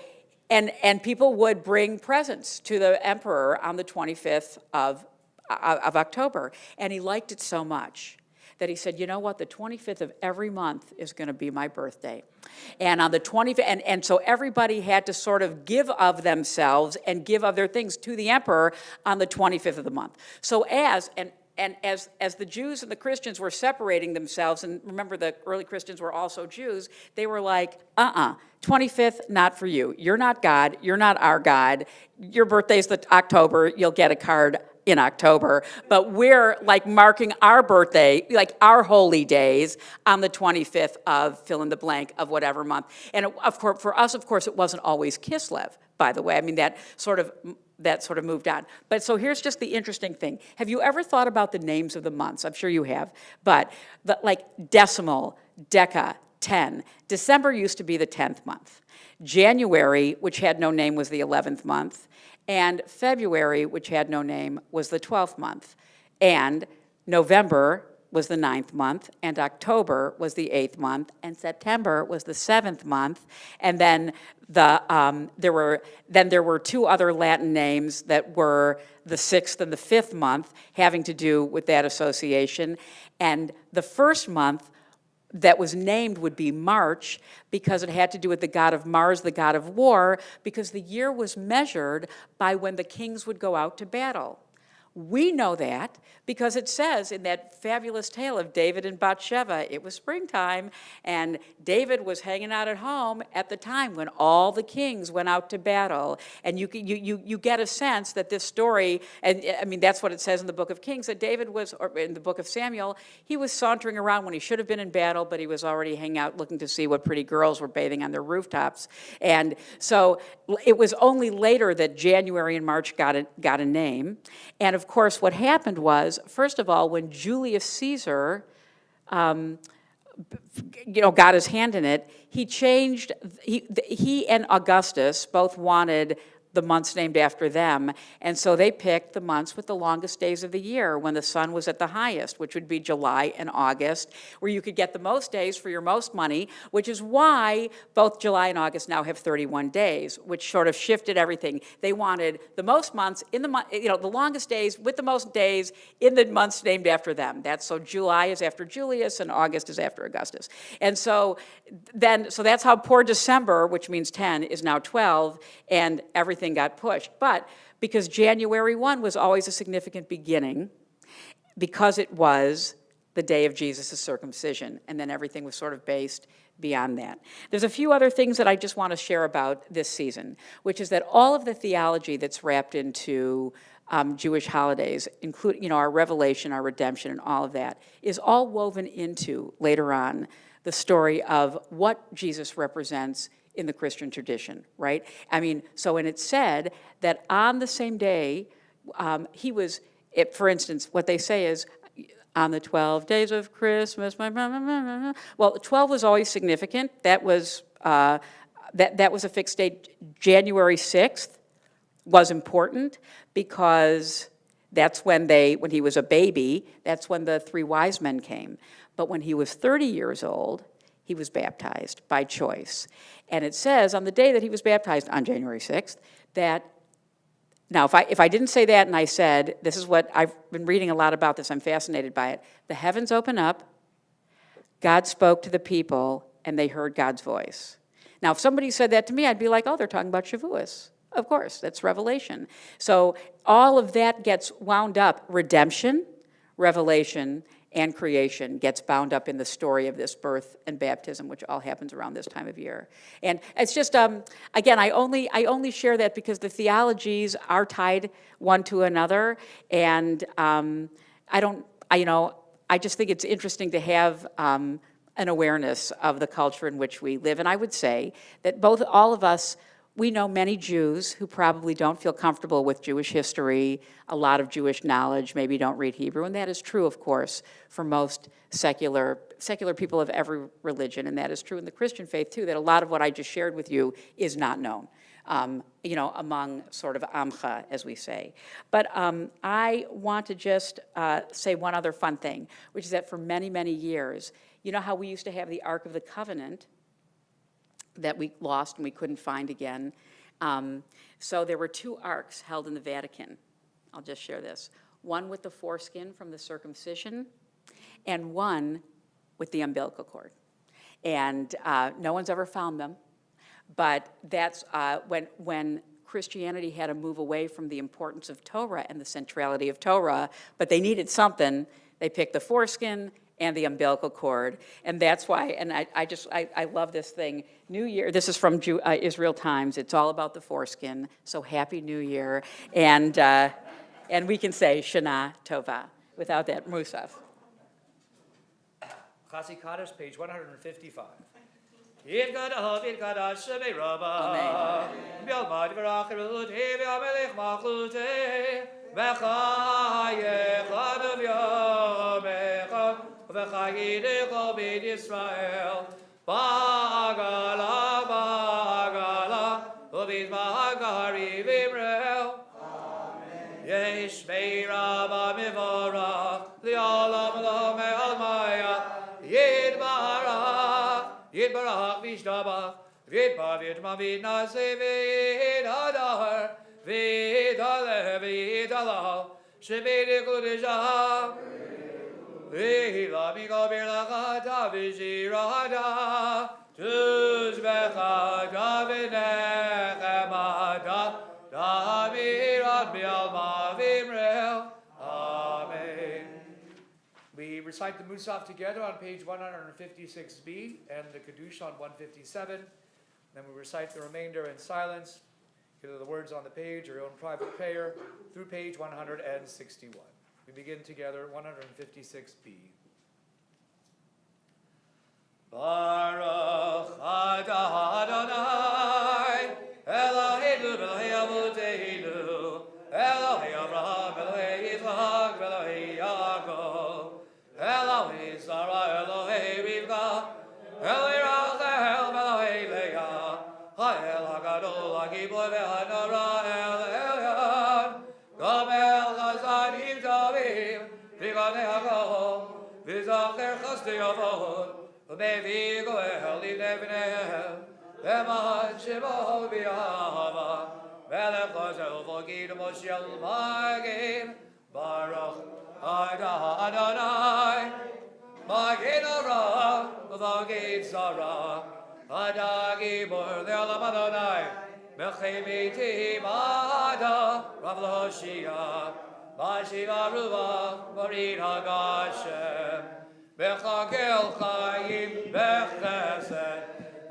and people would bring presents to the emperor on the 25th of October, and he liked it so much that he said, you know what, the 25th of every month is going to be my birthday. And on the 25th, and so everybody had to sort of give of themselves and give of their things to the emperor on the 25th of the month. So as the Jews and the Christians were separating themselves, and remember the early Christians were also Jews, they were like, 25th, not for you. You're not God. You're not our God. Your birthday's October. You'll get a card in October, but we're marking our birthday, our holy days on the 25th of fill in the blank of whatever month. And of course, for us, of course, it wasn't always Kislev, by the way. I mean, that sort of that sort of moved on. But so here's just the interesting thing. Have you ever thought about the names of the months? I'm sure you have. But like decimal, deca, 10. December used to be the 10th month. January, which had no name, was the 11th month. And February, which had no name, was the 12th month. And November was the 9th month, and October was the 8th month, and September was the 7th month. And then there were two other Latin names that were the 6th and the 5th month, having to do with that association. And the first month that was named would be March, because it had to do with the god of Mars, the god of war, because the year was measured by when the kings would go out to battle. We know that because it says in that fabulous tale of David and Bathsheba, it was springtime, and David was hanging out at home at the time when all the kings went out to battle. And you get a sense that this story, and I mean, that's what it says in the book of Kings, that David was, or in the book of Samuel, he was sauntering around when he should have been in battle, but he was already hanging out looking to see what pretty girls were bathing on their rooftops. And so it was only later that January and March got a name. And of course, what happened was, first of all, when Julius Caesar, got his hand in it, he and Augustus both wanted the months named after them, and so they picked the months with the longest days of the year when the sun was at the highest, which would be July and August, where you could get the most days for your most money, which is why both July and August now have 31 days, which sort of shifted everything. They wanted the most months in the month, the longest days with the most days in the months named after them. So July is after Julius and August is after Augustus. And so that's how poor December, which means 10, is now 12, and everything got pushed. But because January 1 was always a significant beginning, because it was the day of Jesus' circumcision, and then everything was sort of based beyond that. There's a few other things that I just want to share about this season, which is that all of the theology that's wrapped into Jewish holidays, including our revelation, our redemption, and all of that, is all woven into, later on, the story of what Jesus represents in the Christian tradition, right? I mean, so when it's said that on the same day, for instance, what they say is, on the 12 days of Christmas, well, 12 was always significant. That was a fixed date. January 6th was important because that's when he was a baby, that's when the three wise men came. But when he was 30 years old, he was baptized by choice. And it says on the day that he was baptized, on January 6th, that, now if I didn't say that and I said, this is what, I've been reading a lot about this, I'm fascinated by it. The heavens open up, God spoke to the people, and they heard God's voice. Now, if somebody said that to me, I'd be like, oh, they're talking about Shavuos. Of course, that's Revelation. So all of that gets wound up. Redemption, revelation, and creation gets bound up in the story of this birth and baptism, which all happens around this time of year. And it's just, again, I only share that because the theologies are tied one to another, and I just think it's interesting to have an awareness of the culture in which we live. And I would say that all of us, we know many Jews who probably don't feel comfortable with Jewish history, a lot of Jewish knowledge, maybe don't read Hebrew, and that is true, of course, for most secular people of every religion, and that is true in the Christian faith, too, that a lot of what I just shared with you is not known, among sort of Amcha, as we say. But I want to just say one other fun thing, which is that for many, many years, you know how we used to have the Ark of the Covenant that we lost and we couldn't find again. So there were two arks held in the Vatican. I'll just share this. One with the foreskin from the circumcision, and one with the umbilical cord. And no one's ever found them, but that's when Christianity had to move away from the importance of Torah and the centrality of Torah, but they needed something, they picked the foreskin and the umbilical cord, and that's why, and I love this thing, New Year, this is from Israel Times, it's all about the foreskin, so Happy New Year, and we can say Shana Tova, without that, Musaf. Chasi Kaddish, page 155. יתקדש ויתקדש שמי רבה. בעלמא דברך חירותי והמלך מלכותי. בחייך וביומך ובחיי כל בית ישראל. בעגלה בעגלה ובזמן קריב אמרהו. ישמי רבה מבורך לעולם עולם מעלמיה. יתברך וישתבח ויתברך ויתמם ויתנשא ויתהדר ויתהלל ויתהלל שבית קודשה ויהילה מכל ברכתה ושירתה תושבחתה ונחמתה תמיד בעלמא ואמרהו. Amen. We recite the Musaf together on page 156b and the Kaddush on 157. Then we recite the remainder in silence, either the words on the page or your own private prayer, through page 161. We begin together 156b. Baruch atah Adonai, Eloheinu v'Elokei Avoteinu, Elohei Avraham, Elohei Yitzchak, Elohei Yaakov, Elohei Sarah, Elohei Rivka, Elohei Rachel, Elohei Leah, Ha'el HaGadol, HaGibor v'Hanara, El Elyon, Gomel Chazanim Tovim, V'Ganei HaGol, V'Zacher Chasdei Avod, V'Mevi Goel Livnei B'neihem, V'Man Shemo B'Yahava, Melech Lazel V'Gid Moshiach Magin, Baruch Atah Adonai, Magin Ara, V'Gid Zara, Ada Gibor Le'olam Adonai, Melchei B'Ti Ma'ada, Rav L'Hoshia, Mashiva Ruach, Marin HaGashem, Bechagel Chayim, Bechesed,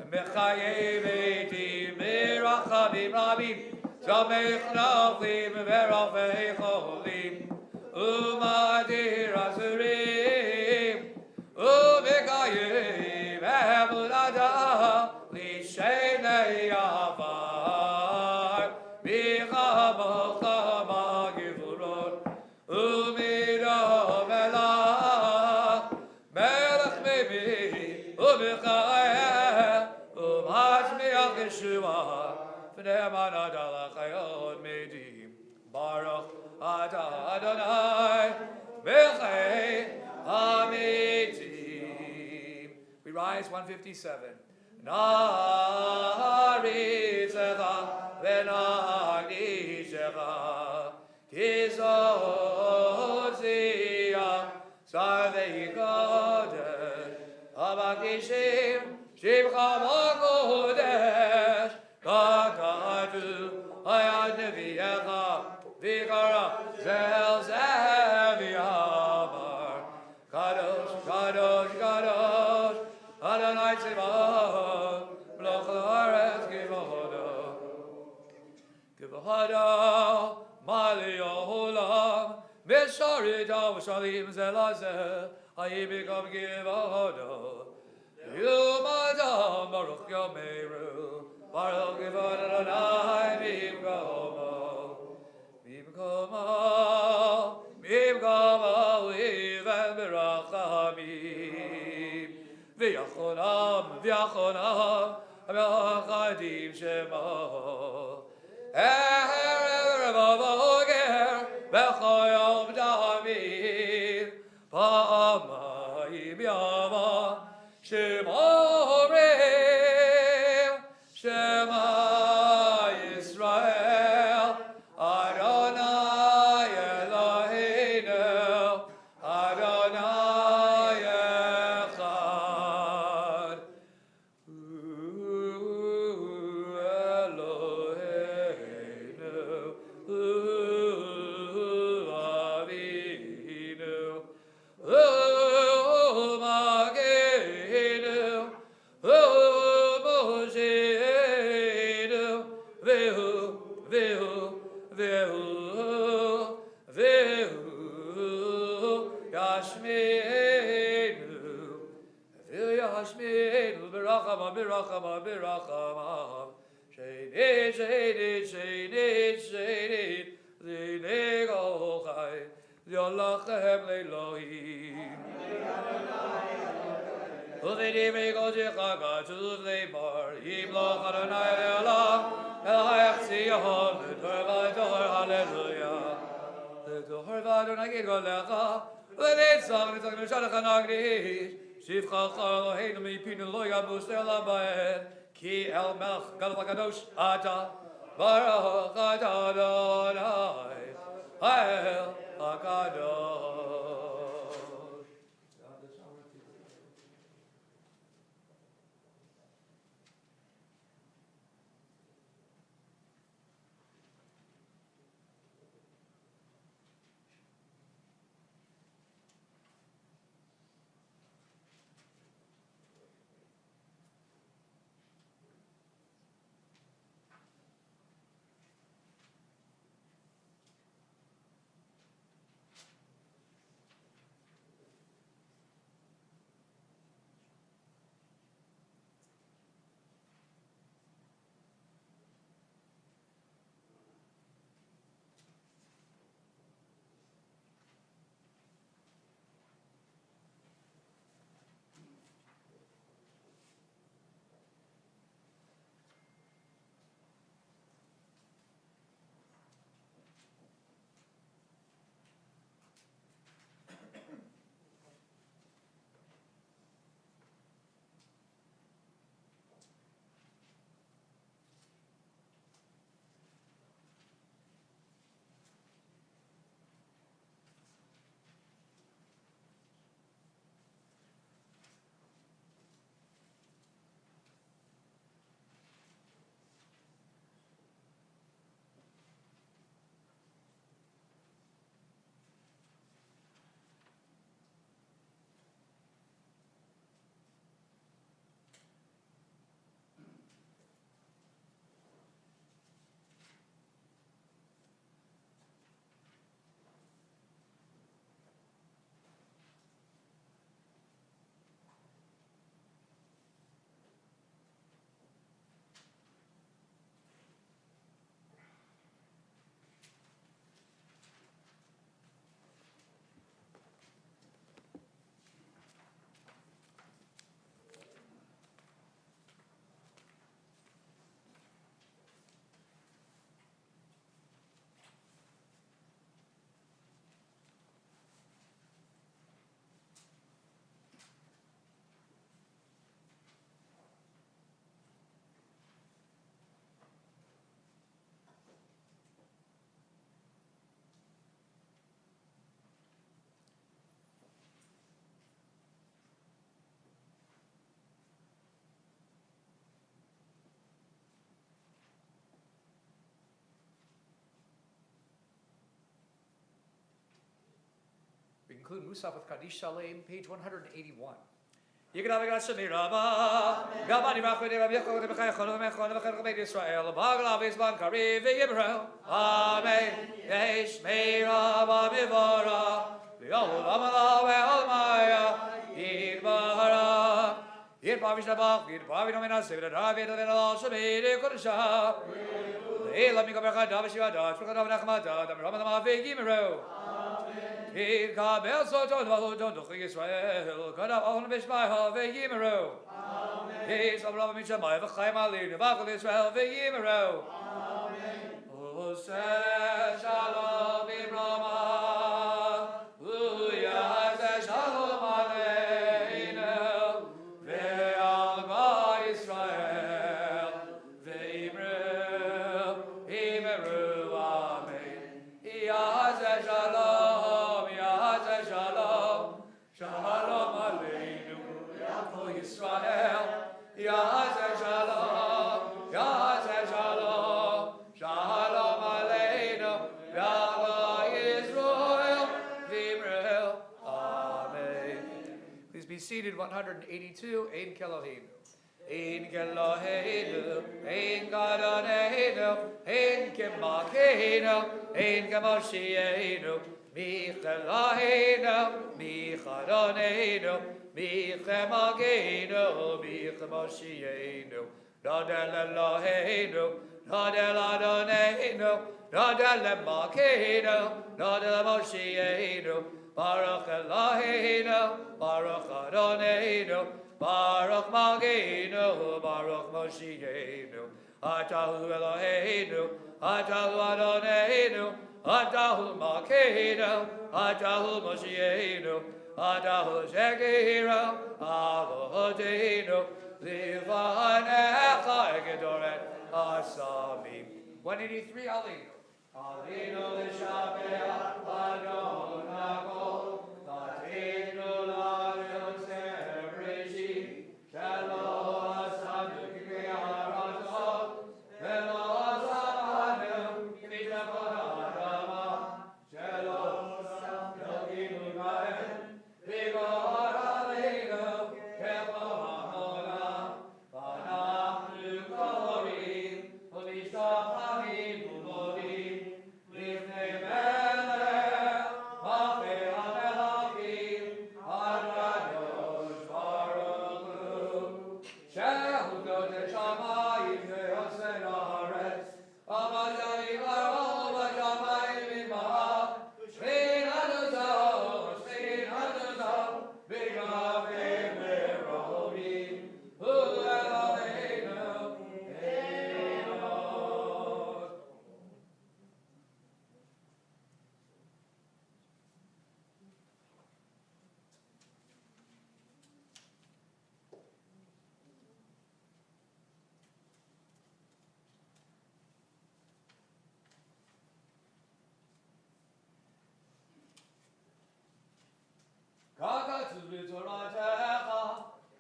Bechayei B'Ti, Mirachamim Rabim, Zamech Naflim, Verafei Cholim, Umadir Azurim, Umekayim, Emunada, Lishenei Avar, Bichamocha Magivurot, Umidom Elah, Melech Mimi, Umechael, Umashmiach Yeshua, V'ne'eman Adalach Hayot Medim, Baruch Atah Adonai, Melchei Hamitim. We rise 157. Naritzecha v'nagnishecha Kizotzia Sarvei Kodesh Habakishim Shivcha Makodesh Kakatu Hayad Neviecha Vikara Zel Zeviamar Kadosh, Kadosh, Kadosh Adonai Tzivot Melech Haaretz Givodo Givodo Mali Olam Misharita V'Shalim Zelazeh Hayim B'Kam Givodo Yumadam Baruch Yomeru Baruch Givodo Adonai B'Imkomo B'Imkomo B'Imkomo Even B'Rachamim V'Yachonam V'Yachonam V'Achadim Shemo Erev Avoger V'Choyom Damid Pa'amayim Yama Shema Omrim Shema Yisrael Adonai Eloheinu Adonai Echad Ashmi'enu Birachama, Birachama, Birachama. Sheinit, Sheinit, Sheinit, Sheinit. Zineg Ochai. Yolachem Le'Elohim. Uvidimi Gojichaga, Tuzle Bar. Yimloch Adonai Le'olam. El Hayach Tziyon. L'Torah Hallelujah. L'Torah Adonai Gidgolecha. L'Nitzach, Nitzach Nishadach Anagrish. Shivcha Eloheinu mipinu lo yabus elabaed. Ki el melch gadol hakadosh ata. Baruch ata Adonai. Hail hakadosh. We conclude Musaf with Kaddish Shalem, page 181. Yigdav Gashamirama, Gabani Machmedi Rabbiachon, the Mechayachon, the Mechon, the Mechon, Israel, Bagla, Visban, Kariv, Yimrel, Amen, Yesh, Meira, Babivara, Behold, Amala, Almaya, Yidbara, Yidbavishabach, Yidbavinomina, Sivida, David, and all Shamedi, Kodasha, Elamika Berka, Davishada, Trukadav Nachmata, the Ramadama, Yimrel. Kabel so to the Israel, cut up on Bishma, Veyimeru. Amen. Some Rabbi Mishamai, the Chaimali, the Bakal Israel, Veyimeru. Amen. O Shalom, Ibrahim, Uya, Shalom, Aleinu, Ve'alba Israel, Veyimeru, Imeru, Amen. Iya, Shalom. Shalom Aleinu, Ya'ko Yisrael, Ya'aseh Shalom, Ya'aseh Shalom, Shalom Aleinu, Ya'ko Yisrael, V'Imrel, Amen. Please be seated, 182, Ein Kelohim. Ein Kelohim, Ein Gadonenu, Ein Kemakenu, Ein Kemoshienu, Michelaheinu, Michadoneinu, Michemagenu, Michemoshienu, Nodel Eloheinu, Nodel Adoneinu, Nodel Makenu, Nodel Moshienu, Baruch Eloheinu, Baruch Adoneinu, Baruch Magenu, Baruch Moshienu, Atahu Eloheinu, Atahu Adoneinu, Atahu Makenu, Atahu Moshienu, Atahu Shekinu, Avodeinu, Livanecha Egedoret Asamim. 183, Alinu. Alinu Lishabeach Adon Hakol, Latinu Ladon Sebrishi, Shalom Asanu Kikei Haratzot, Velo Asanu Kivitavon Adama, Shalom Yoginu Gaen, Vigor Aleinu, Kevo Hamolam, Vanachnu Korim, Umishachachim Umodim, Lifnei Melech, Machei HaMelachim, Adradosh Baruch Hu, Shehu Noten Shamayim Ve'osen Haaretz, Amazani Baruch V'Shamayim Imach, Shrin Adonai, Shrin Adonai, B'Gavim V'Rohim, Hu Eloheinu, Eloh. Kakatsu b'toratecha,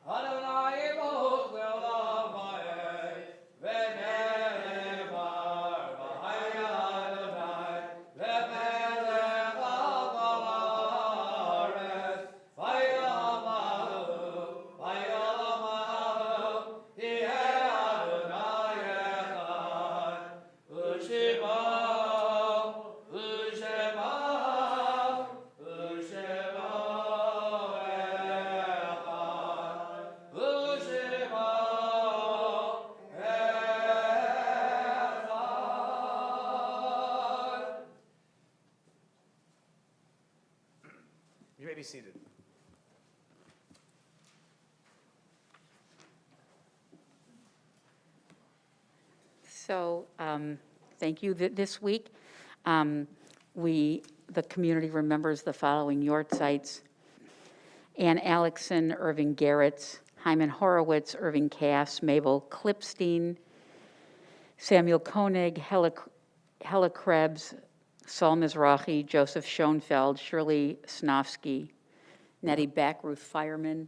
Adonai Baruch le'olam va'ed, v'ne'emar v'haya Adonai, le'melech al haaretz, v'yamahu, yeh Adonai echad, u'shema, u'shema, u'shema echad, u'shema echad. You may be seated. So, thank you. This week, the community remembers the following Yortzites: Ann Alexson, Irving Garretts, Hyman Horowitz, Irving Cass, Mabel Klipstein, Samuel Koenig, Hella Krebs, Saul Mizrahi, Joseph Schoenfeld, Shirley Snofsky, Nettie Beck, Ruth Fireman,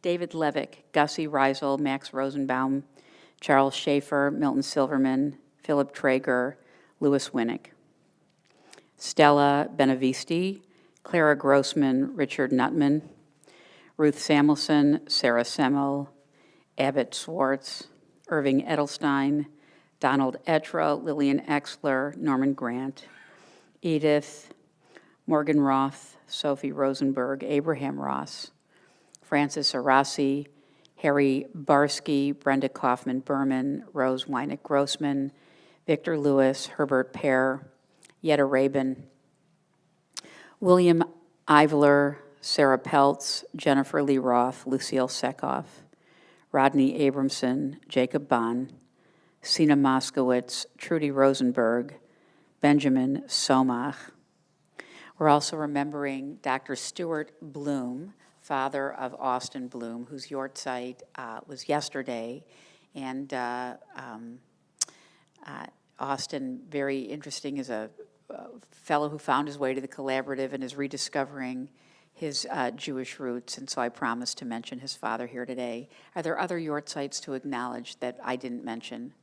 David Levick, Gussie Reisel, Max Rosenbaum, Charles Schaefer, Milton Silverman, Philip Traeger, Louis Winnick. Stella Benavisti, Clara Grossman, Richard Nutman, Ruth Samuelson, Sarah Semmel, Abbott Swartz, Irving Edelstein, Donald Etra, Lillian Exler, Norman Grant, Edith, Morgan Roth, Sophie Rosenberg, Abraham Ross, Francis Arasi, Harry Barsky, Brenda Kaufman-Berman, Rose Weineck-Grossman, Victor Lewis, Herbert Pear, Yetta Rabin, William Ivler, Sarah Peltz, Jennifer Lee Roth, Lucille Sekoff, Rodney Abramson, Jacob Bond, Sina Moskowitz, Trudy Rosenberg, Benjamin Somach. We're also remembering Dr. Stuart Bloom, father of Austin Bloom, whose Yortzeit was yesterday. And Austin, very interesting, is a fellow who found his way to the collaborative and is rediscovering his Jewish roots, and so I promised to mention his father here today. Are there other Yortzeits to acknowledge that I didn't mention?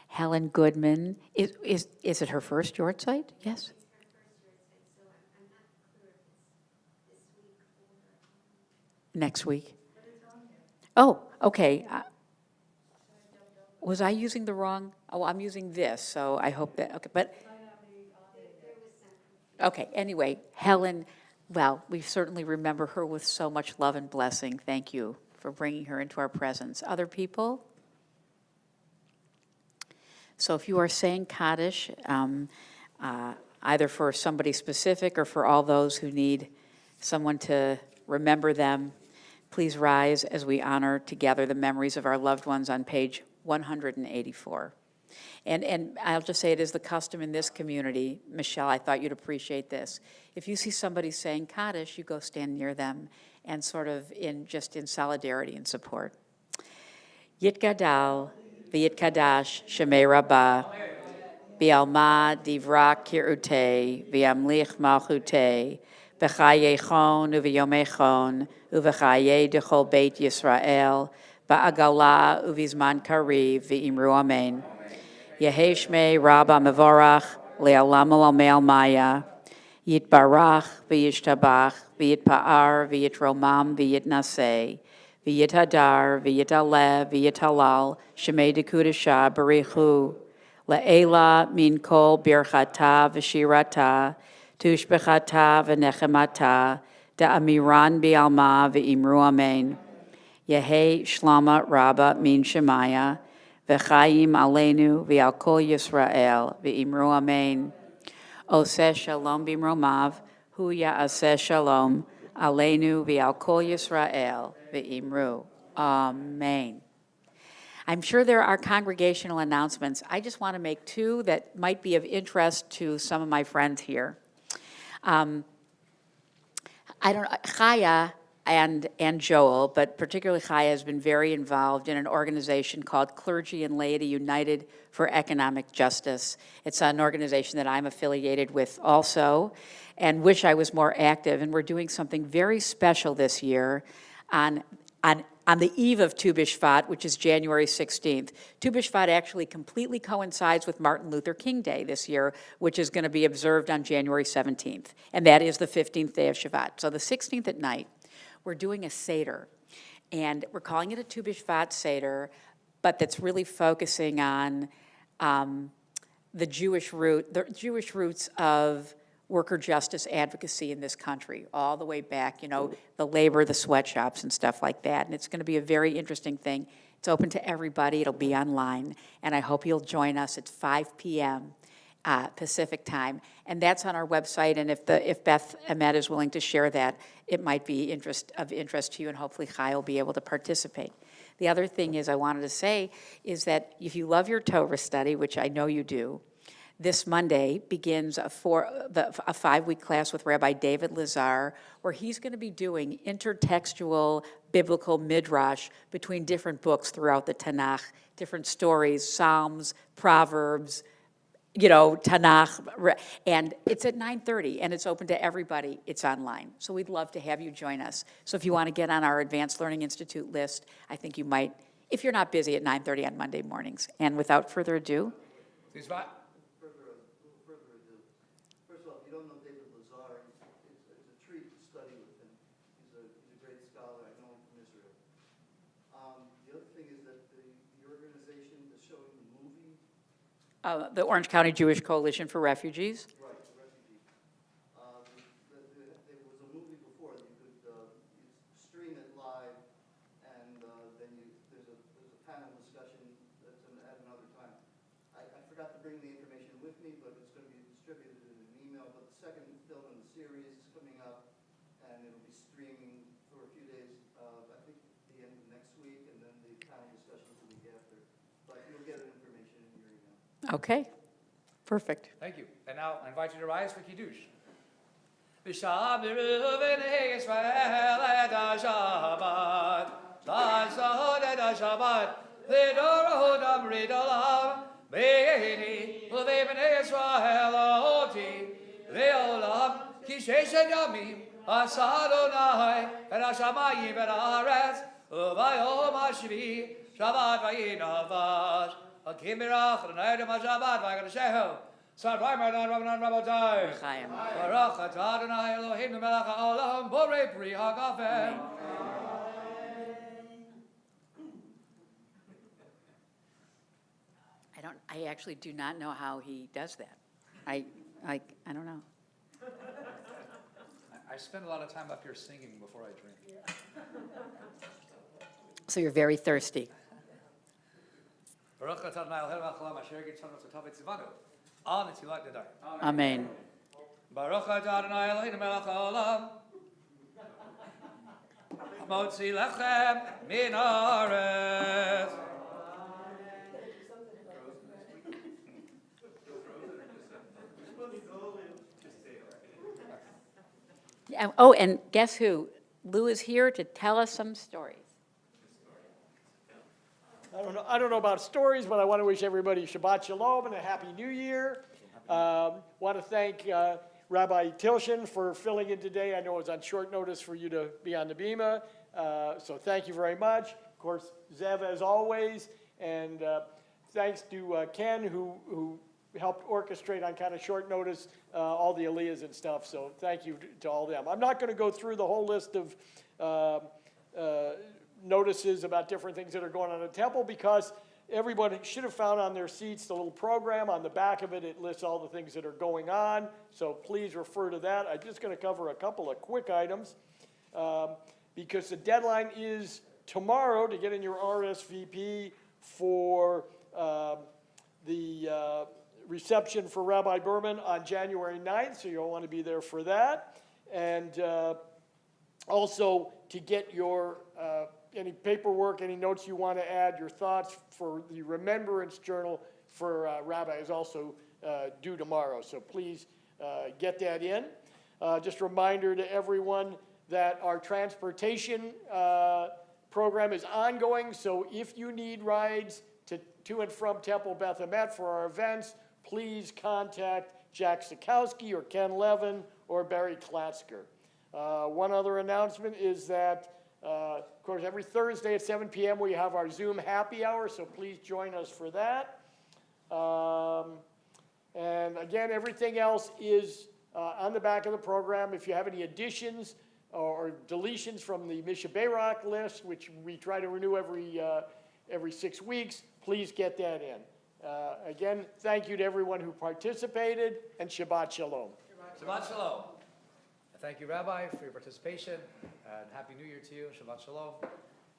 Helen Goodman. Is it her first Yortzeit? Yes? Next week? Oh, okay. Was I using the wrong? Oh, I'm using this, so I hope that, okay, but Okay, anyway, Helen, well, we certainly remember her with so much love and blessing. Thank you for bringing her into our presence. Other people? So if you are saying Kaddish, either for somebody specific or for all those who need someone to remember them, please rise as we honor together the memories of our loved ones on page 184. And I'll just say it is the custom in this community. Michelle, I thought you'd appreciate this. If you see somebody saying Kaddish, you go stand near them and sort of in solidarity and support. Yitgadal v'yitkadash shemei rabbah v'alma divra kirute v'amlich malchute v'chayechon uv'yomechon uv'chaye dechol beit Yisrael v'agala uv'izman kariv v'imru amen. Yeheshmei Rabba Mevorach Le'alam Olamei Maya Yitbarach V'yishtabach V'yitpa'ar V'yitromam V'yitnaseh V'yithadar V'yitalev V'yitalal Shemei Dekudasha Barichu Le'ela Min Kol Birchata V'shirata Tushbechata V'nechemata Da'amiran Bi'alma V'imru Amen Yehi Shlama Rabba Min Shemaya V'chaim aleinu v'al kol Yisrael v'imru amen. Oseh shalom b'imromav hu ya'aseh shalom aleinu v'al kol Yisrael v'imru amen. I'm sure there are congregational announcements. I just want to make two that might be of interest to some of my friends here. Chaya and Joel, but particularly Chaya, has been very involved in an organization called Clergy and Laity United for Economic Justice. It's an organization that I'm affiliated with also and wish I was more active. And we're doing something very special this year on the eve of Tu B'Shvat, which is January 16th. Tu B'Shvat actually completely coincides with Martin Luther King Day this year, which is going to be observed on January 17th. And that is the 15th day of Shvat. So the 16th at night, we're doing a Seder, and we're calling it a Tu B'Shvat Seder, but that's really focusing on the Jewish roots of worker justice advocacy in this country, all the way back, the labor, the sweatshops and stuff like that. And it's going to be a very interesting thing. It's open to everybody. It'll be online, and I hope you'll join us. It's 5 p.m. Pacific time, and that's on our website. And if Beth Emet is willing to share that, it might be of interest to you, and hopefully Chai will be able to participate. The other thing I wanted to say is that if you love your Torah study, which I know you do, this Monday begins a 5-week class with Rabbi David Lazar, where he's going to be doing intertextual biblical midrash between different books throughout the Tanakh, different stories, Psalms, Proverbs, Tanakh, and it's at 9:30, and it's open to everybody. It's online. So we'd love to have you join us. So if you want to get on our Advanced Learning Institute list, I think you might, if you're not busy, at 9:30 on Monday mornings. And without further ado. Further ado. First of all, if you don't know David Lazar, it's a treat to study with him. He's a great scholar. I know him from Israel. The other thing is that the organization is showing the movie. The Orange County Jewish Coalition for Refugees. Right, the refugees. There was a movie before that you could stream it live, and then there's a panel discussion that's at another time. I forgot to bring the information with me, but it's going to be distributed in an email. But the second film in the series is coming up, and it'll be streaming for a few days. I think the end of next week, and then the panel discussion the week after. But you'll get information in your email. Okay, perfect. Thank you. And now I invite you to rise for Kiddush. V'shabiru v'nei Yisrael et ha-Shabbat, Ta'asod et ha-Shabbat, V'dorohu damri dolam, V'yeni v'nei Yisrael oti, V'olam, Ki sheshet yamim, Asa Adonai, et ha-shamayim et haaretz, V'vayom ha-shvi, Shabbat v'yinavash, Hakim Mirach, Adonai Adonai Shabbat, V'yinavash, Sarvai Mardan Rabbanan Rabbatai. Chaim. Baruch atah Adonai Eloheinu melech haolam borei pri hagafen. I actually do not know how he does that. I don't know. I spend a lot of time up here singing before I drink. So you're very thirsty. Baruch atah Adonai Eloheinu melech haolam asher yitzchanu tzatav v'tzivanu al netilat yadayim. Amen. Baruch atah Adonai Eloheinu melech haolam hamotzi lechem min haaretz. Oh, and guess who? Lou is here to tell us some stories. I don't know about stories, but I want to wish everybody Shabbat Shalom and a Happy New Year. Want to thank Rabbi Tilshin for filling in today. I know it was on short notice for you to be on the Bima, so thank you very much. Of course, Zev as always, and thanks to Ken who helped orchestrate on kind of short notice all the aliyahs and stuff, so thank you to all them. I'm not going to go through the whole list of notices about different things that are going on in the temple because everybody should have found on their seats the little program. On the back of it, it lists all the things that are going on, so please refer to that. I'm just going to cover a couple of quick items because the deadline is tomorrow to get in your RSVP for the reception for Rabbi Berman on January 9th, so you'll want to be there for that. And also to get your any paperwork, any notes you want to add, your thoughts for the Remembrance Journal for Rabbi is also due tomorrow, so please get that in. Just a reminder to everyone that our transportation program is ongoing, so if you need rides to and from Temple Beth Emet for our events, please contact Jack Sikowski or Ken Levin or Barry Klatsker. One other announcement is that, of course, every Thursday at 7 p.m. we have our Zoom happy hour, so please join us for that. And again, everything else is on the back of the program. If you have any additions or deletions from the Misha Bayrock list, which we try to renew every 6 weeks, please get that in. Again, thank you to everyone who participated, and Shabbat Shalom. Shabbat Shalom. Thank you, Rabbi, for your participation, and Happy New Year to you. Shabbat Shalom.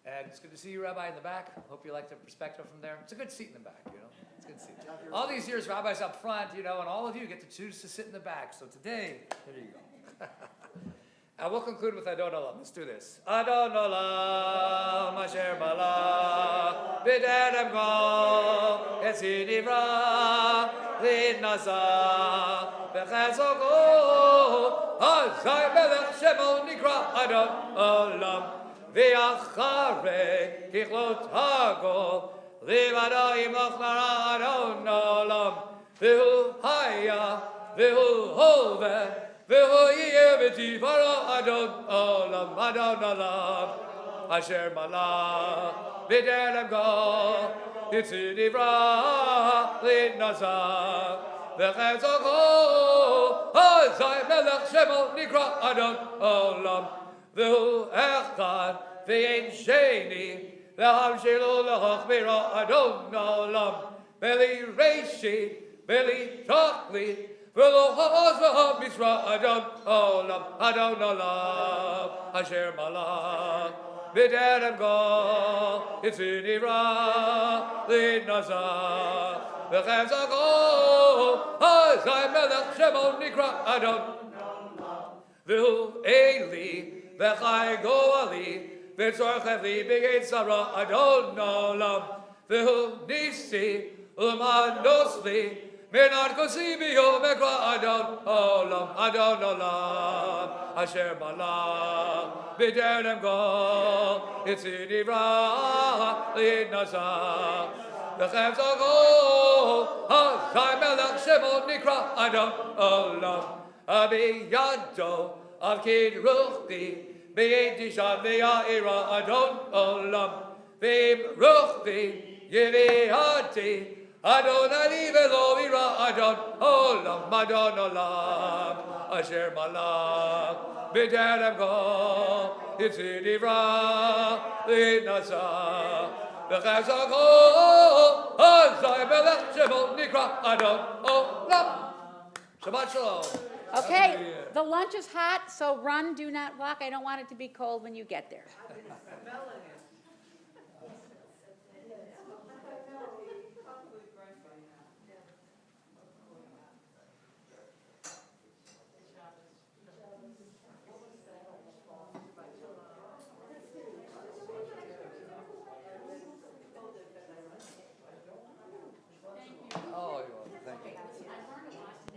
And it's good to see you, Rabbi, in the back. Hope you like the perspective from there. It's a good seat in the back, you know. It's a good seat. All these years, Rabbi's up front, you know, and all of you get to choose to sit in the back. So today, there you go. And we'll conclude with Adon Olam. Let's do this. Adon Olam, Asher Malach, B'derem Go, Etzidivra, Lidnasa, B'chazoko, Azai Melech Shemo Nikra Adon Olam, V'yachare Kichlot Hagol, Livadayim Lochnara Adon Olam, V'hu Haya, V'hu Hove, V'hu yeveti v'ra Adon Olam, Adon Olam, Asher Malach, B'derem Go, Yitzidivra, Lidnasa, V'chazoko, Azai Melech Shemo Nikra Adon Olam, V'hu Echad, V'yein Sheni, V'hamshilu L'chochmira Adon Olam, V'li Reishi, V'li Tachli, V'lo ha'oz v'ha misra Adon Olam, Asher Malach, B'derem Go, Yitzidivra, Lidnasa, V'chazako, Azai Melech Shemo Nikra Adon, V'hu Eli, V'chai Goali, V'tzorchev li B'yetzara Adon Olam, V'hu Nisi, U'manos li, Menard Kosibio Mekra Adon Olam, Asher Malach, B'derem Go, Yitzidivra, Lidnasa, V'chazako, Azai Melech Shemo Nikra Adon Olam, Abiyado, Avkid Ruchti, B'yed Dishan V'ya'ira Adon Olam, V'im Ruchti, Yevi'ati, Adonai v'lo v'ira Adon Olam, Asher Malach, B'derem Go, Yitzidivra, Lidnasa, V'chazako, Azai Melech Shemo Nikra Adon Olam. Shabbat Shalom. Okay. the lunch is hot, so run, do not walk. I don't want it to be cold when you get there. I've been smelling it.